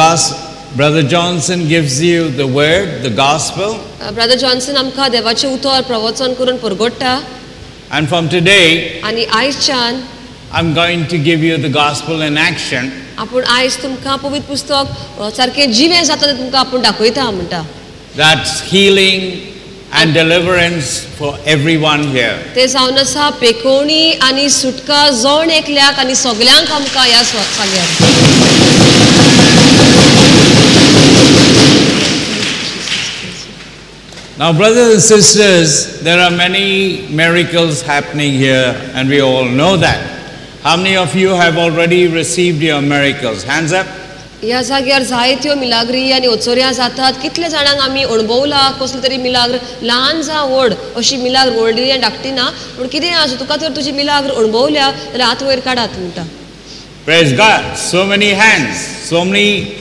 Johnson gives you the word, the gospel. Brother Johnson आमकां देवाचें उतर प्रवचन करून परगट्टा. And from today, आनी आयजच्यान I'm going to give you the gospel in action. आपूण आयज तुमकां पवित्र पुस्तक सारकें जिवें जाता तें तुमकां आपूण दाखयता म्हणटा. That's healing and deliverance for everyone here. ते जावन आसा पेखोवणी आनी सुटका जोण एकल्याक आनी सगल्यांक आमकां ह्या जाग्यार. Now, brothers and sisters, there are many miracles happening here, and we all know that. How many of you have already received your miracles? Hands up. ह्या जाग्यार जायत्यो मिलाग्री आनी ओचोऱ्या जातात. कितले जाणांक आमी अणभवला कसलो तरी मिलाग्र, ल्हान जावं व्हड अशी मिलाग्र व्हडली आनी धाकटी ना, पूण कितें आसूं तुका तर तुजी मिलाग्र अणभवल्या जाल्यार हात वयर काडात म्हणटा. Praise God. So many hands, so many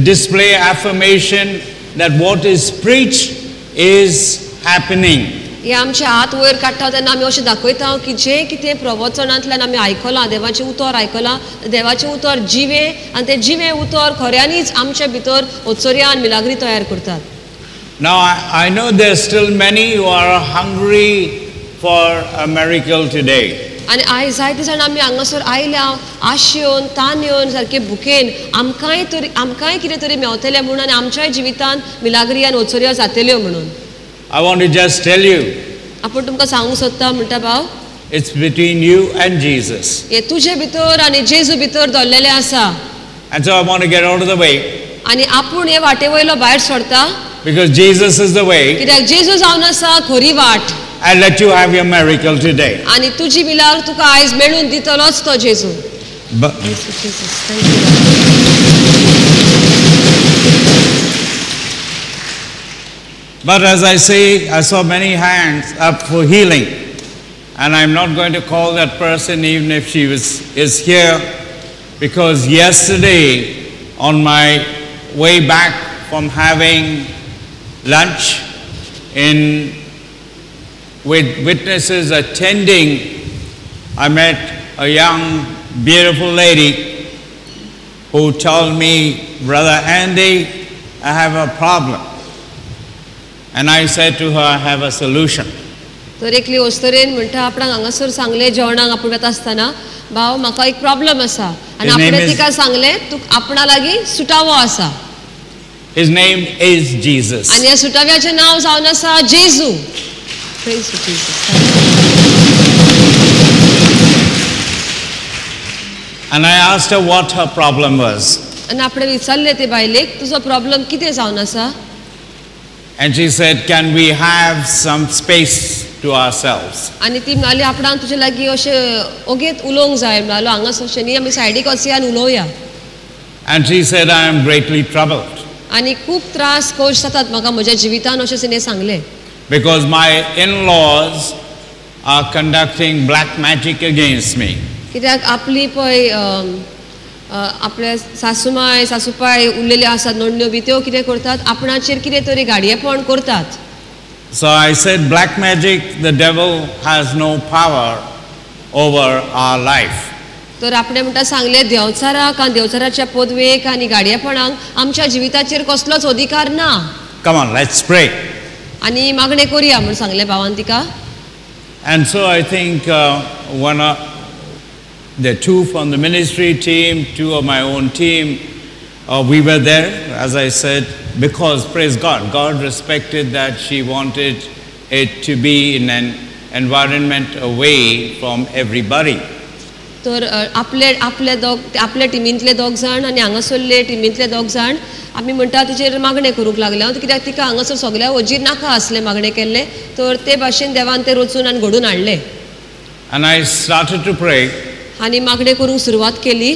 display affirmation that what is preached is happening. हे आमचे हात वयर काडटा तेन्ना आमी अशें दाखयता की जें कितें प्रवचनांतल्यान आमी आयकलां, देवाचें उतर आयकलां, देवाचें उतर जिवें आनी तें जिवें उतर खऱ्यांनीच आमच्या भितर ओचोऱ्या आनी मिलाग्री तयार करतात. Now I know there's still many who are hungry for a miracle today. आनी आयज जायते जाण आमी हांगासर आयल्या आशेन तानेन सारके भुकेन आमकांय कितें तरी मेवतलें म्हणून आनी आमच्याय जिवितांत मिलाग्री आनी ओचोऱ्या जातल्यो म्हणून. I want to just tell you, आपूण तुमकां सांगूंक सोदता म्हणटा भाव, it's between you and Jesus. हे तुजे भितर आनी जेजू भितर दवरलेलें आसा. And so I want to get out of the way, आनी आपूण हे वाटे वयलो भायर सरता because Jesus is the way, कित्याक जेजू जावन आसा खरी वाट. and let you have your miracle today. आनी तुजी मिलाग्र तुका आयज मेळून दितलोच तो जेजू. But, but as I say, I saw many hands up for healing. And I'm not going to call that person even if she is here, because yesterday on my way back from having lunch with witnesses attending, I met a young, beautiful lady who told me, Brother Andy, I have a problem. And I said to her, I have a solution. तर एकली वस्तरेन म्हणटा आपणाक हांगासर सांगले जेवणाक आपण वता आसतना भाव म्हाका एक प्रॉब्लेम आसा आनी आपणे तिका सांगले तू आपणा लागीं सुटावो आसा. His name is Jesus. आनी ह्या सुटाव्याचें नांव जावन आसा जेजू. Praise to Jesus. And I asked her what her problem was. आनी आपणे विचारले ते बायलेक तुजो प्रॉब्लेम कितें जावन आसा. And she said, can we have some space to ourselves? आनी ती म्हणाली आपणाक तुजे लागीं अशें ओगेत उलोवंक जाय म्हणालो हांगास अशें न्ही आमी सायडीक वचया आनी उलोवया. And she said, I am greatly troubled. आनी खूब त्रास खोश जातात म्हाका म्हज्या जिवितान अशें तिणें सांगलें. Because my in-laws are conducting black magic against me. कित्याक आपली पळय आपले सासूमाय सासूपाय उरलेले आसात नोंदण्यो बी त्यो कितें करतात आपणाचेर कितें तरी गाडयेपण करतात. So I said, black magic, the devil has no power over our life. तर आपणे म्हणटा सांगले देवचाराक आनी देवचाराच्या पदवेक आनी गाडयेपणाक आमच्या जिविताचेर कसलोच अधिकार ना. Come on, let's pray. आनी मागणें करुया म्हूण सांगलें भावान तिका. And so I think the two from the ministry team, two of my own team, we were there, as I said, because, praise God, God respected that she wanted it to be in an environment away from everybody. तर आपल्या टिमींतले दोग जाण आनी हांगासरले टिमींतले दोग जाण आमी म्हणटा तिचेर मागणें करूंक लागले कित्याक तिका हांगासर सगळ्या वजीर नाका आसले मागणें केल्ले तर ते भाशेन देवान ते रचून आनी घडून हाडले. And I started to pray. आनी मागणें करूंक सुरवात केली.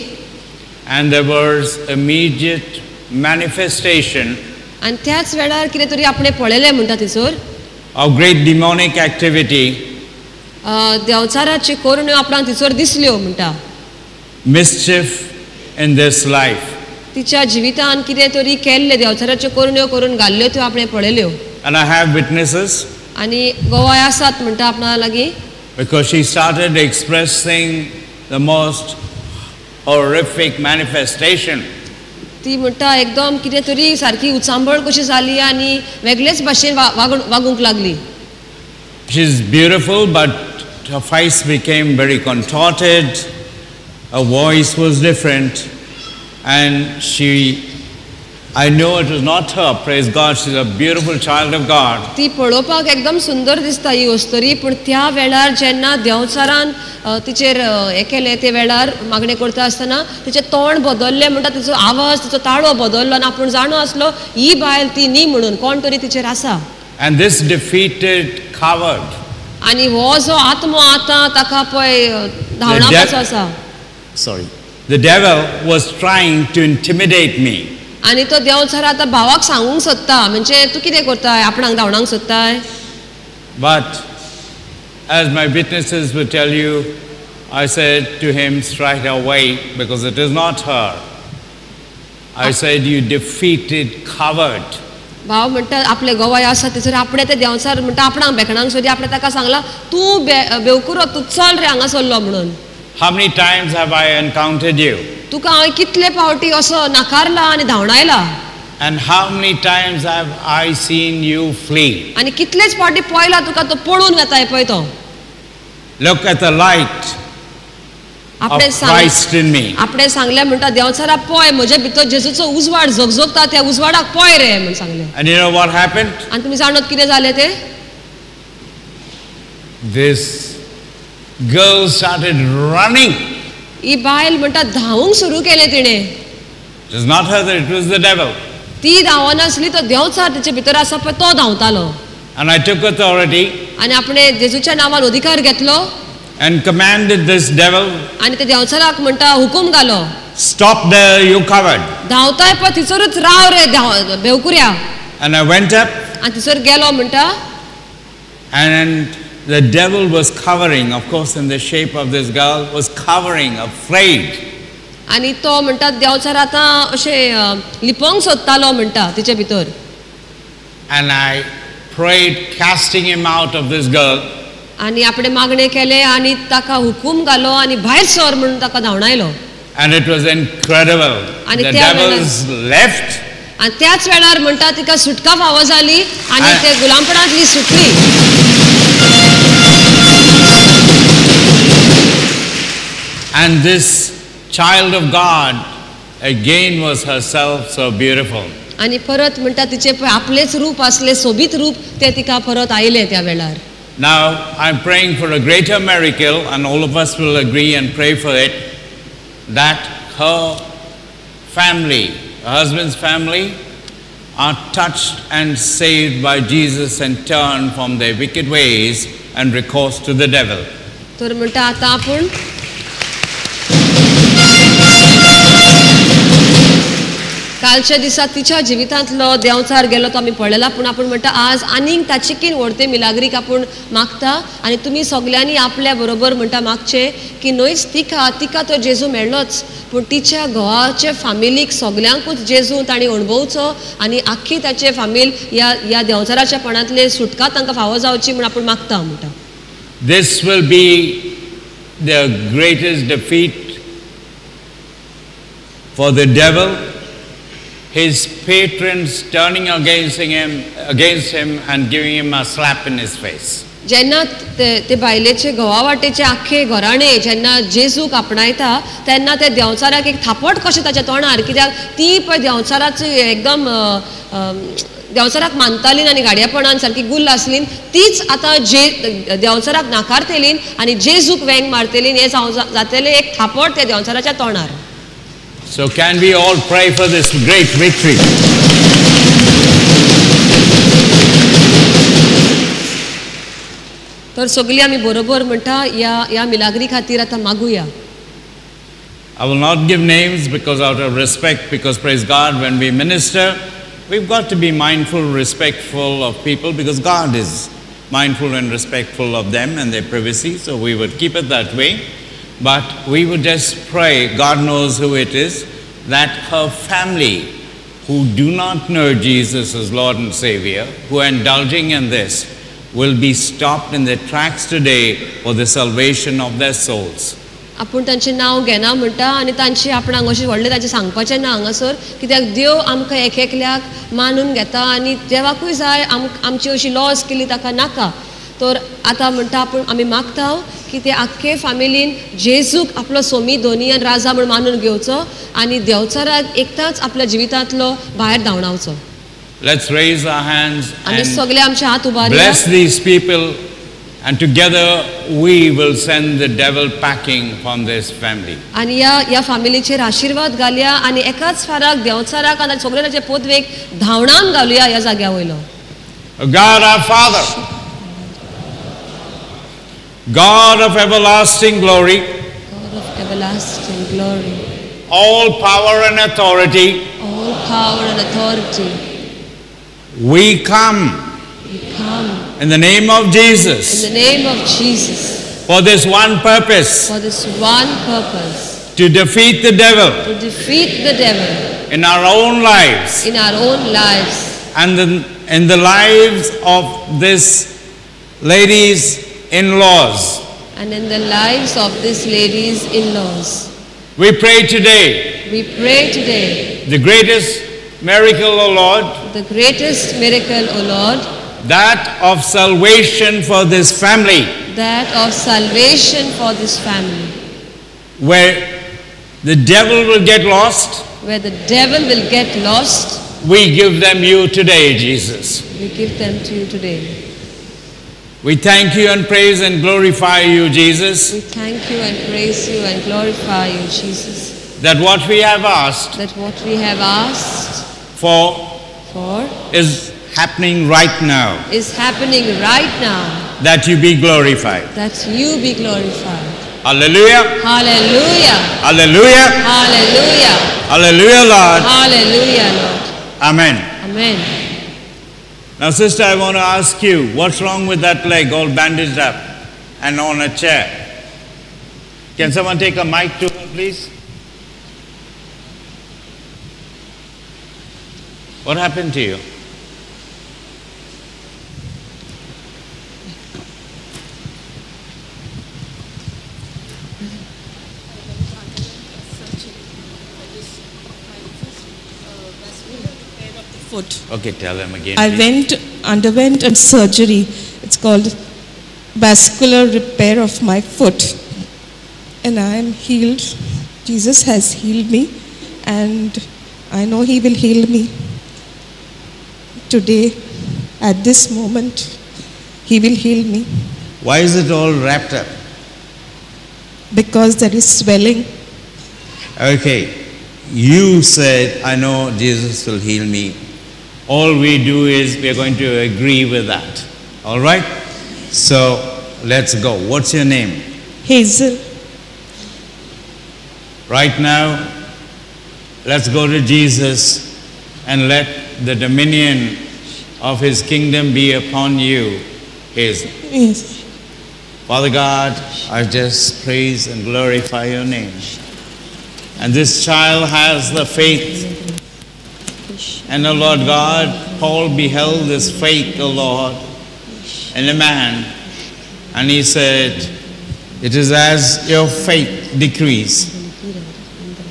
And there was immediate manifestation आनी त्याच वेळार कितें तरी आपणे पळयलें म्हणटा थंयसर of great demonic activity. देवचाराची कोरण्यो आपणाक थंयसर दिसल्यो म्हणटा. Mischief in this life. तिच्या जिवितान कितें तरी केल्ले देवचाराच्यो कोरण्यो करून घाल्ल्यो त्यो आपणे पळयल्यो. And I have witnesses. आनी गोवाय आसात म्हणटा आपणा लागीं. Because she started expressing the most horrific manifestation. ती म्हणटा एकदम कितें तरी सारकी उचांबळ कशी जाली आनी वेगळेच भाशेन वागूंक लागली. She is beautiful, but her face became very contorted. Her voice was different, and I know it was not her. Praise God, she's a beautiful child of God. ती पळोवपाक एकदम सुंदर दिसता ही वस्तरी पूण त्या वेळार जेन्ना देवचारान तिचेर हे केलें ते वेळार मागणें करता आसतना तिचें तोंड बदललें म्हणटा तिचो आवाज तिचो ताळो बदललो आनी आपूण जाणो आसलो ही बायल ती न्ही म्हणून कोण तरी तिचेर आसा. And this defeated coward. आनी हो जो आत्मो आतां ताका पळय धांवणाचो आसा. Sorry. The devil was trying to intimidate me. आनी तो देवचार आतां भावाक सांगूंक सोदता म्हणजे तूं कितें करताय आपणाक धांवणाक सोदताय. But as my witnesses will tell you, I said to him straight away, because it is not her, I said, you defeated coward. भाव म्हणटा आपले गोवाय आसा थंयसर आपणे ते देवचार म्हणटा आपणाक बेकणांक सोदी आपणे ताका सांगला तूं बेवकुरो तूं चल रे हांगा सरलो म्हणून. How many times have I encountered you? तुका हांवें कितले फावटी असो नाकारला आनी धांवडायला. And how many times have I seen you flee? आनी कितलेच फावटी पळयला तुका तो पळून वताय पळय तो. Look at the light of Christ in me. आपणे सांगले म्हणटा देवचारा पळय म्हजे भितर जेजूचो उजवाड झगझगता त्या उजवाडाक पळय रे म्हण सांगले. And you know what happened? आनी तुमी जाणत कितें जालें ते? This girl started running. ही बायल म्हणटा धांवूंक सुरू केलें तिणें. It was not her, that it was the devil. ती धांवनासली तो देवचार तिचे भितर आसा पळय तो धांवतालो. And I took authority. आनी आपणे जेजूच्या नांवान अधिकार घेतलो. And commanded this devil. आनी ते देवचाराक म्हणटा हुकूम घालो. Stop there, you coward. धांवताय पळय थंयसरूच राव रे बेवकुऱ्या. And I went up. आनी थंयसर गेलो म्हणटा. And the devil was covering, of course in the shape of this girl, was covering, afraid. आणि तो म्हणतात देवचार आतां अशें लिपोंक सोदतालो म्हणटा तिचे भितर. And I prayed, casting him out of this girl. आणि आपणे मागणे केले आणि ताका हुकूम घालो आणि भायर सर म्हणून ताका धांवडायलो. And it was incredible. आणि The त्या devils left. आणि त्याच वेळार म्हणटा तिका सुटका फावो जाली आणि ते गुलामपणांतली सुटली. And this child of God again was herself so beautiful. आणि परत म्हणटा तिचे आपलेच रूप असले सोबीत रूप ते तिका परत आयले त्या वेळार. Now I'm praying for a greater miracle, and all of us will agree and pray for it, that her family, her husband's family, are touched and saved by Jesus and turn from their wicked ways and recourse to the devil. तर म्हणटा आता आपण कालच्या दिसा तिच्या जिवितांतलो देवचार गेलो तो आमी पळयला, पूण आपण म्हणटा आज आनीक ताचेकीन व्हडते मिलाग्रीक आपण मागता आणि तुम्ही सगळ्यांनी आपल्या बरोबर म्हणटा मागचे की न्हयच तिका तो जेजू मेळ्ळोच, पूण तिच्या घोवाचे फामिलीक सगळ्यांकूच जेजू ताणी अणभवचो आणि आख्खी ताचे फामील या देवचाराच्या पणांतले सुटका तांकां फावो जावची म्हण आपण मागता म्हणटा. This will be the greatest defeat for the devil, his patrons turning against him and giving him a slap in his face. जेन्ना ते बायलेचे घोवा वाटेचे आख्खे घराणे जेन्ना जेजूक आपणायता तेन्ना ते देवचाराक एक थापट कशें ताच्या तोंडार, कित्याक ती पळय देवचाराची एकदम देवचाराक मानतालीन आनी गाडयापणान सारकी गुल्ल आसलीन, तीच आतां देवचाराक नाकारतेलीन आनी जेजूक वेंग मारतेलीन, हे जातलें एक थापट त्या देवचाराच्या तोंडार. So can we all pray for this great victory? तर सगळी आमी बरोबर म्हणटा या मिलाग्री खातीर आतां मागुया. I will not give names because out of respect, because praise God, when we minister, we've got to be mindful, respectful of people, because God is mindful and respectful of them and their privacy, so we would keep it that way. But we would just pray, God knows who it is, that her family who do not know Jesus as Lord and Savior, who are indulging in this, will be stopped in their tracks today for the salvation of their souls. आपण तांचें नांव घेना म्हणटा आनी तांची आपणाक अशें व्हडलें तांचें सांगपाचें ना हांगासर, कित्याक देव आमकां एकल्याक मानून घेता आनी देवाकूय जाय आमची अशी लॉस केली ताका नाका. तर आतां म्हणटा आमी मागता की ते आख्खे फामिलीन जेजूक आपलो सोमी धोनी आनी राजा म्हण मानून घेवचो आनी देवचाराक एकदांच आपल्या जिवितांतलो भायर धांवडावचो. Let's raise our hands आमी सगळे आमचे हात and उबारया. bless these people, and together we will send the devil packing from this family. आनी या फामिलीचेर आशिर्वाद घालया आनी एकाच फाराक देवचाराक आनी सगळे ताचे पोतवेक धांवडावन घालुया ह्या जाग्या वयलो. God our Father, God of everlasting glory, God of everlasting glory, all power and authority, all power and authority, we come we come in the name of in Jesus the name of Jesus for this one purpose, for this one purpose, to defeat the devil to defeat the devil in our own lives in our own lives and in the lives of this lady's in-laws. and in the lives of this lady's in-laws. We pray today We pray today the greatest miracle, O Lord, the greatest miracle, O Lord, that of salvation for this family, that of salvation for this family, where the devil will get lost. where the devil will get lost. We give them you today, Jesus. We give them to you today. We thank you and praise and glorify you, Jesus, We thank you and praise you and glorify you, Jesus, that what we have asked that what we have asked for for is happening right now, is happening right now, that you be glorified. that you be glorified. Hallelujah, Hallelujah, hallelujah, hallelujah, hallelujah, Lord. hallelujah, Lord. Amen. Amen. Now, sister, I want to ask you, what's wrong with that leg all bandaged up and on a chair? Can someone take a mic to her, please? What happened to you? Foot. Okay, tell them again. I please. underwent a surgery. It's called vascular repair of my foot. And I am healed. Jesus has healed me. And I know He will heal me. Today, at this moment, He will heal me. Why is it all wrapped up? Because there is swelling. Okay, you said, I know Jesus will heal me. All we do is we are going to agree with that. All right? So, let's go. What's your name? Hazel. Right now, let's go to Jesus and let the dominion of His kingdom be upon you, Hazel. Yes. Father God, I just praise and glorify your name. And this child has the faith. And O Lord God, Paul beheld this faith, O Lord, in a man. And he said, it is as your faith decrees.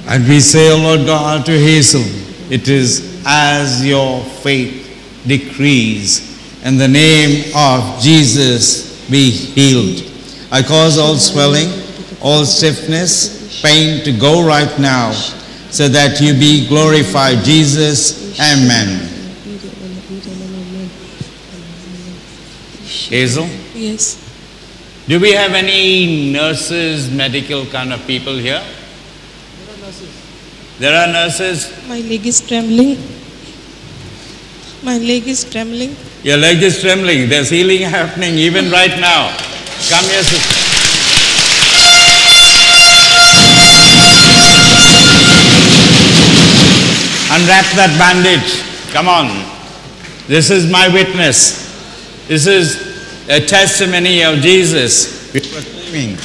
And we say, O Lord God, to Hazel, it is as your faith decrees. In the name of Jesus, be healed. I cause all swelling, all stiffness, pain to go right now, so that you be glorified. Jesus, amen. Hazel? Yes. Do we have any nurses, medical kind of people here? There are nurses? My leg is trembling. My leg is trembling. Your leg is trembling. There's healing happening even right now. Come here, sister. Unwrap that bandage. Come on. This is my witness. This is a testimony of Jesus. We proclaiming.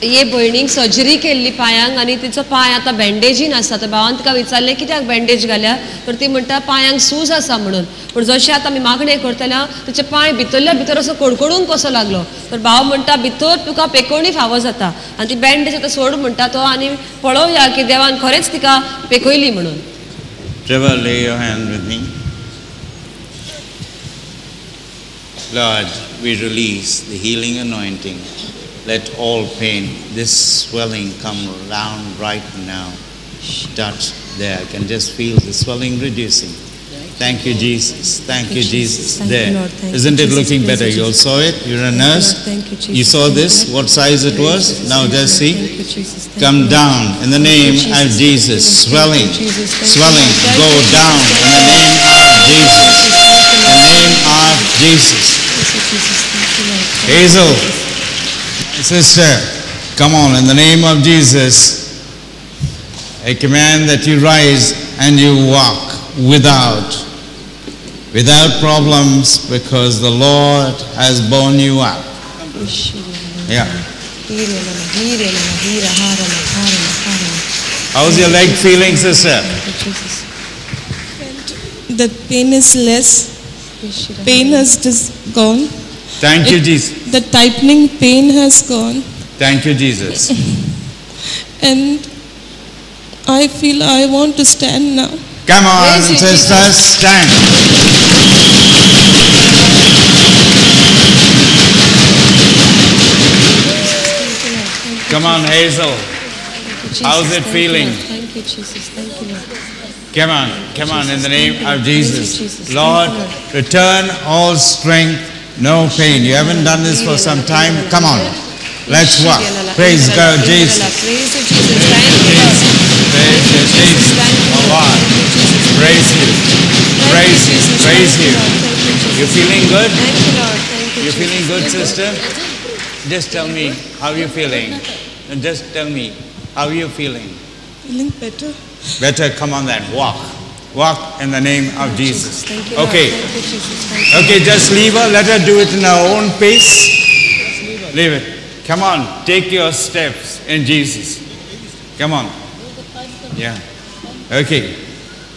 ये भयणीक surgery केल्ली पांयांक आनी तिचो पांय आतां बँडेजीन आसा तर भावान तिका विचारलें कित्याक बँडेज घाल्या तर ती म्हणटा पांयांक सूज आसा म्हणून पूण जशें आतां आमी मागणें करतल्या तिचे पांय भितरल्या भितर असो कडकडूंक कसो लागलो तर भाव म्हणटा भितर तुका पेकोवणी फावो जाता आनी ती बँडेज आतां सोड म्हणटा तो आनी पळोवया की देवान खरेंच तिका पेकयली म्हणून. Trevor, lay your hand with me. Lord, we release the healing anointing. Let all pain, this swelling come down right now. Touch there. I can just feel the swelling reducing. Thank you, Jesus. Thank you, Jesus. There. Isn't it looking better? You all saw it? You're a nurse? You saw this? What size it was? Now just see. Come down in the name of Jesus. Swelling. Swelling. Go down in the name of Jesus. In the name of Jesus. Hazel. Sister, come on, in the name of Jesus, I command that you rise and you walk without problems because the Lord has borne you up. Yeah. How's your leg feeling, sister? The pain is less. Pain has just gone. Thank you, Jesus. The tightening pain has gone. Thank you, Jesus. And I feel I want to stand now. Come on, sisters, stand. Come on, Hazel. How's it feeling? Thank you, Jesus. Thank you, Lord. Come on, in the name of Jesus. Lord, return all strength. No pain. You haven't done this for some time. Come on. Let's walk. Praise God, Jesus. Praise you, Jesus. Thank you, Lord. Praise you, Jesus. Oh Lord. Praise you. Praise you. Praise you. You feeling good? Thank you, Lord. Thank you, You feeling good, Jesus. sister? Just tell me how you feeling. Just tell me how you feeling. Feeling better. Better. Come on then. Walk. Walk in the name of Jesus. Thank you, Lord. Okay. Thank you, Jesus. Thank you. Okay, just leave her. Let her do it in her own pace. Leave it. Come on. Take your steps in Jesus. Come on. Yeah. Okay.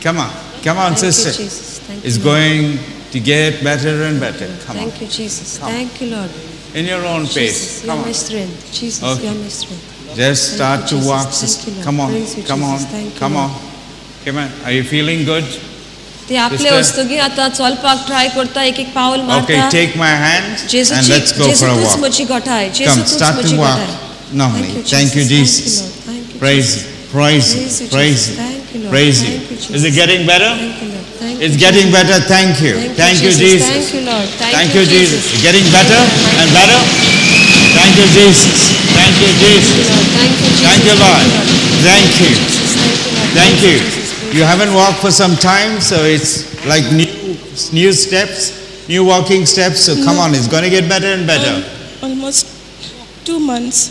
Come on. Come on, Thank you, sister. Jesus. Thank It's you, Lord. going to get better and better. Come on. Thank you, Jesus. Come. Thank you, Lord. In your own pace. Jesus, you're Come my on. strength. Jesus, Okay. you're my strength. Just Thank start you, to Jesus. walk, Thank sister. you, Lord. Come on. Praise you, Come on. Jesus. Thank you, Come Lord. on. Come on. Are you feeling good? ते आपले Sister. वस्तुगी आता चलपाक try करता एक एक पाऊल Okay, मारता take my hand Jeju and let's go for a तूच walk. म्हजी घटाय जेजू Come, तूच start म्हजी to walk. घटाय Normally. Thank you, Jesus. Thank you, Praise Jesus. you. Praise Praise you. you, Praise Jesus. you. Thank you, Lord. Praise you. Thank you, Jesus. Is it getting better? Thank you, Lord. Thank It's you, getting Jesus. better. Thank you. Thank you, Jesus. Thank you, Lord. Thank you, Jesus. It's getting better and better. Thank you, Jesus. Thank you, Jesus. Thank you, Jesus. Thank you, Lord. Thank you. Lord. Thank you. You haven't walked for some time, so it's like new steps, new walking steps. So come on, it's going to get better and better. Almost 2 months.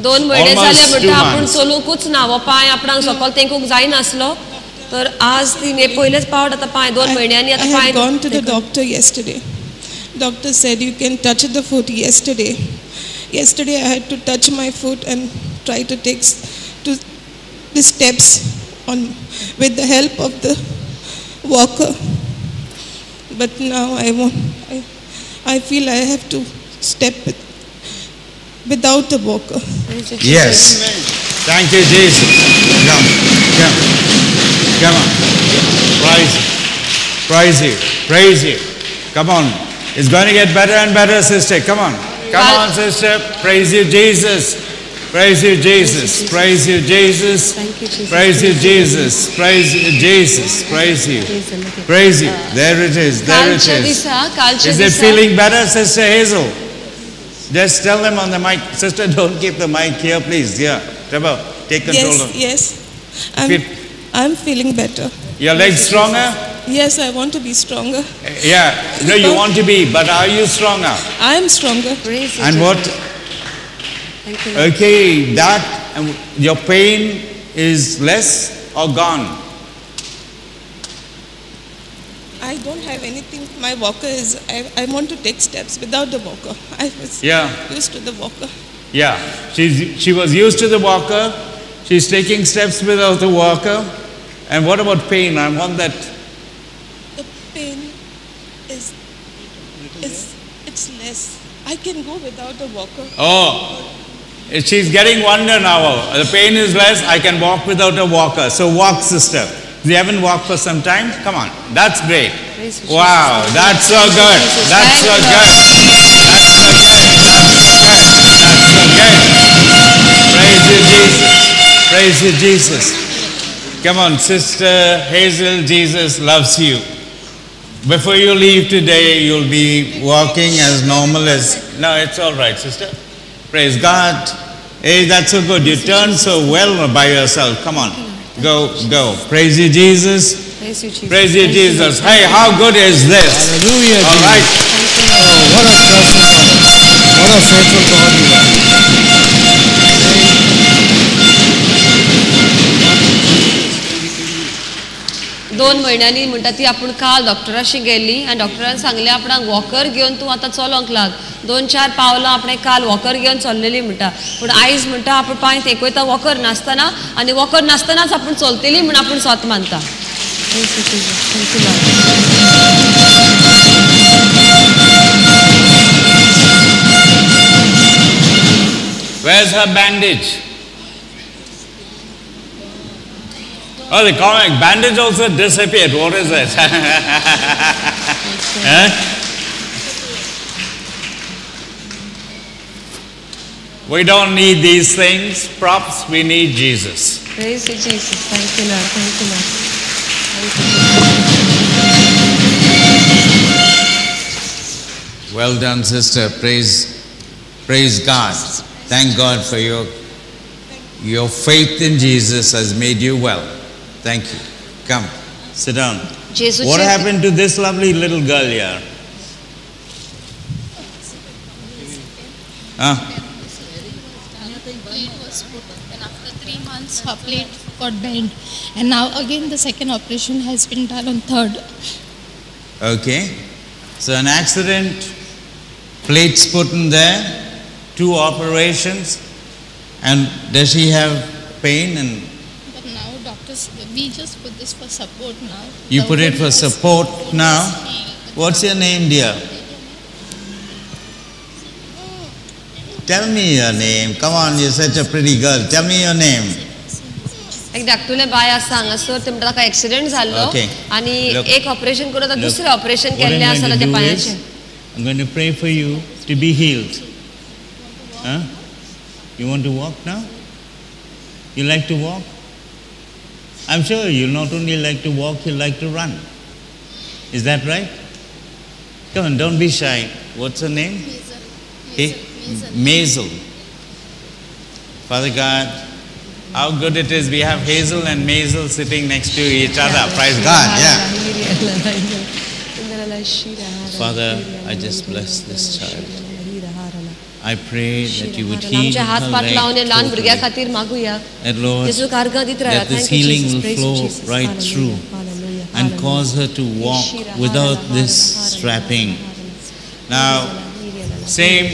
2 महिने Almost झाले 2 म्हणटा आपण months. चलूंकूच ना वो पांय आपणाक सकल तेंकूक जायनासलो तर आज तिने पहिलेच पावड आता पांय 2 महिन्यांनी I आता पांय had gone to the doctor yesterday. Doctor said you can touch the foot yesterday. Yesterday I had to touch my foot and try to take to the steps on with the help of the walker. But now I feel I have to step without the walker. Yes. Thank you, Jesus. Come. Come on. Praise you. Praise you. Praise you. Come on. It's going to get better and better, sister. Come on. Come on, sister. Praise you, Jesus. Praise you, Jesus. Praise you, Jesus. Praise you, Jesus. Praise you, Jesus. Praise you. Praise you. There it is. There it is. Is it feeling better, Sister Hazel? Just tell them on the mic. Sister, don't keep the mic here, please. Yeah. Trevor, take control of Yes. Feel- I'm feeling better. Your legs stronger? Yes, I want to be stronger. Yeah. No, you want to be, but are you stronger? I am stronger. And what? Okay, that, your pain is less or gone? I don't have anything. My walker is, I want to take steps without the walker. I was used to the walker. Yeah. She was used to the walker. She's taking steps without the walker. And what about pain? I want that. The pain is it's less. I can go without the walker. Oh, she's getting wonder now. The pain is less. I can walk without a walker. So walk, sister. You haven't walked for some time? Come on. That's great. Wow, that's so good. That's so good. That's so good. That's so good. Praise you, Jesus. Praise you, Jesus. Come on, Sister Hazel, Jesus loves you. Before you leave today, you'll be walking as normal as... No, it's all right, sister. Praise God. Hey, that's so good. You turned so well by yourself. Come on. Go. Praise you, Jesus. Praise you, Jesus. Praise you, Jesus. Hey, how good is this? Hallelujah. All right. Oh, what a trustful God. What a faithful God you are. 2 महिन्यांनी म्हणटा ती आपण काल डॉक्टराशी गेली आणि डॉक्टरान सांगले आपणाक walker घेवन तूं आतां चलोंक लाग 2-4 पावलां आपणे काल वॉकर घेवन चल्लेली म्हणटा पूण आयज म्हणटा आपण पांय तेकयता वॉकर नासतना आनी वॉकर नासतनाच आपण चलतली म्हण आपण स्वत मानता. Where's her bandage? Oh, the comic bandage also disappeared. What is it? Huh? We don't need these things, props, we need Jesus. Praise you, Jesus. Thank you, Lord. Thank you, Lord. Thank you, Well done, sister. Praise God. Thank God for your faith in Jesus has made you well. Thank you. Come, sit down. What happened to this lovely little girl here? Nothing was put, and after 3 months once her plate got bent, and now again the second operation has been done on 3rd. Okay. So an accident, plates put in there, 2 operations, and does she have pain? And But now doctors, we just put this for support now. you The put it wound for has- support now? What's your name, dear? Tell me your name. Come on, you're such a pretty girl. Tell me your name. एक धाकटुले bye आसा हांगासर ते म्हणटा ताका accident जाल्लो Okay. आनी Look. एक operation करून आतां Look, दुसरें ऑपरेशन what केल्लें I'm आसा going to ताच्या do पांयाचें is, I'm going to pray for you to be healed. Huh? You want to walk now? You like to walk? I'm sure you not only like to walk, you like to run. Is that right? Come on, don't be shy. What's her name? Maisel. Father God, how good it is we have Hazel and Maisel sitting next to each other. Praise God, yeah. Father, I just bless this child. I pray that you would heal आमचे हात her पात लावन हे ल्हान leg भुरग्या totally. खातीर मागुया And Lord, जेजू कारगा दीत राया that this Thank you, healing Jesus. will Praise you, flow Jesus. right Hallelujah. through Hallelujah. and Hallelujah. cause her to walk without this strapping. Now, same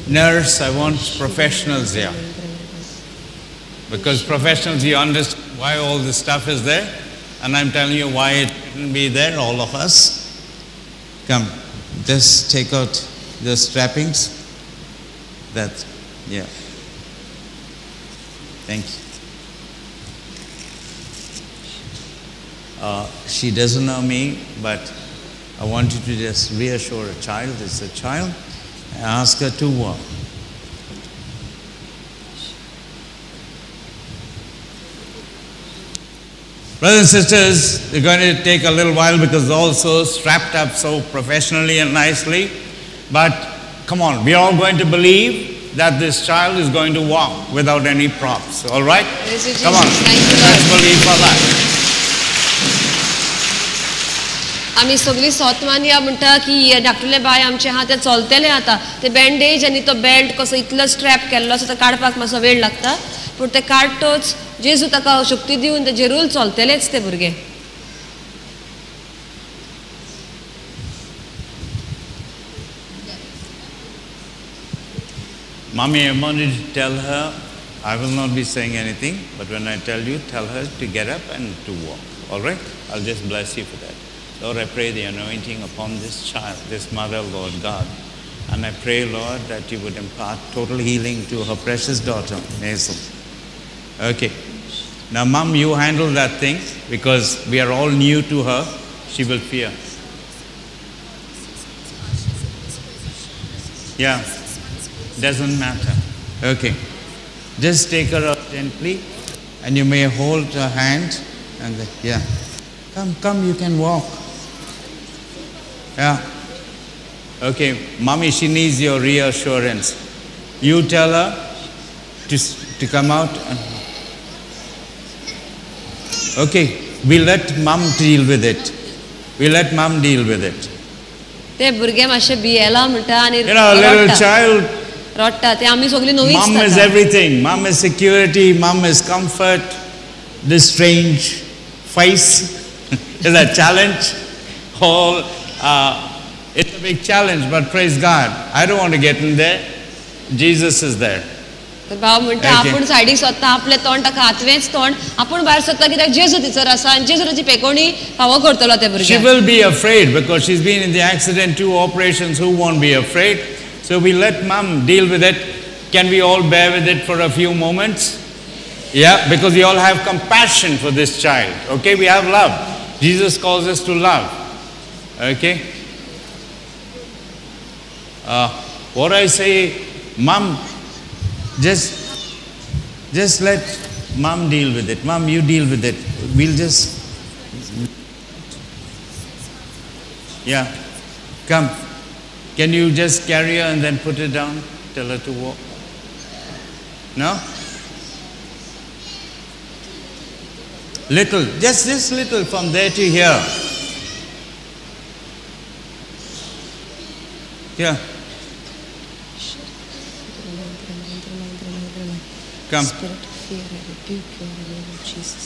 nurse, I want professionals here. Because professionals, you understand why all this stuff is there, and I'm telling you why it shouldn't be there, all of us. Come, just take out the strappings. That's, yeah. Thank you. She doesn't know me, but I want you to just reassure a child. It's a child. Ask her to walk. Brothers and sisters, we're going to take a little while because it's all so strapped up so professionally and nicely. But come on, we're all going to believe that this child is going to walk without any props. All right? Praise you, Come on, Jesus. Thank you, let's Lord. believe for that. आमी सगळीं सोतमान या म्हणटा की हे धाकटुले bye आमचे आहा ते चलतले आतां ते बँडेज आनी तो बेल्ट कसो इतलो स्ट्रॅप केल्लो आसा तो काडपाक मातसो वेळ लागता पूण ते काडटोच जेजू ताका शक्ती दिवन ते जरूर चलतलेच ते भुरगे Mommy, I wanted to tell her, I will not be saying anything, but when I tell you, tell her to get up and to walk. All right? I'll just bless you for that. Lord, I pray the anointing upon this child, this mother, Lord God. And I pray, Lord, that you would impart total healing to her precious daughter, Maisel. Okay. Now, Mom, you handle that thing because we are all new to her. She will fear. Yeah. Doesn't matter. Okay. Just take her up gently and you may hold her hand and yeah. Come, you can walk. Yeah. Okay, Mommy, she needs your reassurance. You tell her to come out. Okay, we let Mom deal with it. We let Mom deal with it. ते भुरगे मातशे भियेला म्हणटा आनी You know, a little child, रडटा ते आमी सगळीं Mom is नवींच everything. Mom is security. Mom is comfort. This strange face is a challenge. It's a big challenge, but praise God. I don't want to get in there. Jesus is there. भाव म्हणटा Okay. आपूण सायडीक सोदता आपलें तोंड ताका हातवेंच तोंड आपूण भायर सोदता कित्याक जेजू थंयसर आसा आनी जेजू ताची पेकोवणी फावो करतलो ते She भुरग्याक will be afraid because she's been in the accident, 2 operations. Who won't be afraid? So we let Mom deal with it. Can we all bear with it for a few moments? Yeah, because we all have compassion for this child. Okay, we have love. Jesus calls us to love. Okay? What I say, Mom, just let Mom deal with it. Mom, you deal with it. We'll just, yeah, come. Can you just carry her and then put her down? Tell her to walk. No? Little, just this little from there to here. Yeah. Come.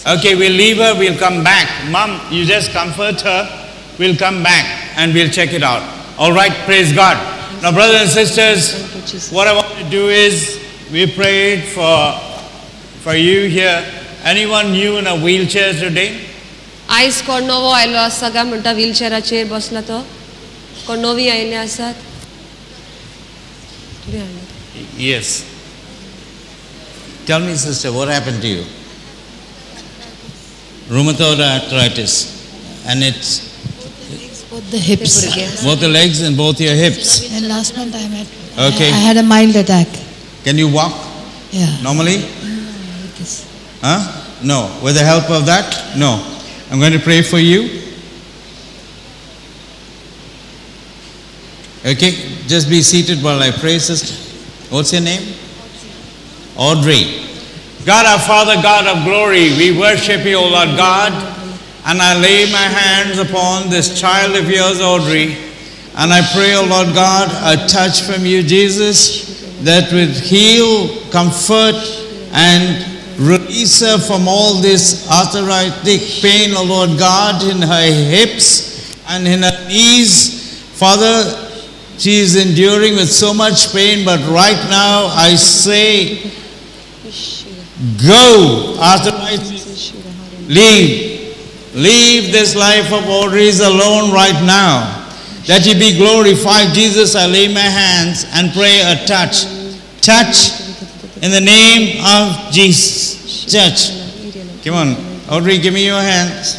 Okay, we'll leave her, we'll come back. Mom, you just comfort her, we'll come back and we'll check it out. All right, praise God. Now, brothers and sisters, what I want to do is, we prayed for you here. Anyone new in a wheelchair today? आयज कोण नवो आयलो आसा काय म्हणटा व्हीलचेराचेर बसला तो कोण नवी आयले आसात Yes. Tell me, sister, what happened to you? Rheumatoid arthritis. And it's Both the hips. both the legs and both your hips. And last month Okay. I had a mild attack. Can you walk Yeah. normally? Like this. Huh? No. With the help of that? No. I'm going to pray for you. Okay, just be seated while I pray, sister. What's your name? Audrey. God our Father, God of glory, we worship you, O Lord God, and I lay my hands upon this child of yours, Audrey, and I pray, O Lord God, a touch from you, Jesus, that would heal, comfort, and release her from all this arthritic pain, O Lord God, in her hips and in her knees. Father, she is enduring with so much pain, but right now I say, go, arthritis, leave this life of Audrey's alone right now. That you be glorified. Jesus, I lay my hands and pray a touch. Touch in the name of Jesus. Touch. Come on, Audrey, give me your hands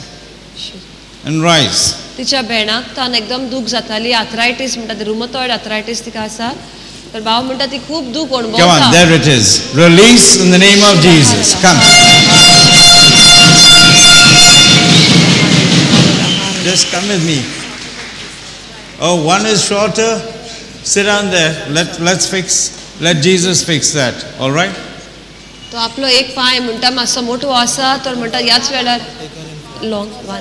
and rise. तिच्या भयणाक तान एकदम दूख जाताली arthritis म्हणटा ती रुमटॉइड arthritis तिका आसा तर भाव म्हणटा ती खूप दूख Come अणभवता on, there it is. Release in the name of Jesus. Come. Just come with me. Oh, one is shorter. Sit down there. Let Jesus fix that. All right? तो आपलो एक पाय म्हणटा मातसो मोठो आसा तर म्हणटा याच वेळार लॉंग वन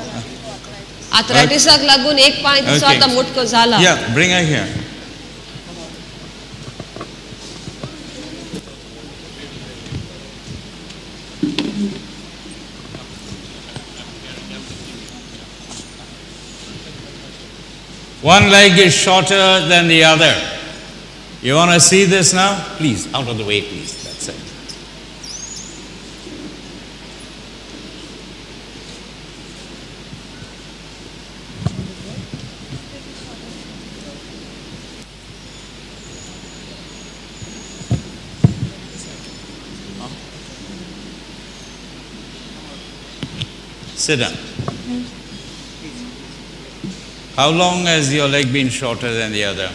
आर्थरायटिसाक लागून एक पाय तिचो आता मोठो जाला Yeah, bring her here. One leg is shorter than the other. You want to see this now? Please, out of the way, please. That's it. Sit down. How long has your leg been shorter than the other?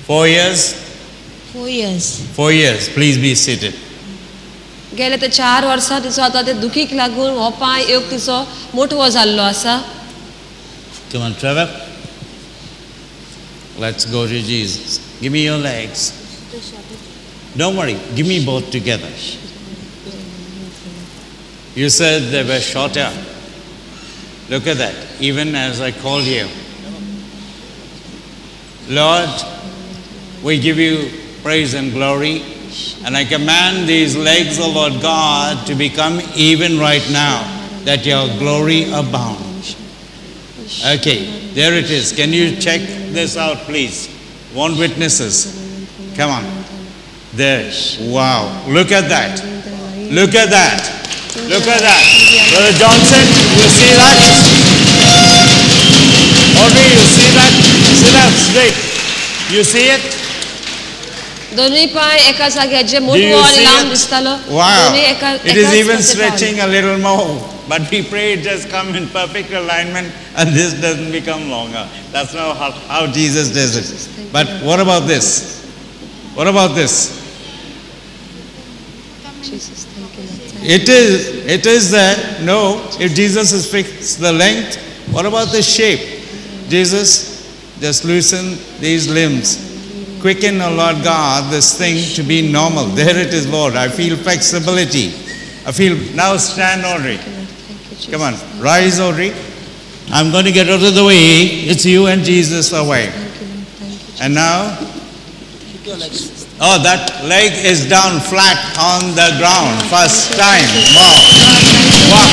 4 years? 4 years. 4 years. Please be seated. गेले ते 4 वर्सां तिचो आता ते दुखीक लागून हो पाय एक तिचो मोठो जाल्लो आसा Come on, Trevor. Let's go to Jesus. Give me your legs. Don't worry. Give me both together. You said they were shorter. Look at that. Even as I called you. Lord, we give you praise and glory. And I command these legs, O Lord God, to become even right now, that your glory abound. Okay, there it is. Can you check this out, please? Want witnesses? Come on. There. Wow. Look at that. Look at that. Look at that. Brother Johnson, you see that? Audrey, you see that? Sit up straight. You see it? दोन्ही पाय एका जाग्यार जे Do मोठो you आणि see लांब it? दिसतालो Wow. दोन्ही एका It is एकाच even जाग्यार stretching a little more. But we pray it just come in perfect alignment and this doesn't become longer. That's not how Jesus does it. But what about this? What about this? Jesus, thank you, Lord. It is that, no, if Jesus has fixed the length, what about the shape? Jesus, just loosen these limbs. Quicken, O Lord God, this thing to be normal. There it is, Lord. I feel flexibility. I feel, now stand, Audrey. Come on, rise, Audrey. I'm going to get out of the way. It's you and Jesus away. And now, Oh, that leg is down flat on the ground. First time. Wow. Walk.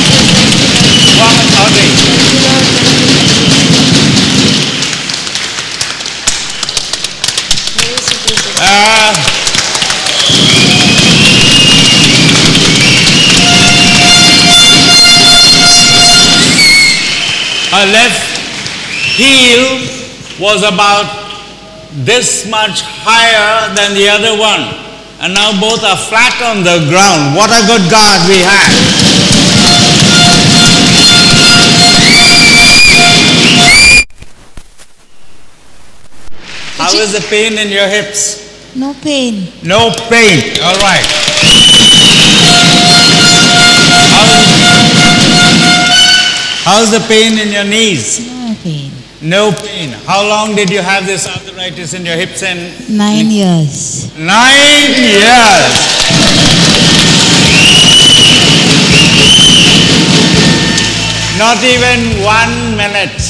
Walk, Audrey. Her left heel was about this much higher than the other one, and now both are flat on the ground. What a good God we have. How is the pain in your hips? No pain. No pain. All right. How's the pain in your knees? No pain. No pain. How long did you have this arthritis in your hips and 9 years. 9 years. Not even 1 minute.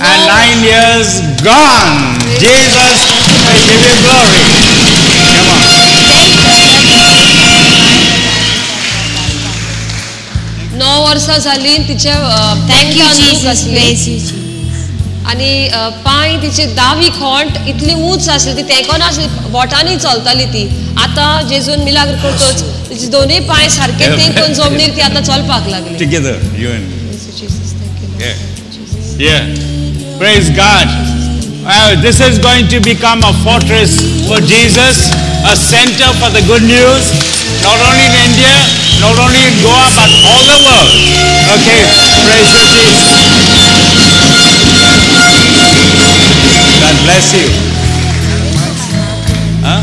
And 9 years gone. Jesus, I give you glory. Come on. 9 वर्सां जाली तिचे Thank you, Jesus. Praise you, Jesus. आणि पांय तिचे दावी खोंट इतली उंच आसली ती तेंकोन आसली बोटांनी चलताली ती आतां जेजून मिलाग्र करतोच तिचे दोनूय पांय सारके तेंकोन जमनीर ती आतां चलपाक लागली. Together, you and yeah. Praise God. This is going to become a fortress for Jesus, a center for the good news, not only in India, not only in Goa, but all the world. Okay, praise you, Jesus. God bless you. Huh?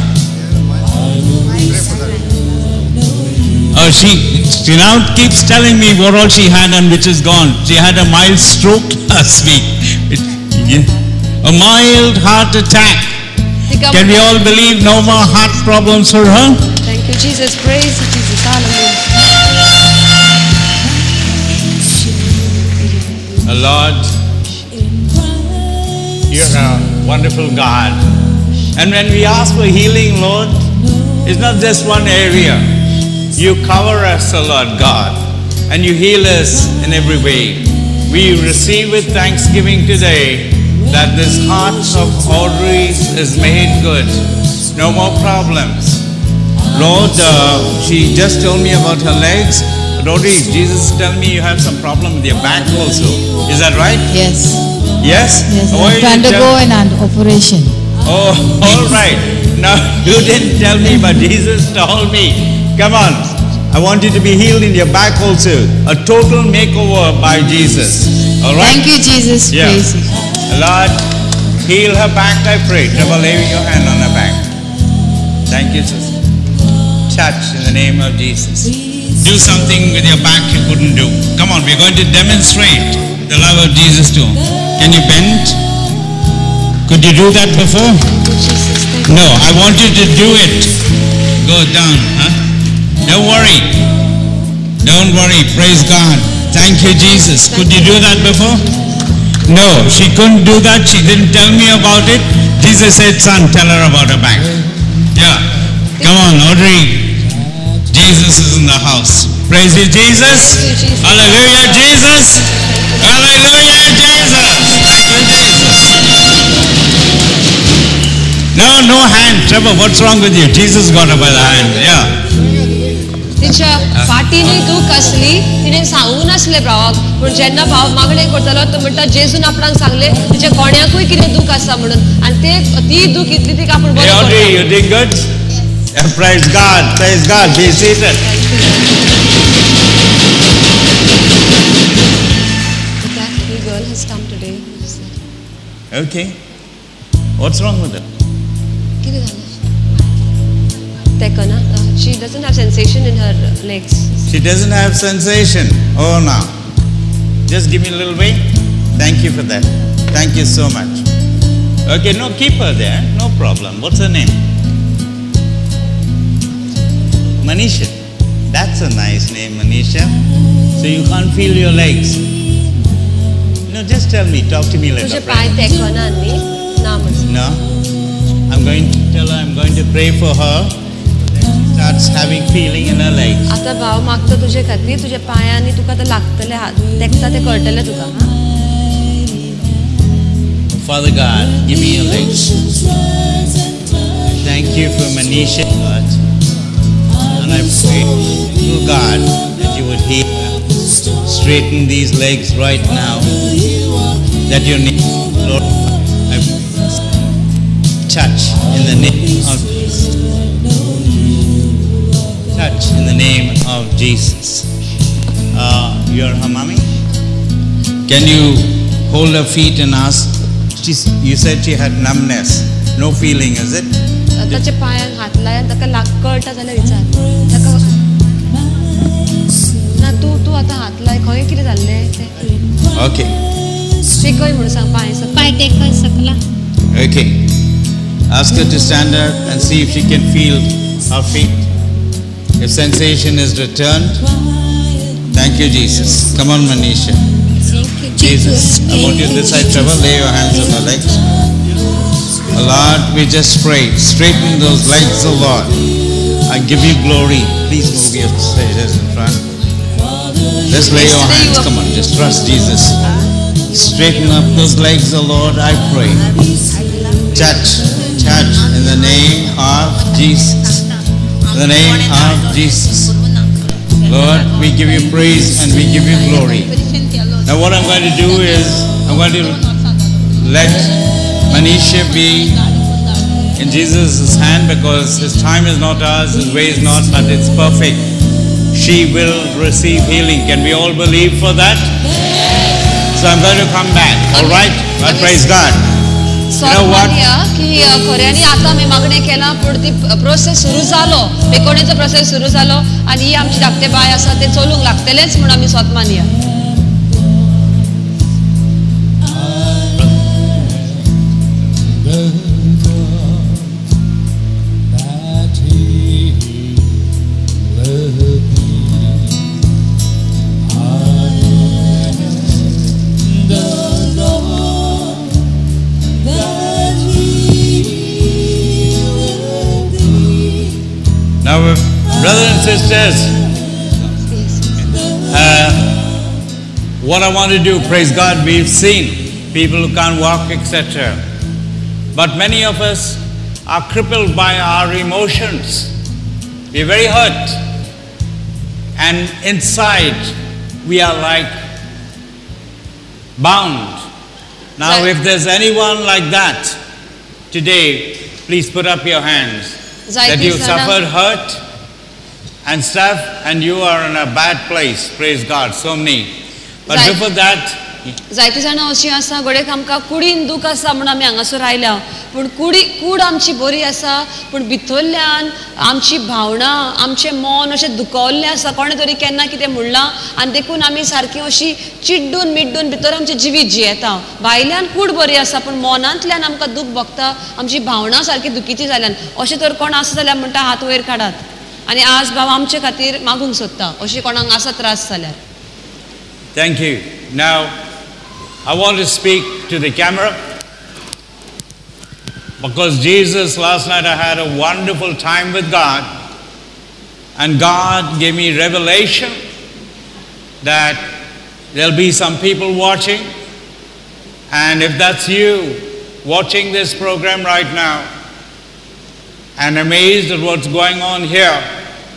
She now keeps telling me what all she had and which is gone. She had a mild stroke last week. A mild heart attack. Can we all believe no more heart problems for her? Thank you, Jesus. Praise you, Jesus. Hallelujah. Lord, you're a wonderful God. And when we ask for healing, Lord, it's not just one area. You cover us, O Lord God, and you heal us in every way. We receive with thanksgiving today that this heart of Audrey is made good. No more problems. Lord, she just told me about her legs. But Audrey, Jesus tell me you have some problem with your back also. Is that right? Yes. Yes? Yes, Why I have to you undergo tell- an operation. Oh, all right. Now, you didn't tell me, but Jesus told me. Come on. I want you to be healed in your back also. A total makeover by Jesus. All right? Thank you, Jesus. Yeah. Praise you. Lord, heal her back, I pray. Trouble laying your hand on her back. Thank you, sister. Touch in the name of Jesus. Do something with your back you couldn't do. Come on, we're going to demonstrate the love of Jesus too. Can you bend? Could you do that before? No, I want you to do it. Go down, huh? Don't worry. Don't worry. Praise God. Thank you, Jesus. Could you do that before? No, she couldn't do that. She didn't tell me about it. Jesus said, son, tell her about her back. Yeah. Come on, Audrey. Jesus is in the house. Praise you, Jesus. Hallelujah, Jesus. Hallelujah, Jesus. Thank you, Jesus. No hand. Trevor, what's wrong with you? Jesus got her by the hand. Yeah. तिच्या फाटीनी दूख असली तिने सांगू नासले भावाक पण जेन्ना भाव मागणे करतलो तो म्हणटा जेजून आपणाक सांगले तिच्या कोण्याकूय कितें दूख आसा म्हणून आणि ते ती दूख इतली ती आपण Hey, Audrey, you did good? Yeah, praise God. Praise God. Be seated. That little girl has come today. Okay. What's wrong with her? कितें जालें तेका ना she doesn't have sensation in her legs. She doesn't have sensation. Oh, no. Just give me a little way. Thank you for that. Thank you so much. Okay, no, keep her there. No problem. What's her name? Manisha. That's a nice name, Manisha. So you can't feel your legs. No, just tell me. Talk to me like तुझे a pi friend. तेका ना न्ही ना म्हणून No? I'm going to tell her I'm going to pray for her. Starts having feeling in her legs. आता भाव मागतो तुझे खातीर तुझ्या पायांनी तुका ते लागतले हात तेकता ते कळटले तुका हा Father God, give me your legs. Thank you for Manisha, God. And I pray, oh God, that you would heal her. Straighten these legs right now. That your name, Lord, I touch in the name of Jesus. Touch in the name of Jesus. You're her mommy? Can you hold her feet and ask? You said she had numbness. No feeling, is it? ताच्या पायांक हात लाय ताका लाग कळटा जाल्यार विचार ताका ना तू आता हात लाय खंय कितें जाल्लें तें Okay. टेकय म्हणून सांग पांय सकल पाय टेकय सकला Okay. Ask her to stand up and see if she can feel her feet. If sensation is returned. Thank you, Jesus. Come on, Manisha. Jesus, I want you this side, Trevor. Lay your hands on her legs. Lord, we just pray. Straighten those legs, oh Lord. I give you glory. Please move your shoulders in front. Just lay your hands. Come on, just trust Jesus. Straighten up those legs, oh Lord, I pray. Touch in the name of Jesus. In the name of Jesus. Lord, we give you praise and we give you glory. Now what I'm going to do is, I'm going to let Manisha be in Jesus' hand because his time is not ours, his way is not, but it's perfect. She will receive healing. Can we all believe for that? So I'm going to come back, all right? But praise God. You know what? की खऱ्यांनी आता आम्ही मागणी केला पूण ती process सुरू जालो बेकोणेचो process सुरू जालो आणि ही आमची धाकटे बाय आसा ते चलूंक लागतलेच म्हणून आमी स्वत मानया Now, brothers and sisters, what I want to do, praise God, we've seen people who can't walk, etc. But many of us are crippled by our emotions. We're very hurt. And inside, we are like bound. Now, if there's anyone like that today, please put up your hands. That you suffered hurt and stuff and you are in a bad place, praise God, so many. But before that, जायती जाणां अशीं आसा गोडेक आमकां कुडीन दूख आसा म्हणून आमी हांगासर आयल्या पूण कूड आमची बरी आसा पूण भितरल्यान आमची भावना आमचें मन अशें दुखवल्लें आसा कोणें तरी केन्ना कितें म्हणलां आनी देखून आमी सारकीं अशीं चिड्डून मिड्डून भितर आमचें जिवीत जियेता भायल्यान कूड बरी आसा पूण मनांतल्यान आमकां दूख भोगता आमची भावना सारकी दुखीची जाल्यान अशें तर कोण आसा जाल्यार म्हणटा हात वयर काडात आनी आज भाव आमचे खातीर मागूंक सोदता अशी कोणाक आसा त्रास जाल्यार Thank you. Now, I want to speak to the camera because Jesus, last night I had a wonderful time with God and God gave me revelation that there'll be some people watching and if that's you watching this program right now and amazed at what's going on here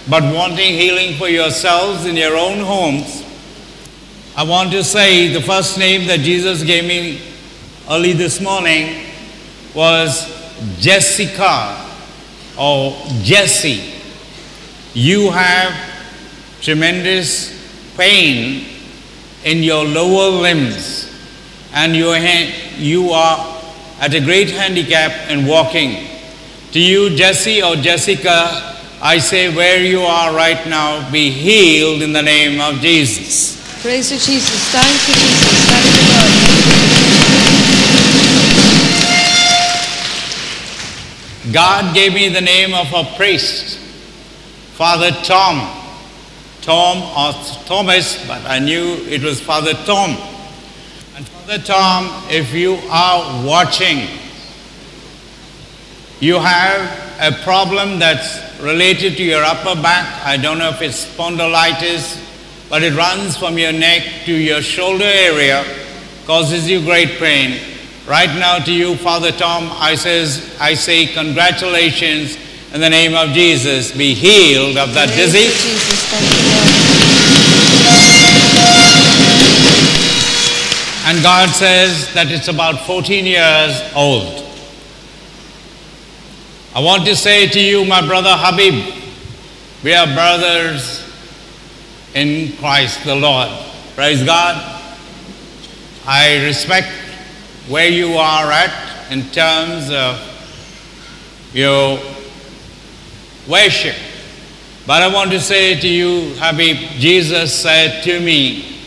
but wanting healing for yourselves in your own homes, I want to say the first name that Jesus gave me early this morning was Jessica or Jessie. You have tremendous pain in your lower limbs and you are at a great handicap in walking. To you, Jessie or Jessica, I say where you are right now, be healed in the name of Jesus. Praise you, Jesus. Thank you, Jesus. Thank you, Lord. God gave me the name of a priest, Father Tom. Tom or Thomas, but I knew it was Father Tom. And Father Tom, if you are watching, You have a problem that's related to your upper back. I don't know if it's spondylitis, but it runs from your neck to your shoulder area, causes you great pain. Right now to you, Father Tom, I say congratulations in the name of Jesus. Be healed of that disease. And God says that it's about 14 years old. I want to say to you, my brother Habib, we are brothers in Christ the Lord. Praise God. I respect where you are at in terms of your worship. But I want to say to you, Habib, Jesus said to me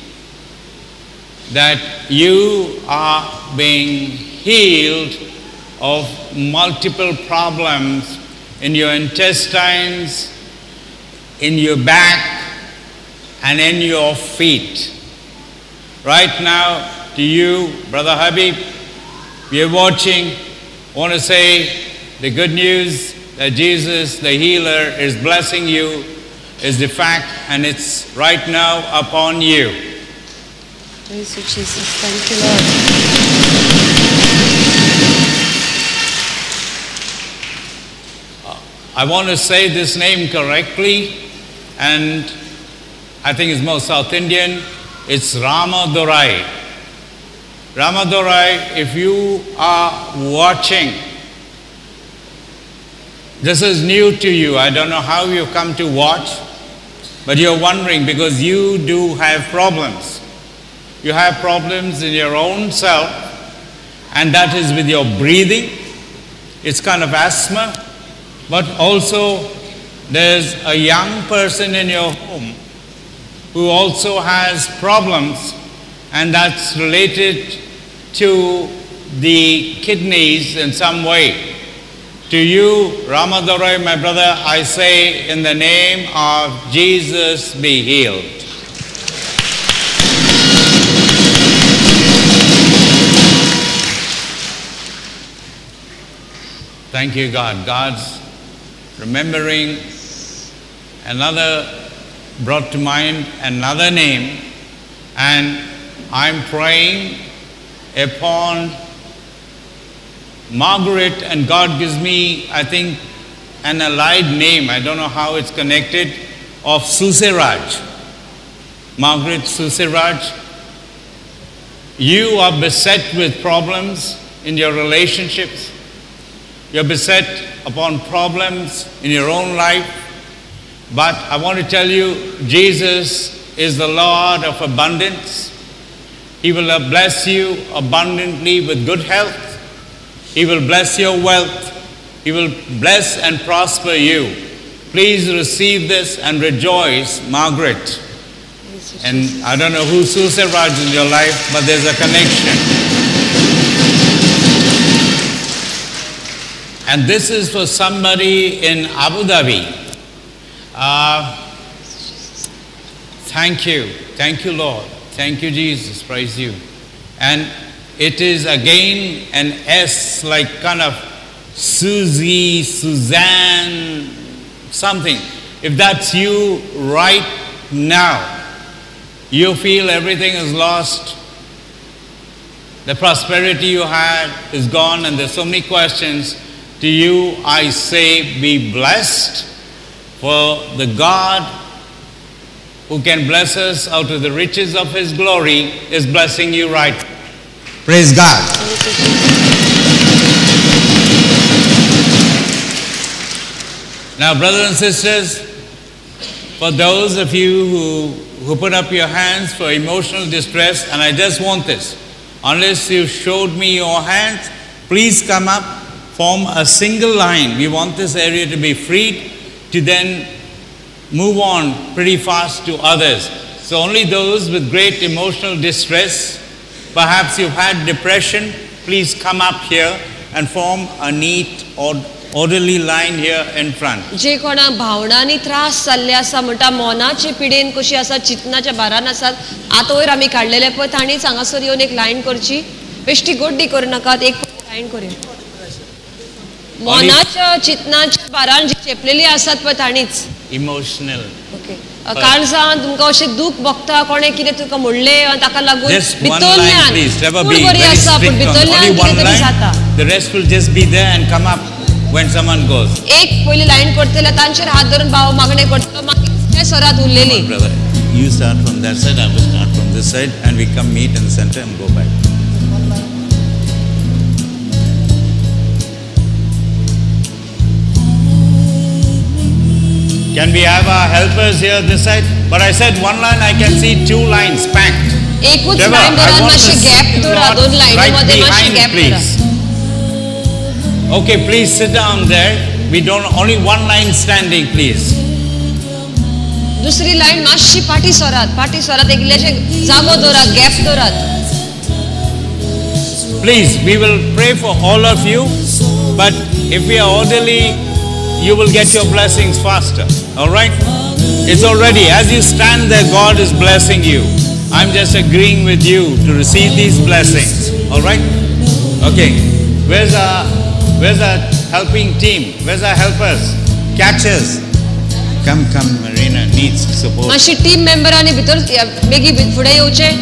that you are being healed of multiple problems in your intestines, in your back, and in your feet. Right now, to you, Brother Habib, you're watching, I want to say the good news that Jesus, the healer, is blessing you is the fact, and it's right now upon you. Praise you, Jesus. Thank you, Lord. I want to say this name correctly, and I think it's more South Indian. It's Ramadurai. Ramadurai, if you are watching, this is new to you. I don't know how you've come to watch, but you're wondering because you do have problems. You have problems in your own self, and that is with your breathing. It's kind of asthma, but also there's a young person in your home who also has problems, and that's related to the kidneys in some way. To you, Ramadurai, my brother, I say in the name of Jesus, be healed. Thank you, God. God's remembering another, brought to mind another name, and I'm praying upon Margaret, and God gives me, I think, an allied name, I don't know how it's connected, of Susiraj. Margaret Susiraj. You are beset with problems in your relationships. You're beset upon problems in your own life. But I want to tell you, Jesus is the Lord of abundance. He will bless you abundantly with good health. He will bless your wealth. He will bless and prosper you. Please receive this and rejoice, Margaret. And I don't know who Susiraj in your life, but there's a connection. And this is for somebody in Abu Dhabi. Thank you. Thank you, Lord. Thank you, Jesus. Praise you. And it is again an S, like kind of Susie, Suzanne, something. If that's you right now, you feel everything is lost, the prosperity you had is gone, and there's so many questions. To you, I say, be blessed, for the God who can bless us out of the riches of His glory is blessing you right now. Praise God. Now, brothers and sisters, for those of you who put up your hands for emotional distress, and I just want this, unless you showed me your hands, please come up, form a single line. We want this area to be freed to then move on pretty fast to others. So only those with great emotional distress, perhaps you've had depression, please come up here and form a neat orderly line here in front. जे कोणा भावनांनी त्रास जाल्ले आसा म्हणटा मोनाचे पिडेन कशी आसा चितनाच्या भारान आसात आतां वयर आमी काडलेले पळय तांणी हांगासर येवन एक लायन करची बेश्टी गोड्डी करूं नाकात एक लायन करूया मनाच्या चितनाच्या बारान जी चेपलेली आसात पळय ताणीच. Emotional. ओके. काळजान तुमकां अशें दूख भोगता कोणे कितें तुका म्हणलें ताका लागून Just one line, भितरल्यान please. Never पूण be बरी very आसा पूण strict on भितरल्यान only one कितें तरी जाता. line. The rest will just be there and come up when someone goes. एक पयली लायन करतले तांचेर हात धरून भाव मागणे करतलो मागीर त्या स्वरात उरलेली. Brother, you start from that side, I will start from this side, and we come meet in the center and go back. Can we have our helpers here this side? But I said one line, I can see two lines packed. एकूच Trevor, line I धरान want मातशें this gap धरा lot दोन लायनी right मध्ये मातशें behind, gap धरा. please. Okay, please sit down there. We don't, only one line standing, please. दुसरी लायन मातशी पाटी स्वरात एक इल्लेशें जागो धरात gap धरात. Please, we will pray for all of you, but if we are orderly, you will get your blessings faster. All right? It's already, as you stand there, God is blessing you. I'm just agreeing with you to receive these blessings. All right? Okay. Where's our helping team? Where's our helpers? Catchers. Come, Marina needs support. मातशी team मेंबरांनी भितर बेगी फुडें येवचें.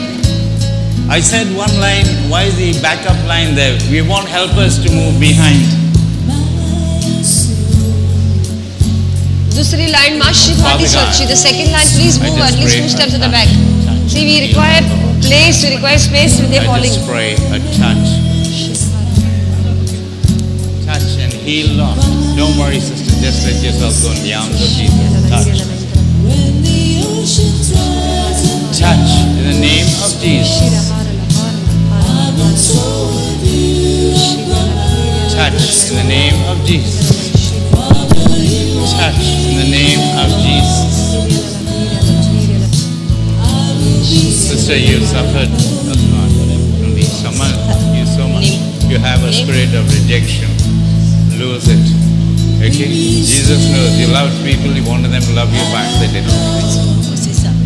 I said one line, why is the backup line there? We want helpers to move behind. Dusri line mashi party sorchi. The second line, please move at least 2 steps at the back. See, we require place, we require space when they're falling. I just pray a touch. Touch and heal, Lord. Don't worry, sister. Just let yourself go in the arms of Jesus. Touch. Touch in the name of Jesus. Touch in the name of Jesus. Touch in the name of Jesus. Sister, you suffered a lot from these. You so much. You have a spirit of rejection. Lose it. Okay? Jesus knows you loved people, you wanted them to love you back. They didn't.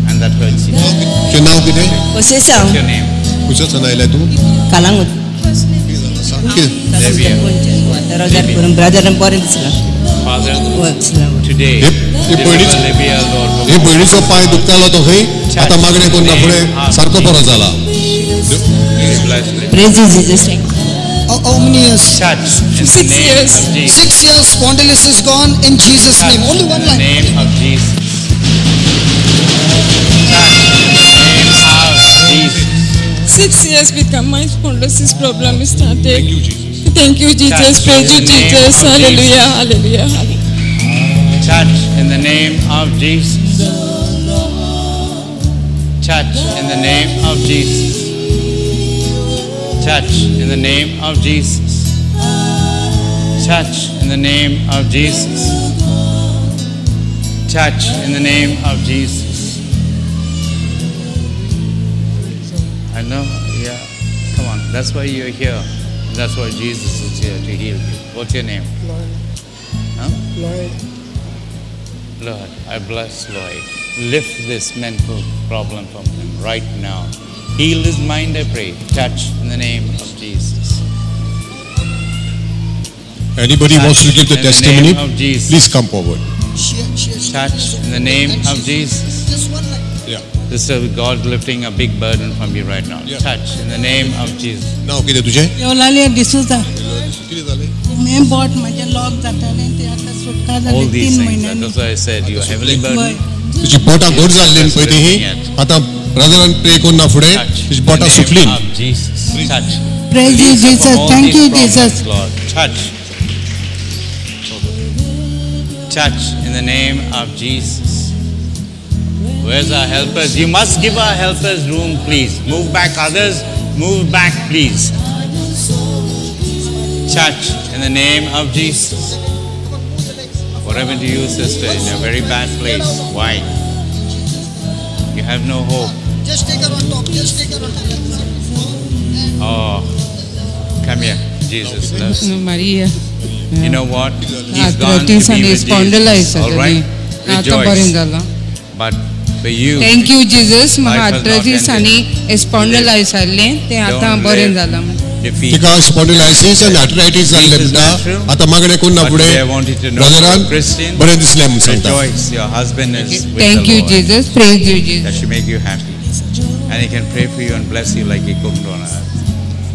And that hurts you. What's your name? Kalangut. Brother and Father, today, Libya, Lord. हे बहिणीचो पाय दुखतालो तो खंय आता मागणे कोन्ना फुडें सारको बरो जाला. Praise Jesus. How many years? 6 years. 6 years. Spondylosis is gone in Jesus' name. Only one line. In the name of Jesus. Touch in the name of Jesus. 6 years become my spondylosis problem started. Thank you, Jesus. Thank you, Jesus. Touch Praise you, in the name Jesus. of Hallelujah. Jesus. Hallelujah. Hallelujah. Touch in the name of Jesus. Touch in the name of Jesus. Touch in the name of Jesus. Touch in the name of Jesus. Touch in the name of Jesus. I know, yeah. Come on, that's why you're here. That's why Jesus is here to heal you. What's your name? Lloyd. Huh? Lloyd. Lord, I bless Lloyd. Lift this mental problem from him right now. Heal his mind, I pray. Touch in the name of Jesus. Anybody Touch wants to give the in testimony? name of Jesus. Please come forward. Touch in the name of Jesus. Yeah. This is God lifting a big burden from you right now. Touch in the name of Jesus. Now, किती तुझे? Eulalia D'Souza. मैं बहुत माझ्या lock जाताले ते आता सुटका All झाली these 3 things. महिन्यांनी. That's why I said you are heavily burdened. तुझी बोटा गोड जाल्ली पळय ती आता ब्रदरान प्रे कोन्ना फुडें तुझी बोटा सुटली. Of Jesus. Touch. Praise you, Jesus. Thank you, Jesus. Lord. Touch. Touch in the name of Jesus. Where's our helpers? You must give our helpers room, please. Move back, others. Move back, please. Touch in the name of Jesus. What happened to you, sister, in a very bad place? Why? You have no hope. Just take her on top. Just take her on top. Oh, come here. Jesus loves you. Maria. You know what? He's gone to be Arthritis and with Jesus. spondylitis All right? आता बरें Rejoice. जाला. But for you, Thank you, Jesus. life म्हाका has not arthritis ended. आणि spondylitis आसलें ते आता Don't बरें live जाला. defeat. तिका स्पॉन्डिलायसिस आनी आर्थरायटीस जाल्ले म्हणटा आता मागणें करून But फुडें today I want you to know, brethren Christian, बरें दिसलें म्हणून सांगता. rejoice. Your husband is with Thank the you, Lord. Jesus. Praise you, Jesus. That should make you happy. And he can pray for you and bless you like he couldn't on earth.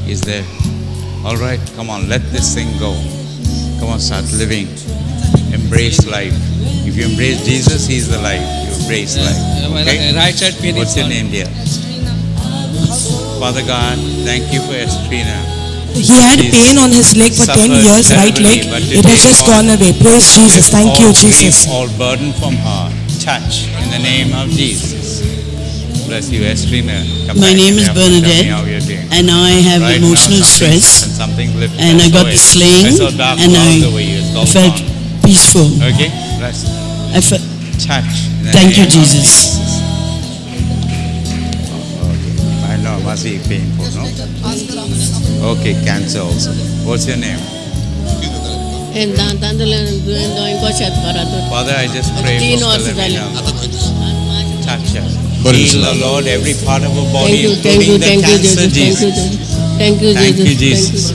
He's there. All right, come on, let this thing go. Come on, start living. Embrace life. If you embrace Jesus, he's the life. You embrace life. Okay? Right side pain What's is your gone. name, dear? Father God, thank you for Estrina. He had She's pain on his leg for 10 suffered years, right terribly, leg. but It has today, just Lord, gone away. Praise Jesus. Thank you, all Jesus. grief, all burden from her. Touch in the name of Jesus. Bless you, Estrina. Come My back name and is tell me Bernadette, how you're doing. and now I have Right emotional now, something- stress, and something's lifted. and I got saw the it. sling, I saw dark and clouds over you. It's all felt gone. peaceful. Okay, bless. I felt. Touch. in the Thank you, name of Jesus. I know, must be painful, no? Okay, cancer also. What's your name? Father, I just pray for Philomena. Touch her. Heal, O Lord, every part of her body, including the cancer, Jesus. Thank you, Thank you, Jesus.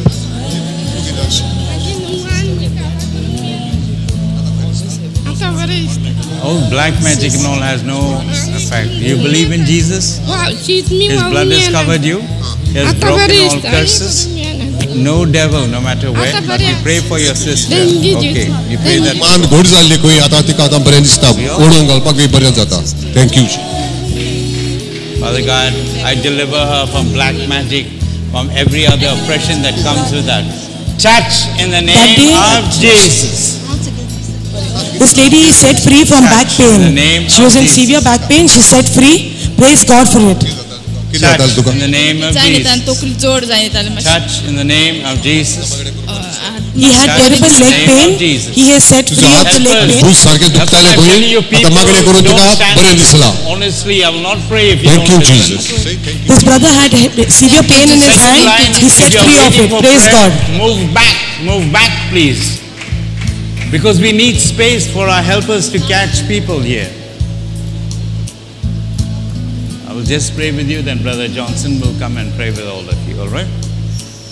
Oh, black magic and all has no effect. You believe in Jesus? His blood has covered you. He has broken all curses. No devil, no matter where. But we pray for your sister. Okay, you pray that. मान घोट जाल्ली खंय आतां तिका आतां बरें दिसता ओडून घालपाक बी बरें जाता. Thank you. Father God, I deliver her from black magic, from every other oppression that comes with that. Touch in the name of Jesus. This lady is set free from back pain. She was in severe back pain. She's set free. Praise God for it. Touch in the name of Jesus. Touch in the name of Jesus. He had terrible leg pain. He has set free of the leg pain. भूत सारखे दुखताले खंय आतां मागणें करून तिका बरें दिसलां. Honestly, I will not pray if you Thank don't you, deliver. Jesus. This brother had severe pain in his Second line, hand. He's set if you are free of waiting it. for Praise prayer, God. Move back, please. Because we need space for our helpers to catch people here. I will just pray with you, then Brother Johnson will come and pray with all of you, all right?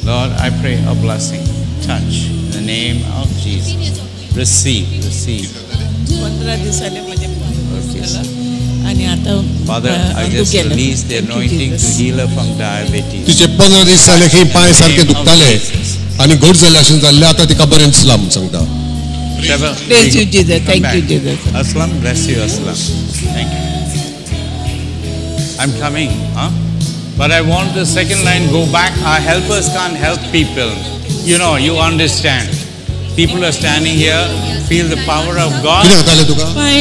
Lord, I pray a blessing, touch, in the name of Jesus. Receive. Father, I just release the anointing to heal her from diabetes. तिचे 15 दीस जाले खंय पांय सारके दुखताले आनी घोट जाल्ले अशें जाल्ले आतां तिका बरें दिसलां म्हूण सांगता. Trevor, Praise you, Jesus. come Thank back. you, Jesus. Aslam, bless you, Aslam. Thank you. I'm coming, huh? But I want the second line go back. Our helpers can't help people. You know, you understand. People are standing here, feel the power of God.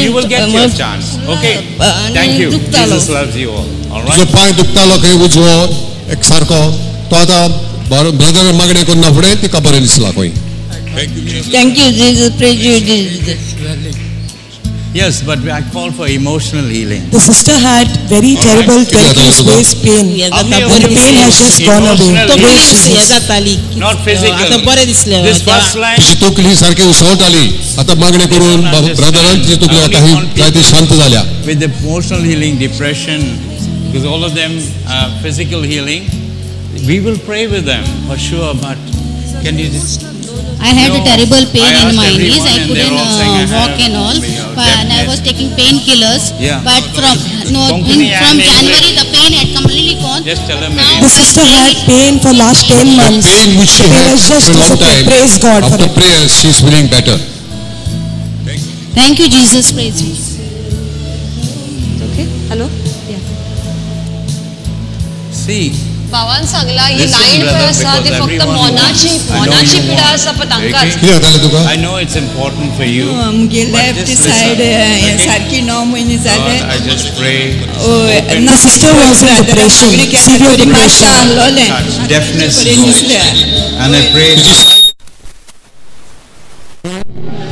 You will get your chance. Okay? Thank you. Jesus loves you all. All तुजो right? पांय दुखतालो खंय उजवो एक सारको तो आतां brother मागणें करून फुडें तिका बरें दिसलां खंय. Thank you, Jesus. Praise you, Jesus. Yes, but I call for emotional healing. The sister had very terrible 20 waist pain. And the pain has just gone away. Praise Jesus. Not physical. This first line. तिची तकली सारकी उसळटाली आतां मागणें करून brethren तिची तकली आतां ही जाय ती शांत जाल्या. With the emotional healing, depression, because all of them are physical healing, we will pray with them for sure, but can you just... I had a terrible pain I in my asked knees. I everyone and couldn't they're all saying I walk have and all. And I was taking painkillers. Yeah. But from January the pain had completely gone. Just tell them The sister had pain for last 10 months. Pain which she The pain had has just for a long disappeared. time. Praise God for After it. prayer, she is feeling better. Thank you, Jesus. Praise you. Okay? Hello? See, भावान सांगला ही Listen, line brother, पळय आसा ती because फक्त everyone मोनाची wants. I know मोनाची you पिडा want. आसा पण Okay? तांकांच. I know it's important for you. आमगे but left just side listen, okay? सारखी 9 महिने झाले. Lord, I just pray. The sister was in depression, severe depression. Touch deafness, Lord. And I pray.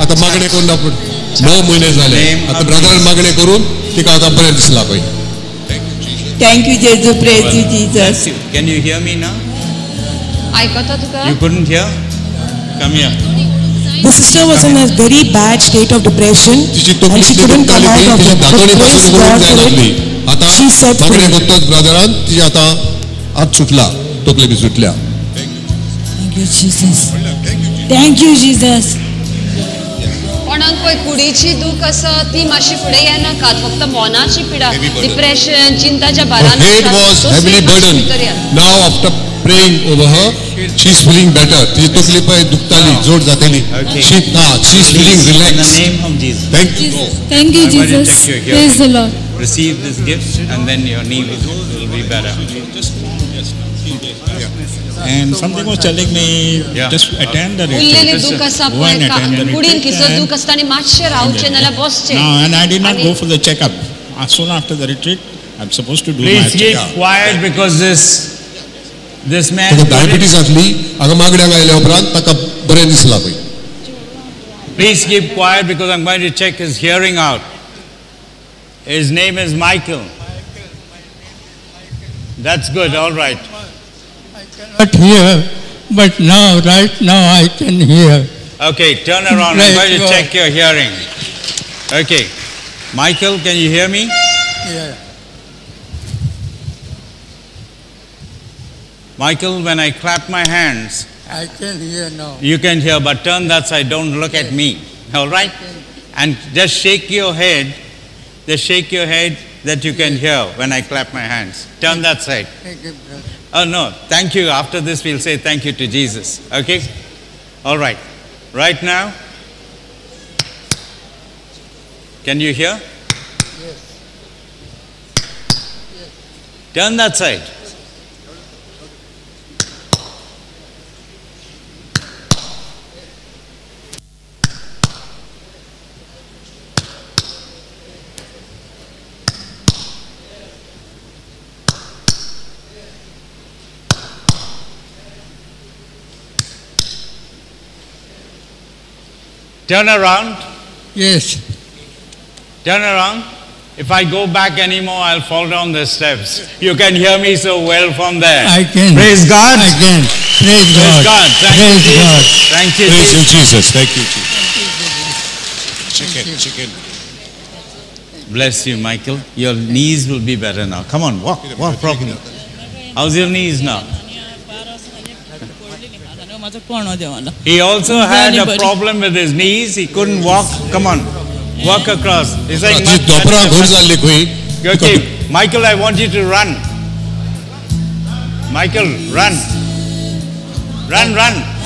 आतां मागणें करून 9 महिने जाले आतां ब्रदरान मागणें करून तिका आतां बरें दिसलां पळय. Thank you, Jesus. Praise you, Jesus. Can you hear me now? ऐकता तुका? You couldn't hear? Come here. The sister was in a very bad state of depression तिची and तकली she couldn't come out of तिच्या it. But दातोडी praise पासून God करून जाय for लागली. it. आतां She set मागणें free. करतात ब्रदरान तिची आतां हात सुटला तकली बी सुटल्या. Thank you, Jesus. Thank you, Jesus. कोणाक पळय कुडीची दूख आसा ती मातशी फुडें येनाकात फक्त मोनाची पिडा depression चिंताच्या भारान Her head was heavily burdened. Now after praying over her, she is feeling better. तिची तकली पळय दुखताली जोड जाताली. She is feeling relaxed. In the name of Jesus. Thank you. Thank you, Jesus. Praise the Lord. Receive this gift and then your knee will be better. And something was telling me, just attend the उरलेले retreat. दूख आसा Go and पळय attend the कुडीन retreat. किसो दूख आसता आनी मातशे रावचे नाल्यार बसचे No, and I did not go for the checkup. Soon after the retreat, I'm supposed to do my Please keep checkup. quiet because this man. ताका डायबिटीज आसली हांगा मागण्याक आयल्या उपरांत ताका बरें दिसलां पळय. Please keep quiet because I'm going to check his hearing out. His name is Michael. That's good, all right. Not hear, but now, right now, I can hear. Okay, turn around. I'm going to check your hearing. Okay. Michael, can you hear me? Yeah. Michael, when I clap my hands, I can hear now. you can hear, but turn that side. Don't look at me. All right? And just shake your head. Just shake your head that you can hear when I clap my hands. Turn that side. Thank you, brother. Oh, no. Thank you. After this, we'll say thank you to Jesus. Okay? All right. Right now, can you hear? Yes. Turn that side. Turn around. Yes. Turn around. If I go back anymore, I'll fall down the steps. You can hear me so well from there. I can. Praise God. I can. Praise Praise God. God. Thank you, Praise God. Jesus. Thank you, Praise you, Jesus. Jesus. Thank you, Jesus. Chicken. Bless you, Michael. Your knees will be better now. Come on, walk properly. How's your knees now? He also had a problem with his knees. He couldn't walk. Come on, walk across. He's like, okay, Michael, I want you to run. Michael, run. Run.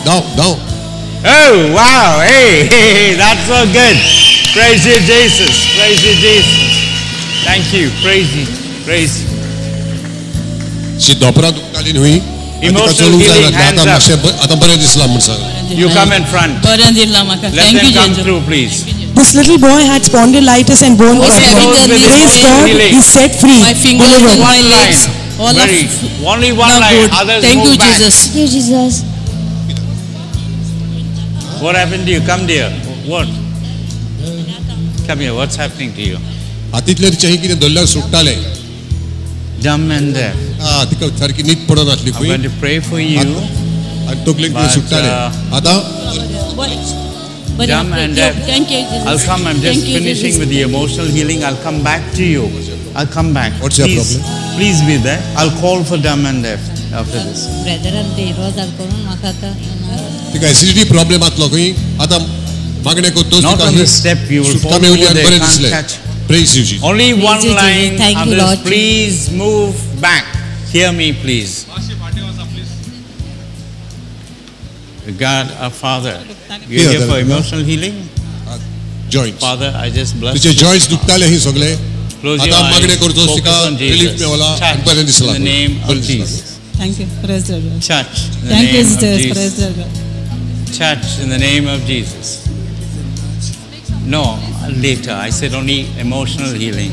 Down. Oh, wow. Hey, that's so good. Praise you, Jesus. Praise you, Jesus. Thank you. Praise you. Praise you. Emotional healing, hands up. You come in front. Let them come through, please. This little boy had spondylitis and bone problem. Praise God, he's set free. My fingers and my legs. All Only one line. Others Thank you, move back. Jesus. Thank you, Jesus. What happened to you? Come dear. What? Come here. What's happening to you? हातीतले तिच्या कितें दल्ल्यार सुट्टाले. Dumb and deaf. तिका सारकी NEET पडनासली I'm going to pray for you. आनी तकलेक कितें सुट्टाले. आतां Dumb and deaf. Thank you, Jesus. I'll come. I'm just Thank you, finishing Jesus. with the emotional healing. I'll come back to you. I'll come back. What's your Please, problem? Please be there. I'll call for dumb and deaf after this. तिका acidity problem आसलो खंय आतां मागणे कोत्तोस Not on the step. You will fall Sutta मेवली over आनी there. बरें Can't दिसलें. catch. Praise you, Jesus. Only one you, Jesus. line. Thank you, Others, Lord. please move back. Hear me, please. God, our Father, you're Yeah, here that- for emotional healing. Joints. Father, I just bless तिचे you. Joints दुखताले ही सगळे. Close your आतां eyes. मागणे करतोस Focus तिका on relief Jesus. Mewla आनी बरें Touch दिसलां. in the name बरें of दिसलां. Jesus. Thank you. Praise the Lord. Touch in the Thank you, name of Jesus. Praise Jesus. the Lord. Touch in the name of Jesus. No, later. I said only emotional healing.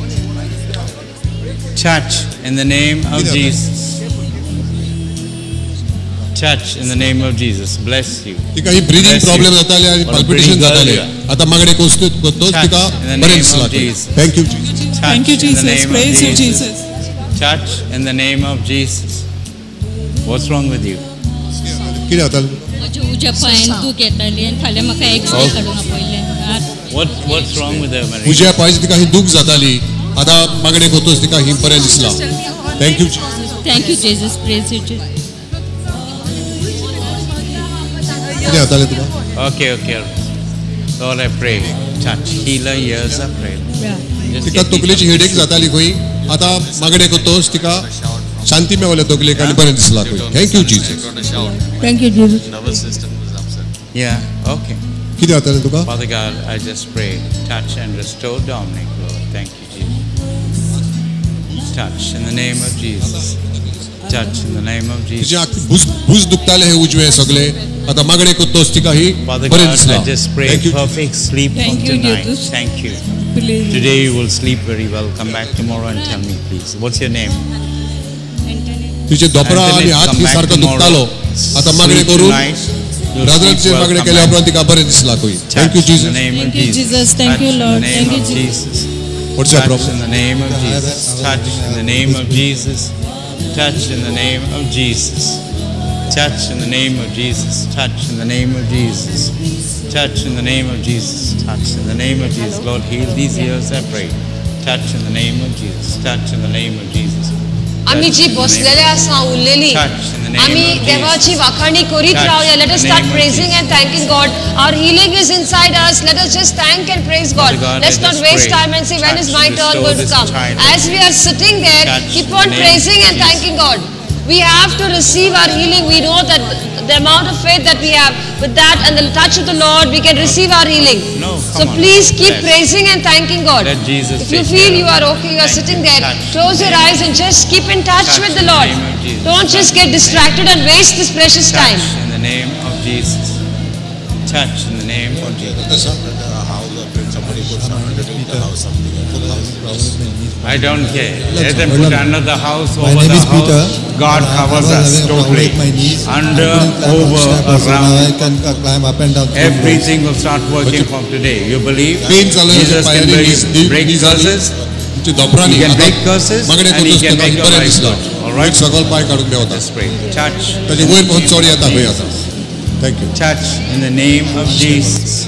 Touch in the name of Jesus. Touch in the name of Jesus. Bless you. तिका ही breathing Bless you. Problem जाताले आनी Wanna palpitation breathe जाताले. earlier. आतां मागणे करतोस तिका in the बरें name दिसलां. of Jesus. Thank you, Jesus. Thank you, Touch in the Jesus. name of Praise you, Jesus. Jesus. Touch in the name of Jesus. What's wrong with you? कितें जातालें? म्हजे उज्या पांयान दूख येताली आनी फाल्यां म्हाका एक्सरे काडूंक पडले. What's wrong with her, Maria? उज्या पांयची तिका ही दूख जाताली. आतां मागणे करतोस तिका ही बरें दिसलां. Thank you, Jesus. Thank you, Jesus. Praise you, Jesus. कितें जातालें तुका? Okay. Lord, I pray. Touch. Healer, ears are prayed. तिका तकलेची हेडेक जाताली खंय आतां मागणे कोतोस तिका शांती मेवल्या तकलेक आनी बरें दिसला खंय. Thank you Jesus. Thank you, Jesus. Nervous system is upset. Yeah, okay. कितें जातालें तुका? Father God, I just pray. Touch and restore Dominic, Lord. Thank you, Jesus. Touch in the name of Jesus. Touch in the name of Jesus. तिचे भूज दुखताले हे उजवे सगळे आतां मागणे कोतोस तिका ही Father बरें God, दिसला. I just pray perfect sleep from tonight. Thank you. Today you will sleep very well. Come back tomorrow and tell me, please. What's your name? तिचे दोपरा आनी हात ही सारको दुखतालो आतां मागणे करून राजराचे मागणे केले उपरांत तिका बरें दिसला खंय. Thank you Jesus. Thank you, Jesus. Thank you, Lord. Thank you, Jesus. What's your Touch problem? in the name of Jesus. Touch in the name of Jesus. Touch in the name of Jesus. Touch in the name of Jesus. Touch in the name of Jesus. Touch in the name of Jesus. Touch in the name of Jesus. Lord, heal these ears, I pray. Touch in the name of Jesus. Touch in the name of Jesus. आम्ही जी बसलेले आसा उरलेली आम्ही देवाची वाखाणी करीत रावया. Let us start praising and thanking God. Our healing is inside us. Let us just thank and praise God. Let's not waste time and say when is my turn going to come. As we are sitting there, keep on praising and thanking God. We have to receive our healing. We know that the amount of faith that we have, with that and the touch of the Lord, we can receive our healing. So please keep praising and thanking God. If you feel you are okay, you are sitting there, close your eyes and just keep in touch with the Lord. Don't just get distracted and waste this precious time. Touch in the name of Jesus. Touch in the name of Jesus. I don't care. Let them put another house over the house. God covers us totally. Under, over, around. Everything will start working from today. You believe? Jesus can break curses. He can break curses and he can make your life good. Alright? Let's pray. Touch. Thank you. Touch in the name of Jesus.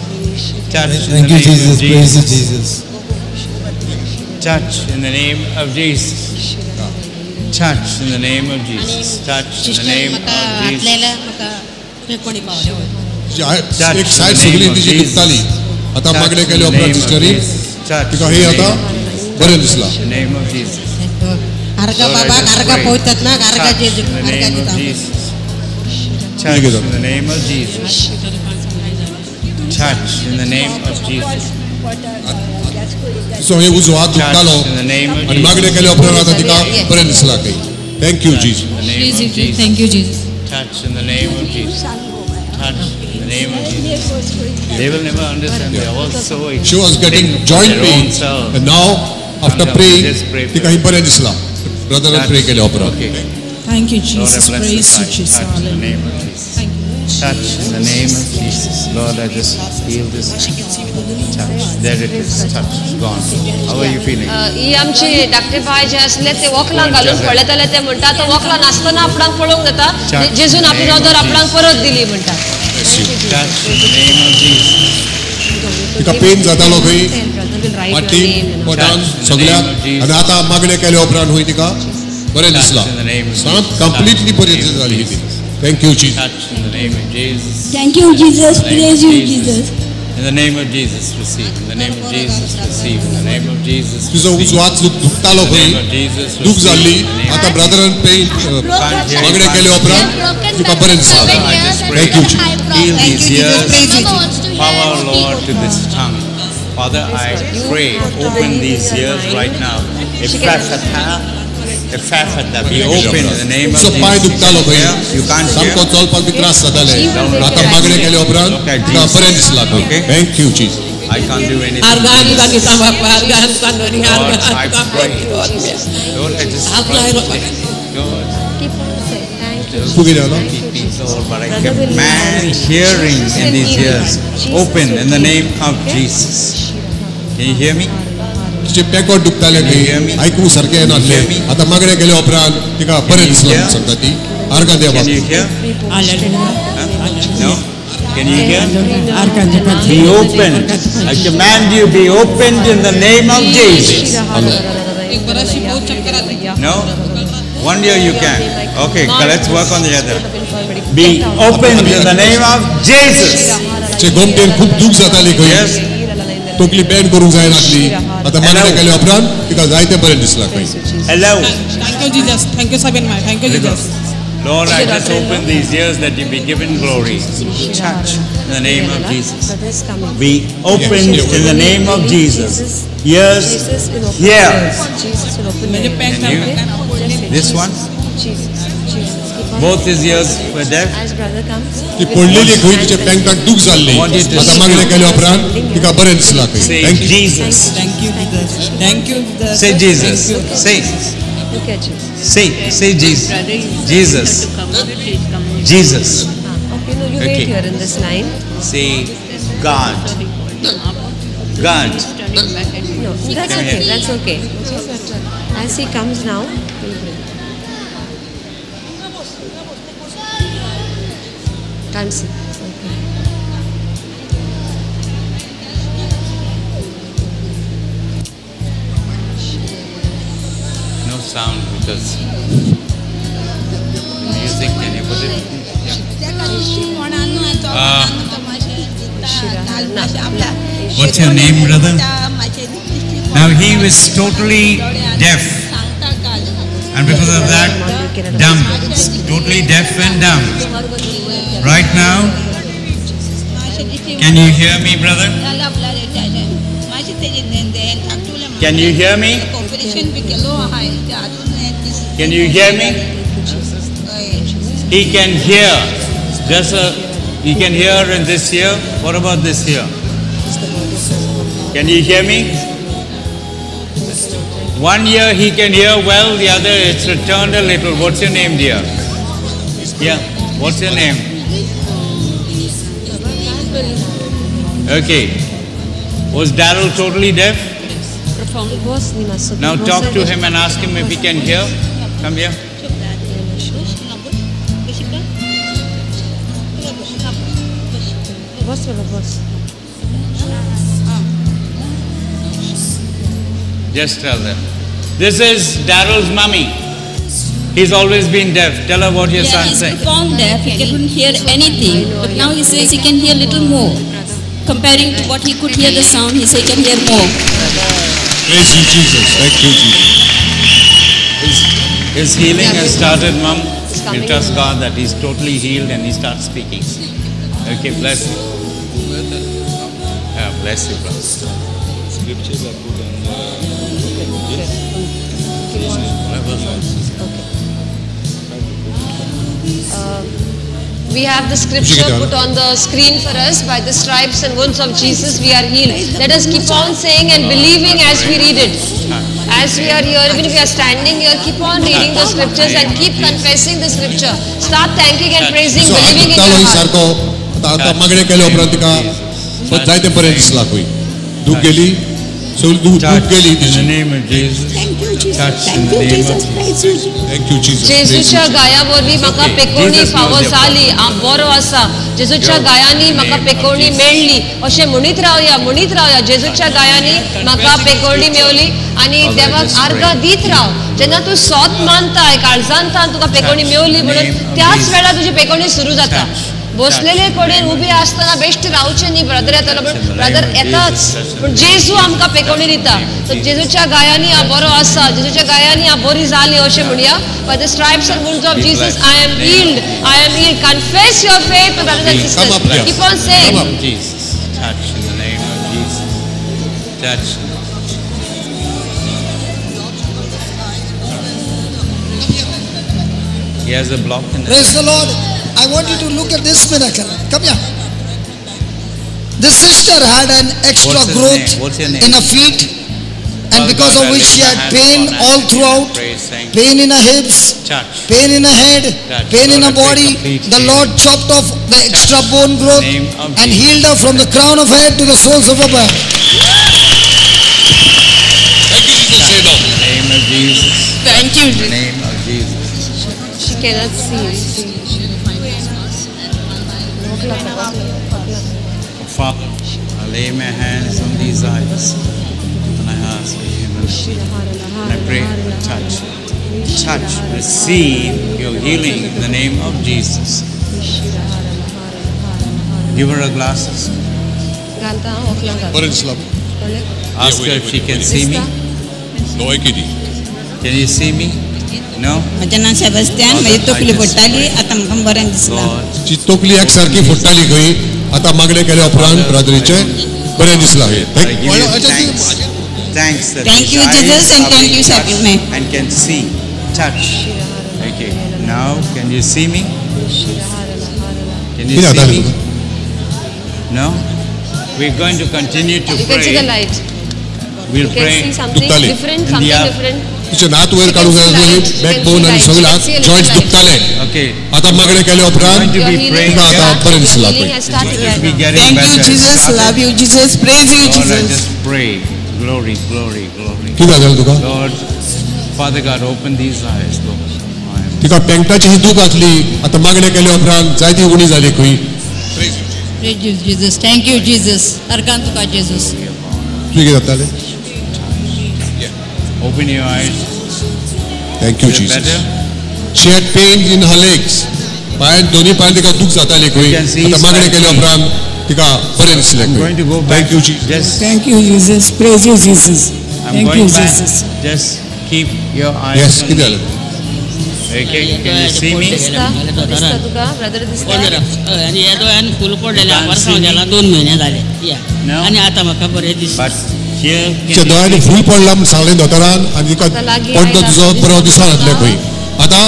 Touch in Thank the you, name Jesus. of Praise you, Jesus. Jesus. Touch in the name of Jesus. Touch in the name of Jesus. Touch in the name of Jesus. एक side सगळी तिची दुखताली आतां मागणे केले उपरांत सिस्टरी तिका हे आतां बरें दिसला. Name of Jesus. अर्घा बाबा अर्घा पोयतात ना अर्घाचे Touch in the name of Jesus. Touch in the name of Jesus. सो हे उजवा हात दुखतालो आनी मागणे केले उपरांत आतां तिका बरें दिसला खंय. Thank you Jesus. Thank you, Jesus. Touch in the name of Jesus. Touch in the name of Jesus. They will never understand. They are all so She was getting joint pain and now after praying तिका ही बरें दिसला. Brethren pray केले उपरांत. Thank you, Jesus. Praise you, Jesus. Touch in the name of Jesus. Touch in the name of Jesus. Lord, I just heal this. Touch. There it is. Touch. It's gone. How are you feeling? ही आमची धाकटे by J असले ते वखलां घालून पळयताले ते म्हणटा तो वखलां नासतना आपणाक पळोवंक जाता जेजून आपली नदर आपणाक परत दिली म्हणटा. Touch in the name of Jesus. तिका पेन जातालो खंय फाटी पोटान सगळ्याक आनी आतां मागणे केले उपरांत खंय तिका बरें दिसला. कंप्लीटली बरी जाली ती. Thank you, Jesus. Touch in the name of Jesus. Thank you, Jesus. Praise you, Jesus. In the name of Jesus, receive. In the name of Jesus, receive. In the name of Jesus, तुजो उजो हात दुखतालो खंय दूख जाल्ली आतां brethren pen मागणे केले उपरांत तिका बरें दिसला. Thank you, Jesus. Heal these ears. Power, Lord, to this tongue. Father, I pray, open these ears right now. Ephphatha, be open in the name of So पाय दुखतालो खंय You can't सामको hear. चलपाक B त्रास जाताले आतां मागणे केले उपरांत तिका बरें दिसला खंय. Thank you, Jesus. I can't do anything. Lord, I pray. Lord, I just pray. Lord, but I command hearing in these ears. Open in the name of Jesus. Can you hear me? तिचे पॅकॉट दुखताले खंय आयकूंक सारकें येनासलें आतां मागणे केले उपरांत तिका बरें दिसला सांगता ती. आर्गां देवा. Can you hear? No? Can you hear? Be open. I command you, be opened in the name of Jesus. No? 1 year you can. Okay, let's work on the other. Be opened in the name of Jesus. चे गोमटेन खूप दुख जाताली खंय तोकली band करूंक जाय नासली आतां मागण्या केल्या उपरांत तिका जायते बरें दिसलां खंय. Hello. Thank you, Jesus. Thank you, Sabin. Thank you, Jesus. Lord, I just open these ears that you be given glory. Touch in the name of Jesus. Be opened in the name of Jesus. Ears here. And you? This one? Both his ears were deaf. ती पडलेली खंय तिचे पँटाक दुख जाल्ली आतां मागण्या केल्या उपरांत तिका बरें दिसलां खंय. Say Thank you. Jesus. Thank you, Jesus. Thank you, Jesus. Say Jesus. Say. Say Jesus. Jesus. Jesus. Okay, no, you wait here in this line. Say God. God. No, that's okay. That's okay. As he comes now, can't see. Okay. No sound because music. Can you put it? What's your name, brother? Now he was totally deaf, and because of that, dumb, totally deaf and dumb. Right now, can you hear me, brother? Can you hear me? Can you hear me? He can hear. He can hear in this ear. What about this ear? Can you hear me? 1 ear he can hear well, the other it's returned a little. What's your name, dear? Yeah, what's your name? Okay. Was Darrell totally deaf? Now talk to him and ask him if he can hear. Come here. Just tell them. This is Darrell's mummy. He's always been deaf. Tell her what your son said. He's born deaf. He couldn't hear anything. But now he says he can hear little more. Comparing to what he could hear the sound, he says he can hear more. Praise you, Jesus. Thank you, Jesus. His healing has started, Mom. We trust God that he's totally healed and he starts speaking. Okay, bless you. Yeah, bless you, brother. Scriptures are put on we have the scripture put on the screen for us. By the stripes and wounds of Jesus we are healed. Let us keep on saying and believing as we read it. As we are here, even if we are standing here, keep on reading the scriptures and keep confessing the scripture. Start thanking and praising, believing in your heart. आता मागणे केल्या उपरांत तिका जायते बरें दिसलां खंय. दूख गेली, सगळी दूख गेली तिची. Thank you, Jesus. Thank you, Jesus. जेजूच्या गायावरवी म्हाका पेकोवणी फावो जाली. हांव बरो आसा. जेजूच्या गायांनी म्हाका पेकोवणी मेळ्ळी. अशें म्हणीत रावया. जेजूच्या गायांनी म्हाका पेकोवणी मेवली आनी देवाक आर्ग दीत राव. जेन्ना तूं सोत मानता, काळजांतान तुका पेकोवणी मेवली म्हणून त्याच वेळार तुजी पेकोवणी सुरू जाता. बसलेले कडेन उबे आसतना बेश्टे रावचें न्ही. ब्रदर येतालो पण ब्रदर येताच पूण जेजू आमकां पेकोवणी दिता. जेजूच्या गायांनी हांव बरो आसा. जेजूच्या गायांनी हांव बरी जाली अशें म्हणया. By the stripes and wounds of Jesus I am healed. Confess your faith, brothers and sisters. Keep on saying. Come up, Jesus. Touch in the name of Jesus. Touch. He has a block in the Praise the Lord. I want you to look at this miracle. Come here. This sister had an extra growth in her feet, and because of which she had pain all throughout, pain in her hips, pain in her head, pain in her body. The Lord chopped off the extra bone growth and healed her from the crown of her head to the soles of her back. In the name of Jesus. Thank you. In the name of Jesus. She cannot see. Father, I lay my hands on these eyes and I ask for humility. And I pray, touch. touch, receive your healing in the name of Jesus. Give her her glasses. Ask her if she can see me. Can you see me? No? माझे नाव Sebastian माझी तोकली फुट्टाली आता म्हाका बरें दिसला ची तोकली एकसारखी फुट्टाली खंय आता मागणे केल्या उपरांत ब्रदरीचे बरें दिसला Thanks that Thank you, Jesus, and thank you, Sacrifice. and can see, touch. Okay, now can you see me? Can you see me? No? We're going to continue to You can see the pray. light. We'll You can pray see something different, something different. तिचे नात वयर काढून backbone आणि सगळ्याक joints दुखताले Okay. आता मागणे केल्या उपरांत तुका आता बरें दिसला Healing has started right Be now. getting Thank you, better. Jesus. Love you, Jesus. Praise you, Lord, I Jesus. just pray. Glory, glory, glory. कितें जालें तुका Lord, Father God, open these eyes, Lord. तिका पेंटाची ही दूख आसली आता मागणे केल्या उपरांत जायती उणी जाली खंय Praise you, Jesus. Thank you, Jesus. Tarkan tuka, Jesus. तुझे जाताले Open your eyes. Thank you, Is it Jesus. better? She had pain in her legs. पायान दोन्ही पायान तिका दूख जाताले खंय आता मागणे केल्या उपरांत तिका बरें दिसलें खंय Thank you, Jesus. Thank you, Jesus. Praise you, Jesus. I'm Thank going you, back. Jesus. Just keep your eyes Yes, on कितें me. जालें Okay, can you see me? दिसता तुका ब्रदर दिसता आणि ह्या दोळ्यान फूल पडलेले वर्सां गेला 2 महिने झाले आणि आता म्हाका बरें दिसता But here, तिच्या दोळ्यांनी फूल पडला म्हणून सांगलें दोतोरान आनी तिका पडलो तुजो बरो दिसना जातलें खंय आता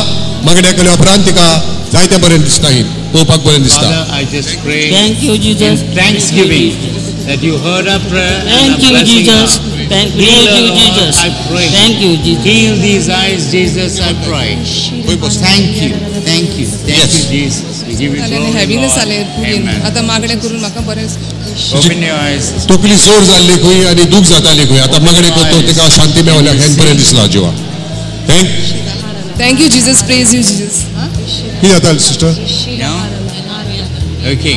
मागणे केल्या उपरांत तिका जायतें बरें दिसता ही पळोवपाक बरें दिसता Father, I just pray Thank you, Jesus. in thanksgiving that you heard our prayer and Thank are you, blessing Jesus. us. Thank Heal you, her, Lord, Jesus. I pray. Thank you, Jesus. Heal these eyes, Jesus, I pray. Thank you, thank you, thank you, Jesus. We give you glory, हॅवीनेस Lord. आले कुडीन Amen. आता मागणे करून म्हाका बरें Open your eyes. तोकली जोर जाल्ली खंय आनी दूख जाताली खंय आता मागणे करतो तिका शांती मेवल्या हें बरें दिसला जिवा thank you Jesus praise you Jesus कितें जातालें sister No? Okay.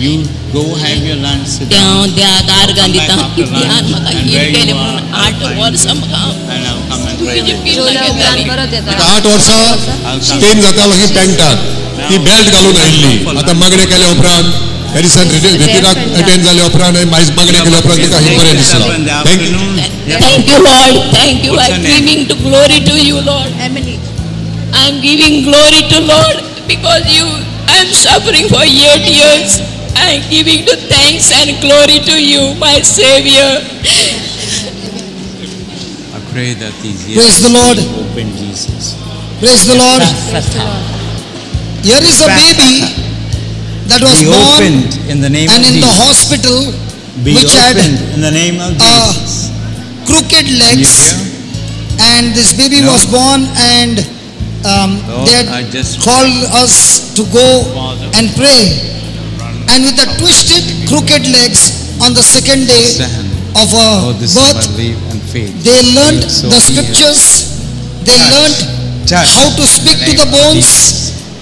You go have your lunch, sit त्या down. द्या दार Come घालीता back after lunch. ध्यान म्हाका And हील where केले you म्हणून are, 8 वर्सां म्हाका and I'll come and pray with you. जेवल्या उपरांत परत येता तिका 8 वर्सां स्टेन जातालो ही पेंटान ती बेल्ट घालून आयिल्ली आता मागणे केल्या उपरांत एरिसन रिटिराक अटेंड जाल्या उपरांत मागणे केल्या उपरांत तिका हे बरें दिसला Thank you, Lord. Thank you. I'm giving to glory to you, Lord. I'm giving glory to Lord because I'm suffering for 8 years. I'm giving to thanks and glory to you, my Savior. I pray that these Praise ears the Lord. be open, Jesus. Praise the Lord. Here is a baby that was Be born opened in the name and of in the Jesus. hospital Be which had opened in the name of Jesus. crooked legs, and this baby No. was born and Lord, they I had just called us to go Father. and pray, and with the twisted crooked legs on the second day stand. of Oh, her this is birth, my belief and faith. they learned So the be scriptures, they Touch. learned Touch. how to speak In to the the name of bones,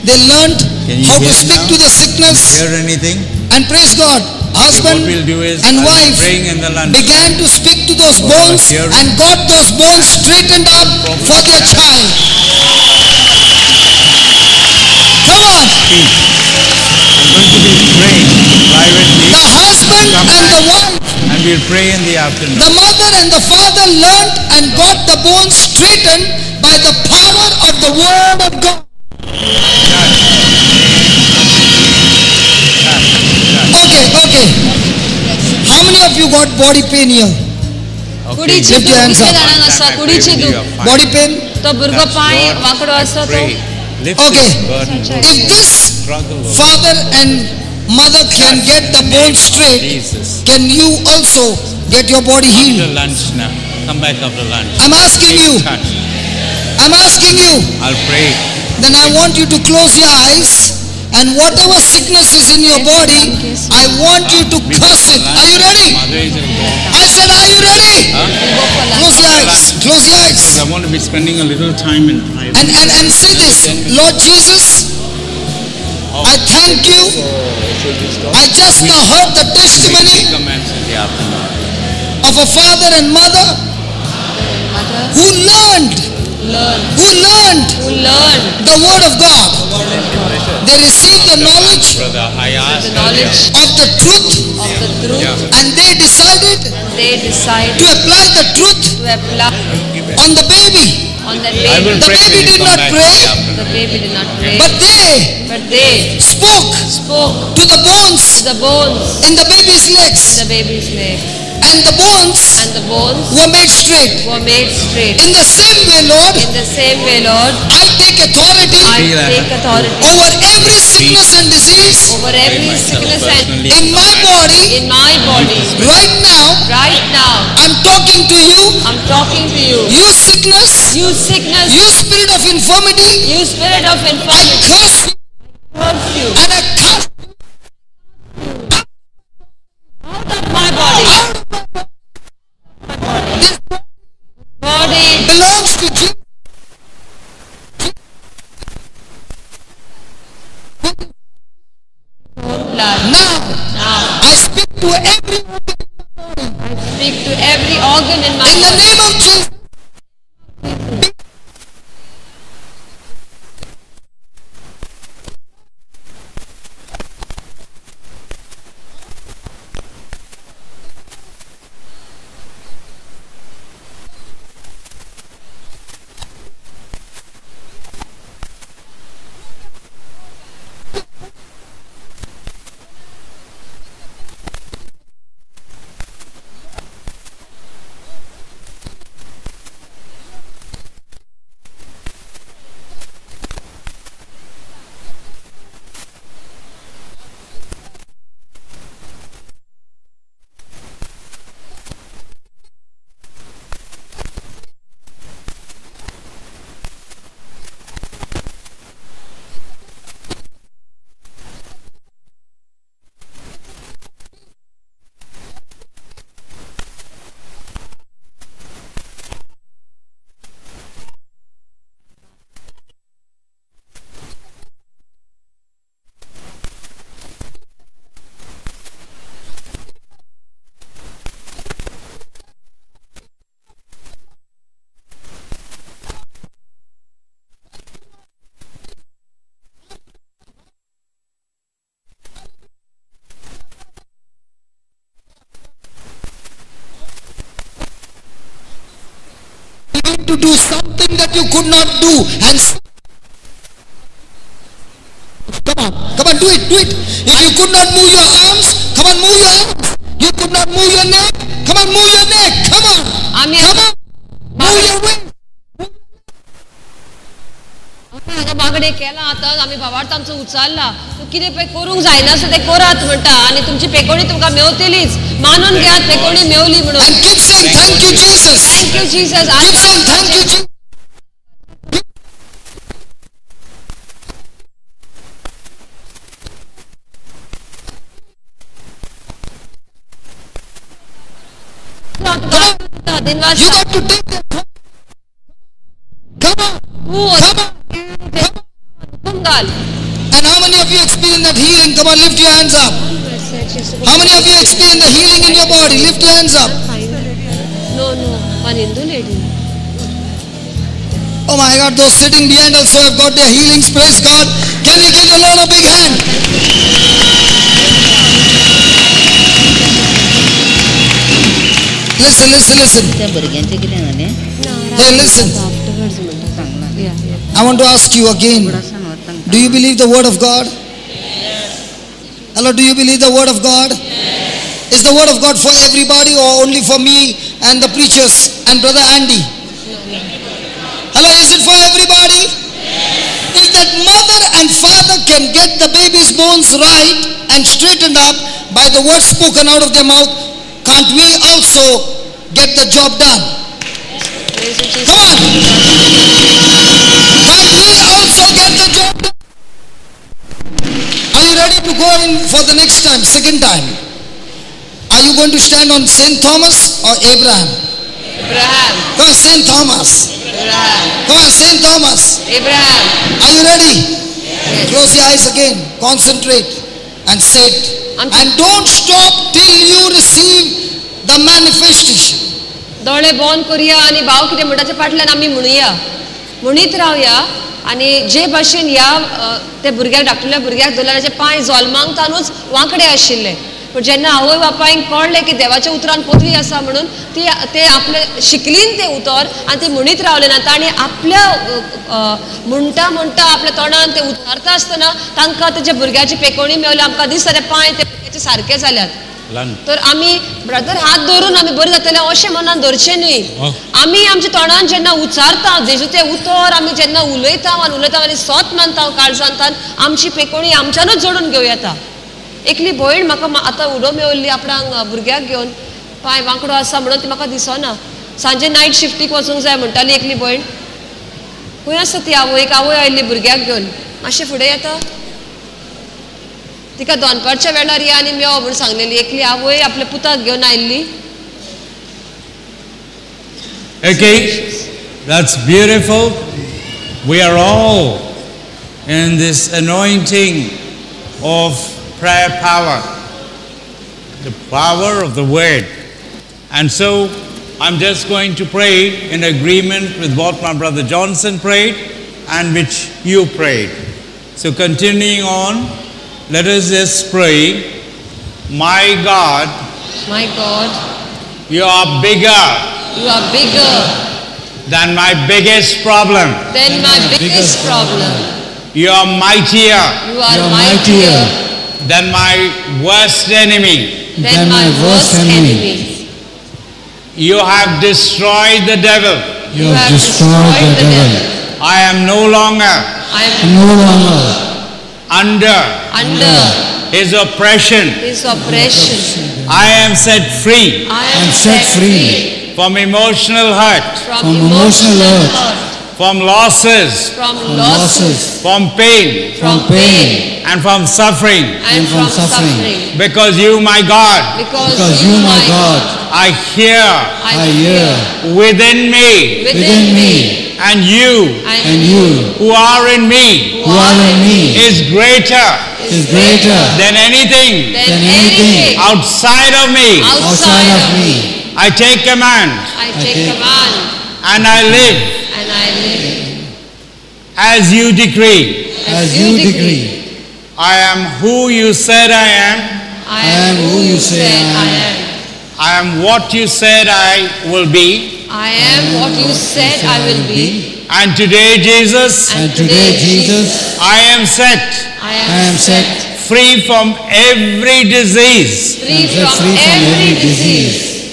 they learned Can you how to hear speak now? to the sickness, Hear anything? and praise God, husband What we'll do is and I'll be wife praying in the lunch. began to speak to those For bones hearing. and got those bones straightened up for their child. Come on. I'm going to be praying privately. The husband and the wife, And we'll pray in the afternoon. the mother and the father learned and got the bones straightened by the power of the word of God. Okay. How many of you got body pain here? कुडीची Lift your hands कितले up. जाणांक आसा कुडीची दूख Body pain? तो भुरगो पांय वांकडो आसा तो Okay. If this father and mother can get the bones straight, can you also get your body After healed? lunch now. Come back after lunch. I'm asking you. Touch. I'm asking you. I'll pray. Then I want you to close your eyes, and whatever sickness is in your body, I want you to curse it. Are you ready? I said, are you ready? Close your eyes. Close your eyes. Because I want to be spending a little time in private. And say this, Lord Jesus, I thank you. I just now heard the testimony Comments in the afternoon. of a father and mother who learned who learned the word of God. They received the knowledge of the truth, and they decided to apply the truth on the baby. The baby did not pray, but they spoke to the bones in the baby's legs. And the bones were made straight. In the same way, Lord, I take authority over every sickness and disease in my body. Right now, I'm talking to you. You sickness, you spirit of infirmity, I curse you and I cast out of my body. This body belongs to Jesus. Now, I speak to every organ in my body. In the name of Jesus. To do something that you could not do, and come on, do it. If you could not move your arms, come on, move your arms. You could not move your neck, come on, move your neck. Come on, move your waist. मागडे केला आता आम्ही भावार्थ आमचं उचलला तू कितें पळय करूंक जायना सो ते करात म्हणटा आणि तुमची पेकोणी तुमकां मेवतलीच मानून घेयात पेकोणी मेवली म्हणून and keep saying thank you Jesus, thank you Jesus, keep saying thank you Jesus. You got to take that. Come on. And how many of you experience that healing? Come on, lift your hands up. How many of you experience the healing in your body? Lift your hands up. No, one Hindu lady. Oh my God, those sitting behind also have got their healings. Praise God. Can you give the Lord a big hand? Listen. Hey, listen. I want to ask you again. Do you believe the word of God? Hello, do you believe the word of God? Is the word of God for everybody or only for me and the preachers and Brother Andy? Hello, is it for everybody? If that mother and father can get the baby's bones right and straightened up by the words spoken out of their mouth, can't we also get the job done? Come on! Can't we also get the job done? Are you ready to go in for the next time, second time? Are you going to stand on St. Thomas or Abraham? Abraham. Come on, St. Thomas. Abraham. Come on, St. Thomas. Abraham. Are you ready? Yes. Close your eyes again. Concentrate and sit. And don't stop till you receive the manifestation. दोळे बॉन करूया आणि भाव कितें म्हणटाचे फाटल्यान आमी म्हणुया म्हणीत रावया आनी जे भाशेन ह्या त्या भुरग्याक धाकटुल्या भुरग्याक धरलें ताचे पांय जोल्मांकतानूच वांकडे आशिल्ले पण जेन्ना आवय बापायक कळलें की देवाच्या उतरान पदवी आसा म्हणून ते आपले शिकलीन ते उतर आनी ते म्हणीत रावले ना तांणी आपल्या म्हणटा म्हणटा आपल्या तोंडान ते उतारता आसतना तांकां तेच्या भुरग्याची पेकोवणी मेवली आमकां दिसता ते पांय ते भुरग्याचे सारके जाल्यात तर आमी ब्रदर हात धरून आमी बरें जातलें अशें मनान धरचें न्ही आमी आमच्या तोंडान जेन्ना उच्चारता जेजूचें उतर आमी जेन्ना उलयता आनी सोत मानता काळजांतान आमची पेकोवणी आमच्यानूच जोडून घेवं येता एकली भयण म्हाका आतां उडो मेवल्ली आपणाक भुरग्याक घेवन पांय वांकडो आसा म्हणून ती म्हाका दिसना सांजे नायट शिफ्टीक वचूंक जाय म्हणटाली एकली भयण खंय आसा ती आवय आयिल्ली भुरग्याक घेवन मातशें फुडें येता तिका दोनपारच्या वेळार या आनी मेव म्हणून सांगलेली एकली आवय आपल्या पुताक घेवन आयिल्ली Okay, that's beautiful. We are all in this anointing of prayer power, the power of the word. And so I'm just going to pray in agreement with what my brother Johnson prayed and which you prayed. So continuing on, let us just pray. My God, you are bigger than my biggest problem. You are mightier than my worst enemy. You have destroyed the devil. I am no longer under his oppression. I am set free from emotional hurt, from losses, from pain, and from suffering. Because you, my God, I hear within me, and you who are in me is greater than anything outside of me. I take command and I live as you decree. I am who you said I am. I am what you said I will be. And today, Jesus, I am set free from every disease.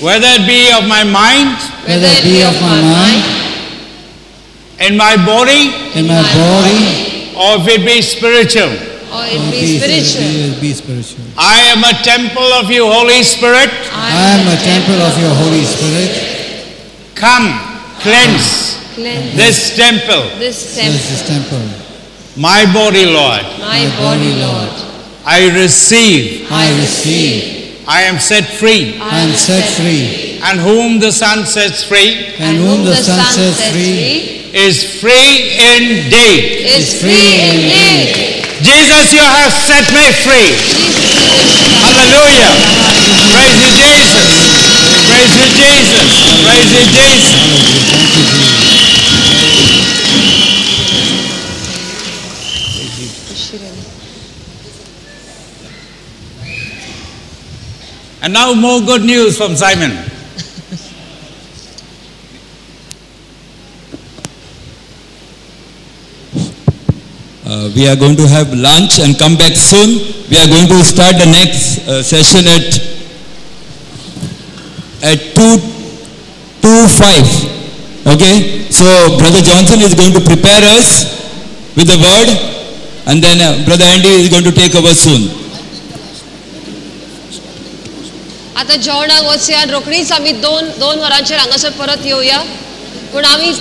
Whether it be of my mind, in my body, or if it be spiritual. I am a temple of your Holy Spirit. Come, cleanse this temple. My body, Lord. I receive. I am set free. And whom the Son sets free is free indeed. Jesus, you have set me free. Hallelujah. Praise you, Jesus. Praise you, Jesus. Praise you, Jesus. And now more good news from Simon. We are going to have lunch and come back soon. We are going to start the next session at 2:05. Okay? So Brother Johnson is going to prepare us with the word, and then Brother Andy is going to take over soon. आता जेवणाक वचया रोखडीच आमी दोन वरांचेर हांगासर परत येवया पूण आमी